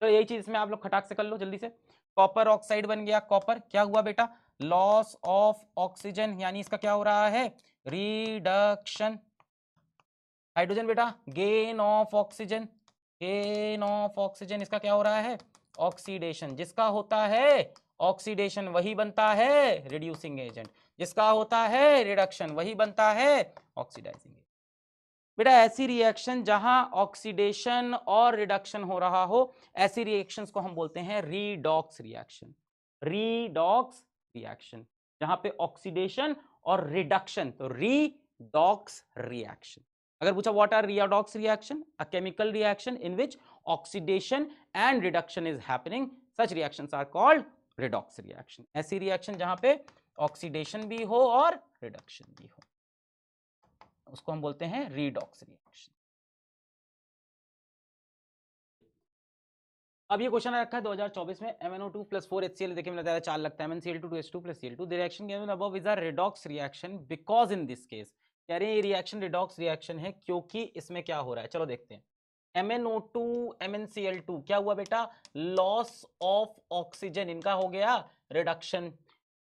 Speaker 1: तो यही चीज इसमें आप लोग खटाक से कर लो जल्दी से। कॉपर ऑक्साइड बन गया, कॉपर क्या हुआ बेटा, लॉस ऑफ ऑक्सीजन, यानी इसका क्या हो रहा है, रिडक्शन। हाइड्रोजन बेटा gain of oxygen, gain of oxygen, इसका क्या हो रहा है, ऑक्सीडेशन। जिसका होता है ऑक्सीडेशन वही बनता है रिड्यूसिंग एजेंट, जिसका होता है रिडक्शन वही बनता है ऑक्सीडाइजिंग एजेंट। बेटा ऐसी रिएक्शन जहां ऑक्सीडेशन और रिडक्शन हो रहा हो, ऐसी रिएक्शंस को हम बोलते हैं रीडॉक्स रिएक्शन। रीडॉक्स रिएक्शन जहां पे ऑक्सीडेशन और रिडक्शन, तो रीडॉक्स रिएक्शन। अगर पूछा what are redox reaction, a chemical reaction in which oxidation and reduction is happening, such reactions are called redox reaction. ऐसी रिएक्शन जहां पे ऑक्सीडेशन भी हो और रिडक्शन भी हो, उसको हम बोलते हैं रीडॉक्स रिएक्शन। अब ये क्वेश्चन रखा है 2024 में, MnO2 + 4HCl, देखिए मैंने बताया 4 लगता है, MnCl2 2H2 + Cl2, the reaction given above is a redox reaction because in this case, कह रहे हैं ये रिएक्शन रिडॉक्स रिएक्शन है क्योंकि इसमें क्या हो रहा है। चलो देखते हैं। MnO2 MnCl2 क्या हुआ बेटा, लॉस ऑफ ऑक्सीजन, इनका हो गया रिडक्शन।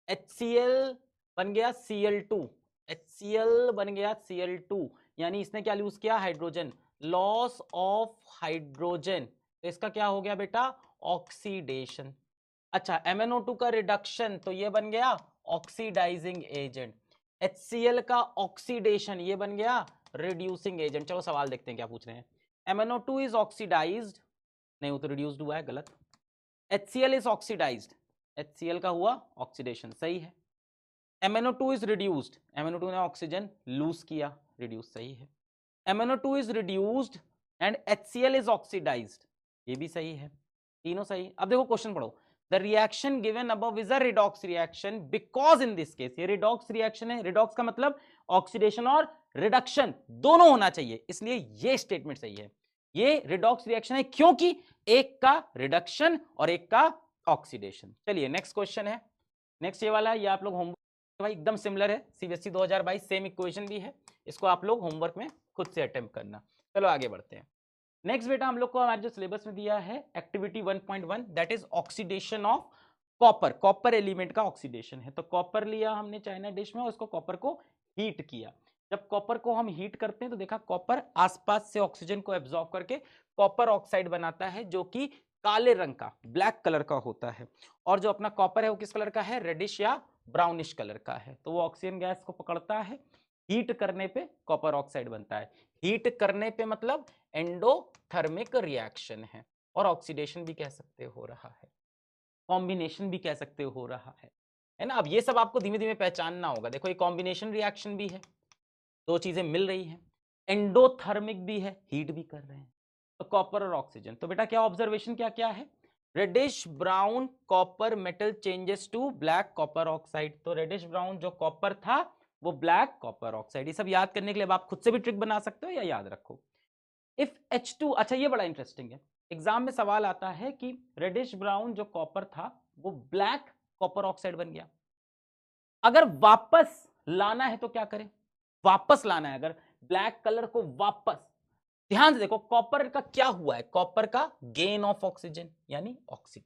Speaker 1: HCl बन गया Cl2, HCl बन गया Cl2, यानी इसने क्या यूज किया, हाइड्रोजन, लॉस ऑफ हाइड्रोजन, तो इसका क्या हो गया बेटा, ऑक्सीडेशन। अच्छा MnO2 का रिडक्शन, तो ये बन गया ऑक्सीडाइजिंग एजेंट। HCl का ऑक्सीडेशन, ये बन गया रिड्यूसिंग एजेंट। चलो सवाल देखते हैं क्या पूछ रहे हैं। MnO2 इज ऑक्सीडाइज्ड, नहीं वो तो रिड्यूस्ड हुआ है, गलत। HCl इज ऑक्सीडाइज्ड, HCl का हुआ ऑक्सीडेशन, सही है। MnO2 इज रिड्यूस्ड, MnO2 ने ऑक्सीजन लूज किया, रिड्यूस, सही है। MnO2 is reduced and HCl is oxidised, ये भी सही है। तीनों सही। अब देखो क्वेश्चन पढ़ो, the reaction given above is a redox reaction because in this case, ये रिडॉक्स रिएक्शन है। रिडॉक्स का मतलब ऑक्सीडेशन और रिडक्शन दोनों होना चाहिए, इसलिए ये स्टेटमेंट सही है। ये रिडॉक्स रिएक्शन है क्योंकि एक का रिडक्शन और एक का ऑक्सीडेशन। चलिए नेक्स्ट क्वेश्चन है, नेक्स्ट ये वाला है, ये आप लोग होमवर्क भाई एकदम सिमिलर है, सीबीएसई 2022 सेम इक्वेशन भी है, इसको आप लोग होमवर्क में खुद से अटेम्प्ट करना। चलो आगे बढ़ते हैं। नेक्स्ट बेटा हम लोग को हमारे जो सिलेबस में दिया है activity 1.1 that is oxidation of copper. Copper element का ऑक्सीडेशन है। तो कॉपर लिया हमने चाइना डिश में और उसको कॉपर को हीट किया। जब कॉपर को हम हीट करते हैं तो देखा कॉपर आसपास से ऑक्सीजन को एब्जॉर्ब करके कॉपर ऑक्साइड बनाता है जो कि काले रंग का, ब्लैक कलर का होता है। और जो अपना कॉपर है वो किस कलर का है, रेडिश या ब्राउनिश कलर का है। तो वो ऑक्सीजन गैस को पकड़ता है, हीट करने पे कॉपर ऑक्साइड बनता है। हीट करने पे मतलब एंडोथर्मिक रिएक्शन है, और ऑक्सीडेशन भी कह सकते हो रहा है, कॉम्बिनेशन भी कह सकते हो रहा है ना। अब ये सब आपको धीमे धीमे पहचानना होगा। देखो ये कॉम्बिनेशन रिएक्शन भी है, दो चीजें मिल रही हैं, एंडोथर्मिक भी है, हीट भी कर रहे हैं, तो कॉपर और ऑक्सीजन। तो बेटा क्या ऑब्जर्वेशन क्या क्या है, reddish brown copper metal changes to black copper oxide. तो रेडिश ब्राउन जो कॉपर था वो ब्लैक कॉपर ऑक्साइड। ये सब याद करने के लिए आप खुद से भी ट्रिक बना सकते हो या याद रखो। इफ H2, अच्छा ये बड़ा इंटरेस्टिंग है, एग्जाम में सवाल आता है कि रेडिश ब्राउन जो कॉपर था वो ब्लैक कॉपर ऑक्साइड बन गया, अगर वापस लाना है तो क्या करें, वापस लाना है अगर ब्लैक कलर को वापस, ध्यान से देखो कॉपर का क्या हुआ है, कॉपर का गेन ऑफ ऑक्सीजन यानी ऑक्सीजन।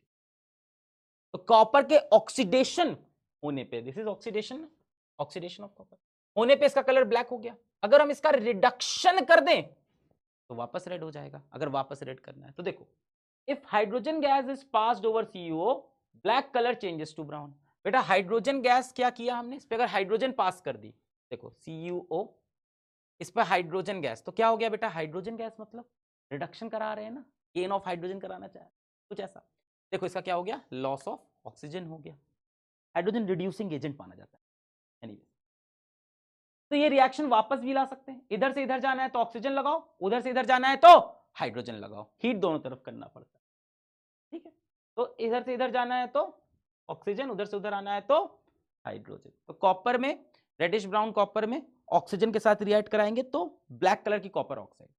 Speaker 1: तो कॉपर के ऑक्सीडेशन होने पे, this is oxidation, oxidation of copper होने पे इसका कलर ब्लैक हो गया। अगर हम इसका रिडक्शन कर दें तो वापस रेड हो जाएगा, अगर वापस रेड करना है तो देखो if hydrogen gas is passed over CuO black colour changes to brown. बेटा हाइड्रोजन गैस क्या किया हमने, इस पे अगर हाइड्रोजन पास कर दी, देखो CuO इस पर हाइड्रोजन गैस, तो क्या हो गया बेटा, हाइड्रोजन गैस मतलब रिडक्शन करा रहे हैं ना, गेन ऑफ हाइड्रोजन कराना चाहे कुछ ऐसा। देखो इसका क्या हो गया, लॉस ऑफ ऑक्सीजन हो गया, हाइड्रोजन रिड्यूसिंग एजेंट माना जाता है। एनीवे तो ये रिएक्शन वापस भी ला सकते हैं, इधर से इधर जाना है तो ऑक्सीजन लगाओ, उधर से इधर जाना है तो हाइड्रोजन लगाओ, हीट दोनों तरफ करना पड़ता है, ठीक है। तो इधर से इधर जाना है तो ऑक्सीजन, उधर से उधर आना है तो हाइड्रोजन। तो कॉपर में, रेडिश ब्राउन कॉपर में ऑक्सीजन के साथ रिएक्ट कराएंगे तो ब्लैक कलर की कॉपर ऑक्साइड,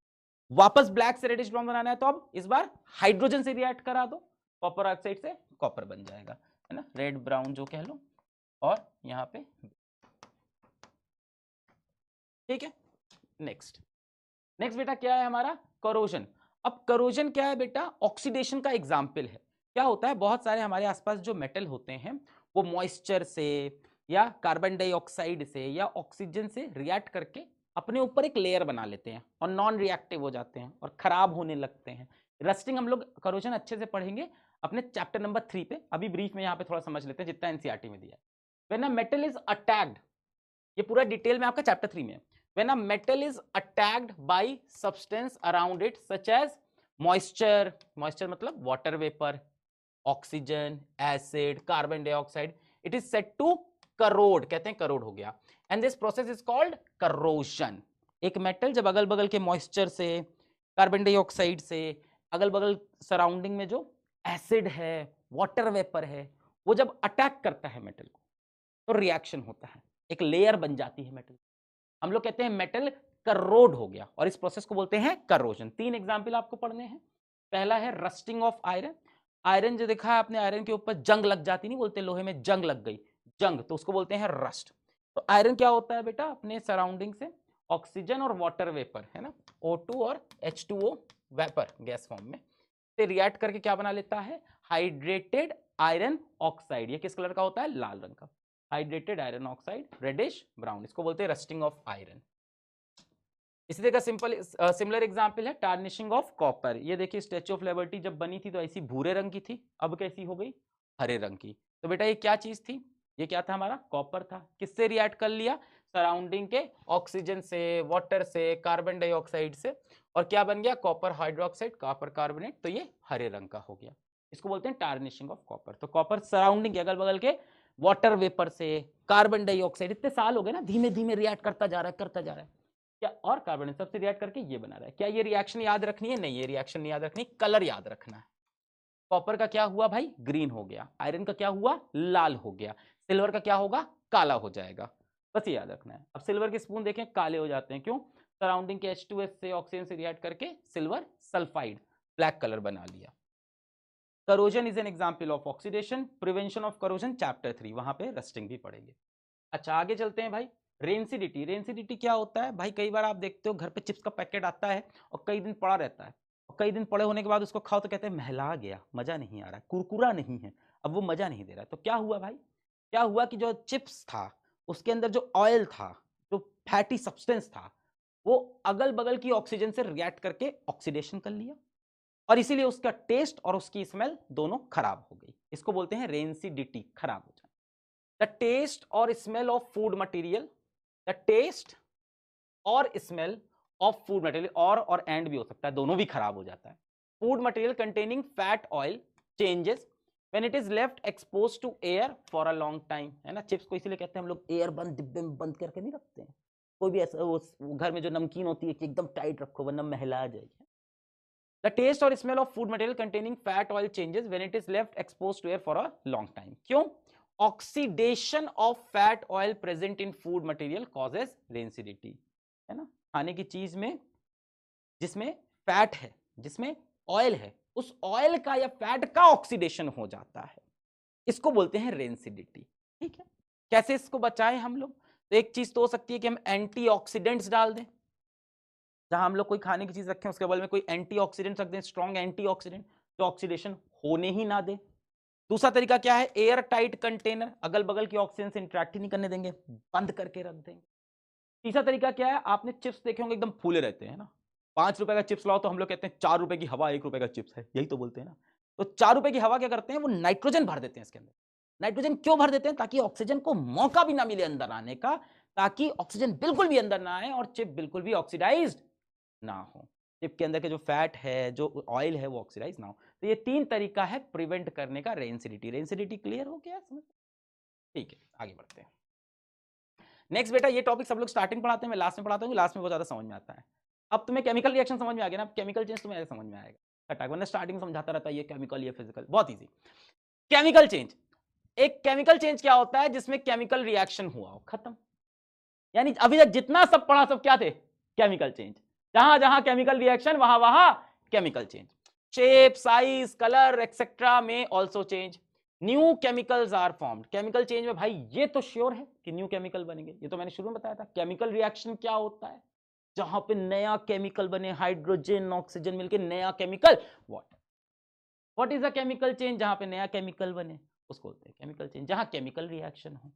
Speaker 1: वापस ब्लैक से रेडिश ब्राउन बनाना है तो अब इस बार हाइड्रोजन से रिएक्ट करा दो, कॉपर ऑक्साइड से कॉपर बन जाएगा, है ना, रेड ब्राउन जो कह लो, और यहां पे ठीक है। नेक्स्ट बेटा क्या है हमारा, करोजन। अब करोजन क्या है बेटा, ऑक्सीडेशन का एग्जाम्पल है। क्या होता है, बहुत सारे हमारे आसपास जो मेटल होते हैं वो मॉइस्चर से या कार्बन डाइऑक्साइड से या ऑक्सीजन से रिएक्ट करके अपने ऊपर एक लेयर बना लेते हैं और नॉन रिएक्टिव हो जाते हैं और खराब होने लगते हैं। रस्टिंग हम लोग करोजन अच्छे से पढ़ेंगे अपने चैप्टर नंबर 3 पे, अभी ब्रीफ में यहाँ पे थोड़ा समझ लेते हैं जितना एनसीईआरटी में दिया है। When a metal is attacked, ये पूरा डिटेल में आपका चैप्टर 3 में है। When a metal is attacked by substance around it such as moisture, moisture मतलब water vapor, oxygen, acid, carbon dioxide, it is said to corrode, कहते हैं corrode हो गया, and this process is called corrosion। एक metal जब अगल बगल के मॉइस्चर से, कार्बन डाइऑक्साइड से, अगल बगल सराउंडिंग में जो एसिड है, वाटर वेपर है, वो जब अटैक करता है मेटल को तो रिएक्शन होता है, एक लेयर बन जाती है मेटल, हम लोग कहते हैं मेटल करोड हो गया, और इस प्रोसेस को बोलते हैं करोजन। 3 एग्जाम्पल आपको पढ़ने हैं। पहला है रस्टिंग ऑफ आयरन। आयरन जो देखा है आपने, आयरन के ऊपर जंग लग जाती, नहीं बोलते लोहे में जंग लग गई, जंग, तो उसको बोलते हैं रस्ट। तो आयरन क्या होता है बेटा, अपने सराउंडिंग से ऑक्सीजन और वाटर वेपर, है ना, O2 और H2O वेपर गैस फॉर्म में से रिएक्ट करके क्या बना लेता है, हाइड्रेटेड आयरन ऑक्साइड। ये किस कलर का होता है, लाल रंग का, hydrated iron oxide, reddish brown, इसको बोलते हैं रस्टिंग ऑफ आयरन। इसी तरह का सिमिलर एग्जांपल है टार्निशिंग ऑफ कॉपर। ये देखिए स्टैच्यू ऑफ लिबर्टी जब बनी थी तो ऐसी भूरे रंग की थी, अब कैसी हो गई, हरे रंग की। तो बेटा ये क्या चीज थी, ये क्या था हमारा, कॉपर था, किससे रिएक्ट कर लिया, सराउंडिंग के ऑक्सीजन से, वाटर से, कार्बन डाइऑक्साइड से, और क्या बन गया, कॉपर हाइड्रोक्साइड, कॉपर कार्बोनेट, तो ये हरे रंग का हो गया, इसको बोलते हैं टार्निशिंग ऑफ कॉपर। तो कॉपर सराउंडिंग के अगल बगल के वाटर वेपर से, कार्बन डाइऑक्साइड, इतने साल हो गए ना, धीमे धीमे रिएक्ट करता जा रहा है क्या, और कार्बन सबसे रिएक्ट करके ये बना रहा है। क्या ये रिएक्शन याद रखनी है, नहीं ये रिएक्शन नहीं याद रखनी, कलर याद रखना है। कॉपर का क्या हुआ भाई, ग्रीन हो गया, आयरन का क्या हुआ, लाल हो गया, सिल्वर का क्या होगा, काला हो जाएगा। बस ये याद रखना है। अब सिल्वर के स्पून देखें काले हो जाते हैं, क्यों, सराउंडिंग के H2S से ऑक्सीजन से रिएक्ट करके सिल्वर सल्फाइड ब्लैक कलर बना लिया। Corrosion is an example of oxidation, prevention of corrosion chapter 3, वहां पे रस्टिंग भी पढ़ेंगे। अच्छा आगे चलते हैं भाई, रेंसिडिटी। रेंसिडिटी क्या होता है भाई, कई बार आप देखते हो घर पे चिप्स का पैकेट आता है और कई दिन पड़ा रहता है, और कई दिन पड़े होने के बाद उसको खाओ तो कहते हैं महला गया, मजा नहीं आ रहा, कुरकुरा नहीं है, अब वो मजा नहीं दे रहा। तो क्या हुआ भाई, क्या हुआ कि जो चिप्स था उसके अंदर जो ऑयल था, जो फैटी सब्सटेंस था, वो अगल बगल की ऑक्सीजन से रिएक्ट करके ऑक्सीडेशन कर लिया, और इसीलिए उसका टेस्ट और उसकी स्मेल दोनों खराब हो गई। इसको बोलते हैं रेंसिडिटी, खराब हो जाना। द टेस्ट और smell of food material, the taste और स्मेल ऑफ फूड मटेरियल, और एंड भी हो सकता है, दोनों भी खराब हो जाता है। Food material containing fat oil changes when it is left expose to air for a long time, है ना। चिप्स को इसीलिए कहते हैं हम लोग एयर बंद डिब्बे में बंद करके नहीं रखते हैं, कोई भी ऐसा वो घर में जो नमकीन होती है कि एकदम टाइट रखो वरना महला जाएगी। The taste or smell of food material containing fat oil changes when it is left exposed to air for a long time. क्यों? Oxidation of fat oil present in food material causes rancidity, है ना। खाने की चीज में जिसमें fat है, जिसमें ऑयल है, उस ऑयल का या फैट का ऑक्सीडेशन हो जाता है, इसको बोलते हैं रेंसिडिटी। ठीक है, कैसे इसको बचाएं हम लोग, तो एक चीज तो हो सकती है कि हम एंटीऑक्सीडेंट्स डाल दें, जहां हम लोग कोई खाने की चीज रखें उसके बगल में कोई एंटीऑक्सीडेंट रख दें, स्ट्रॉन्ग एंटीऑक्सीडेंट जो ऑक्सीडेशन होने ही ना दे। दूसरा तरीका क्या है, एयर टाइट कंटेनर, अगल बगल की ऑक्सीजन से इंटरेक्ट ही नहीं करने देंगे, बंद करके रख देंगे। तीसरा तरीका क्या है, आपने चिप्स देखे होंगे एकदम फूले रहते हैं ना, 5 रुपए का चिप्स लाओ तो हम लोग कहते हैं 4 रुपए की हवा 1 रुपए का चिप्स है, यही तो बोलते हैं ना। तो 4 रुपए की हवा क्या करते हैं, वो नाइट्रोजन भर देते हैं इसके अंदर। नाइट्रोजन क्यों भर देते हैं, ताकि ऑक्सीजन को मौका भी ना मिले अंदर आने का, ताकि ऑक्सीजन बिल्कुल भी अंदर ना आए और चिप बिल्कुल भी ऑक्सीडाइज्ड ना हो, चिप के अंदर के जो फैट है, जो ऑयल है, वो ऑक्सीडाइज ना हो। तो ये 3 तरीका है प्रिवेंट करने का रेंसिडिटी। रेंसिडिटी क्लियर हो गया समझ, ठीक है आगे बढ़ते हैं। नेक्स्ट बेटा, ये टॉपिक सब लोग स्टार्टिंग पढ़ाते हैं, मैं लास्ट में पढ़ाता हूँ, लास्ट में बहुत ज्यादा समझ में आता है। अब तुम्हें केमिकल रिएक्शन समझ में आ गया ना, केमिकल चेंज तुम्हें समझ में आएगा, खटाक, वरना स्टार्टिंग समझाता रहता है ये केमिकल ये फिजिकल, बहुत ईजी। केमिकल चेंज, एक केमिकल चेंज क्या होता है, जिसमें केमिकल रिएक्शन हुआ हो, खत्म। यानी अभी तक जितना सब पढ़ा सब क्या थे, केमिकल चेंज, जहां जहां केमिकल रिएक्शन वहां वहां chemical change. Shape, size, colour etcetera में also change. New chemicals are formed, chemical change में भाई ये तो श्योर है कि न्यू केमिकल बनेंगे, ये तो मैंने शुरू में बताया था। केमिकल रिएक्शन क्या होता है, जहां पे नया केमिकल बने, हाइड्रोजन ऑक्सीजन मिलके नया chemical, what is a chemical change, जहां पे नया केमिकल बने उसको बोलते हैं केमिकल चेंज, जहां केमिकल रिएक्शन हो।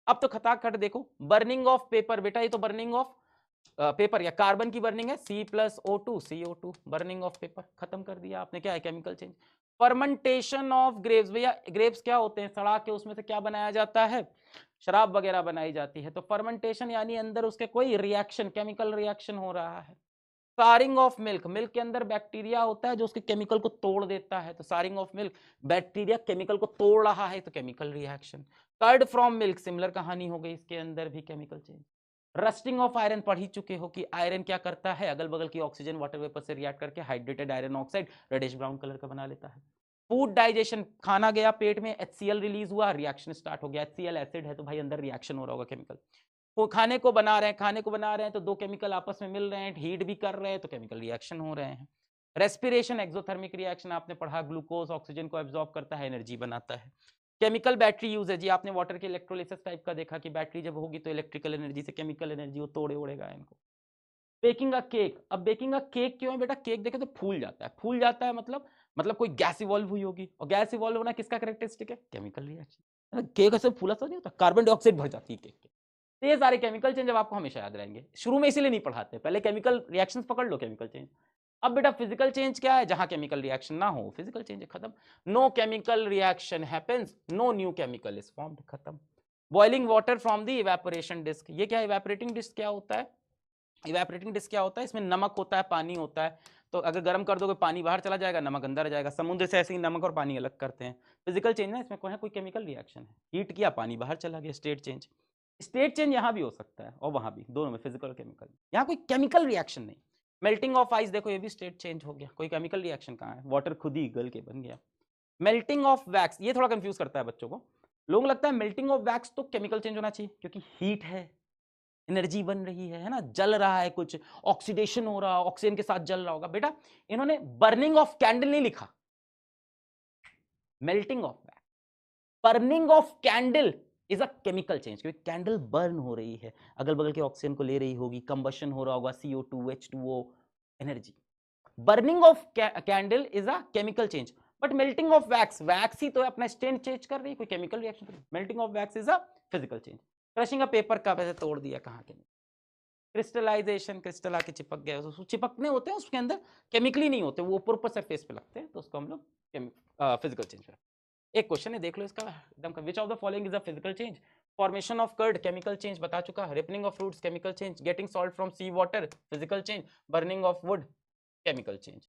Speaker 1: अब तो खटाखट देखो, बर्निंग ऑफ पेपर, बेटा ये तो बर्निंग ऑफ पेपर या कार्बन की बर्निंग है, C+O2 CO2, burning of paper, खत्म कर दिया आपने, क्या है chemical change. Fermentation of grapes, भैया ग्रेप्स क्या होते हैं, सड़ा के उसमें से क्या बनाया जाता है, शराब वगैरह बनाई जाती है। तो फर्मेंटेशन यानी अंदर उसके कोई रिएक्शन, केमिकल रिएक्शन हो रहा है। सारिंग ऑफ मिल्क, मिल्क के अंदर बैक्टीरिया होता है जो उसके केमिकल को तोड़ देता है, तो souring of milk, bacteria chemical को तोड़ रहा है तो chemical reaction. Curd from milk, similar कहानी हो गई, इसके अंदर भी chemical change. Rusting of iron, पढ़ ही चुके हो कि आयरन क्या करता है, अगल बगल की ऑक्सीजन वाटर वेपर से रिएक्ट करके hydrated iron oxide reddish brown colour का बना लेता है। फूड डाइजेशन, खाना गया पेट में, HCl रिलीज हुआ, रिएक्शन स्टार्ट हो गया, HCl एसिड है तो भाई अंदर रिएक्शन हो रहा होगा केमिकल। वो खाने को बना रहे हैं, खाने को बना रहे हैं तो दो केमिकल आपस में मिल रहे हैं, हीट भी कर रहे हैं तो केमिकल रिएक्शन हो रहे हैं। रेस्पिरेशन, एक्सोथर्मिक रिएक्शन आपने पढ़ा, ग्लूकोज ऑक्सीजन को एब्जॉर्ब करता है, एनर्जी बनाता है। केमिकल बैटरी यूज है जी, आपने वाटर के इलेक्ट्रोलिसिस टाइप का देखा कि बैटरी जब होगी तो इलेक्ट्रिकल एनर्जी से केमिकल एनर्जी वो तोड़े ओड़ेगा इनको। बेकिंग अ केक, अब बेकिंग अ केक क्यों है बेटा, केक देखे तो फूल जाता है, फूल जाता है मतलब कोई गैस इवॉल्व हुई होगी, और गैस इवॉल्व होना किसका कैरेक्टरिस्टिक है, केमिकल रिएक्शन। केक ऐसे फूला सा नहीं होता, कार्बन डाइऑक्साइड भर जाती है केक के। तो ये सारे केमिकल चेंज अब आपको हमेशा याद रहेंगे, शुरू में इसीलिए नहीं पढ़ाते, पहले केमिकल रिएक्शंस पकड़ लो, केमिकल चेंज। अब बेटा फिजिकल चेंज क्या है, जहां केमिकल रिएक्शन ना हो फिजिकल चेंज है, खत्म। No chemical reaction happens, no new chemical is formed, खत्म। Boiling water from the evaporation disc, ये क्या है, इवेपोरेटिंग डिस्क क्या होता है, इवेपोरेटिंग डिस्क क्या होता है, इसमें नमक होता है, पानी होता है, तो अगर गर्म कर दोगे पानी बाहर चला जाएगा, नमक अंदर आ जाएगा, समुद्र से ऐसे ही नमक और पानी अलग करते हैं। फिजिकल चेंज ना, इसमें कोई केमिकल रिएक्शन है, हीट किया पानी बाहर चला गया, स्टेट चेंज। स्टेट चेंज यहाँ भी हो सकता है और वहां भी, दोनों में फिजिकल और केमिकल, यहाँ कोई केमिकल रिएक्शन नहीं। मेल्टिंग ऑफ आइस देखो, ये भी स्टेट चेंज हो गया, कोई केमिकल रिएक्शन कहाँ है, वाटर खुद ही गल के बन गया। मेल्टिंग ऑफ वैक्स, ये थोड़ा कंफ्यूज करता है बच्चों को। लोगों को लगता है मेल्टिंग ऑफ वैक्स तो केमिकल चेंज होना चाहिए, क्योंकि हीट है, एनर्जी बन रही है ना, जल रहा है, कुछ ऑक्सीडेशन हो रहा है, ऑक्सीजन के साथ जल रहा होगा। बेटा इन्होंने बर्निंग ऑफ कैंडल नहीं लिखा, melting of wax. Burning of candle is a chemical change, क्योंकि कैंडल बर्न हो रही है, अगल बगल के ऑक्सीजन को ले रही होगी, कंबशन हो रहा होगा, CO2 H2O, energy. Burning of candle is a chemical change, but melting of wax, wax ही तो अपना स्टेट चेंज कर रही है, कोई chemical reaction. Melting of wax is a physical change. Crushing a paper का वैसे तोड़ दिया, कहाँ के क्रिस्टलाइजेशन, क्रिस्टल आके चिपक गया, उसको चिपकने होते हैं उसके अंदर, केमिकली नहीं होते, वो ऊपर ऊपर सरफेस पे लगते हैं, तो उसको हम लोग फिजिकल चेंज करते हैं। एक क्वेश्चन है, देख लो इसका एकदम, which of the following is a physical change? Formation of curd chemical change बता चुका, ripening of fruits chemical change, getting salt from sea water physical change, burning of wood chemical change.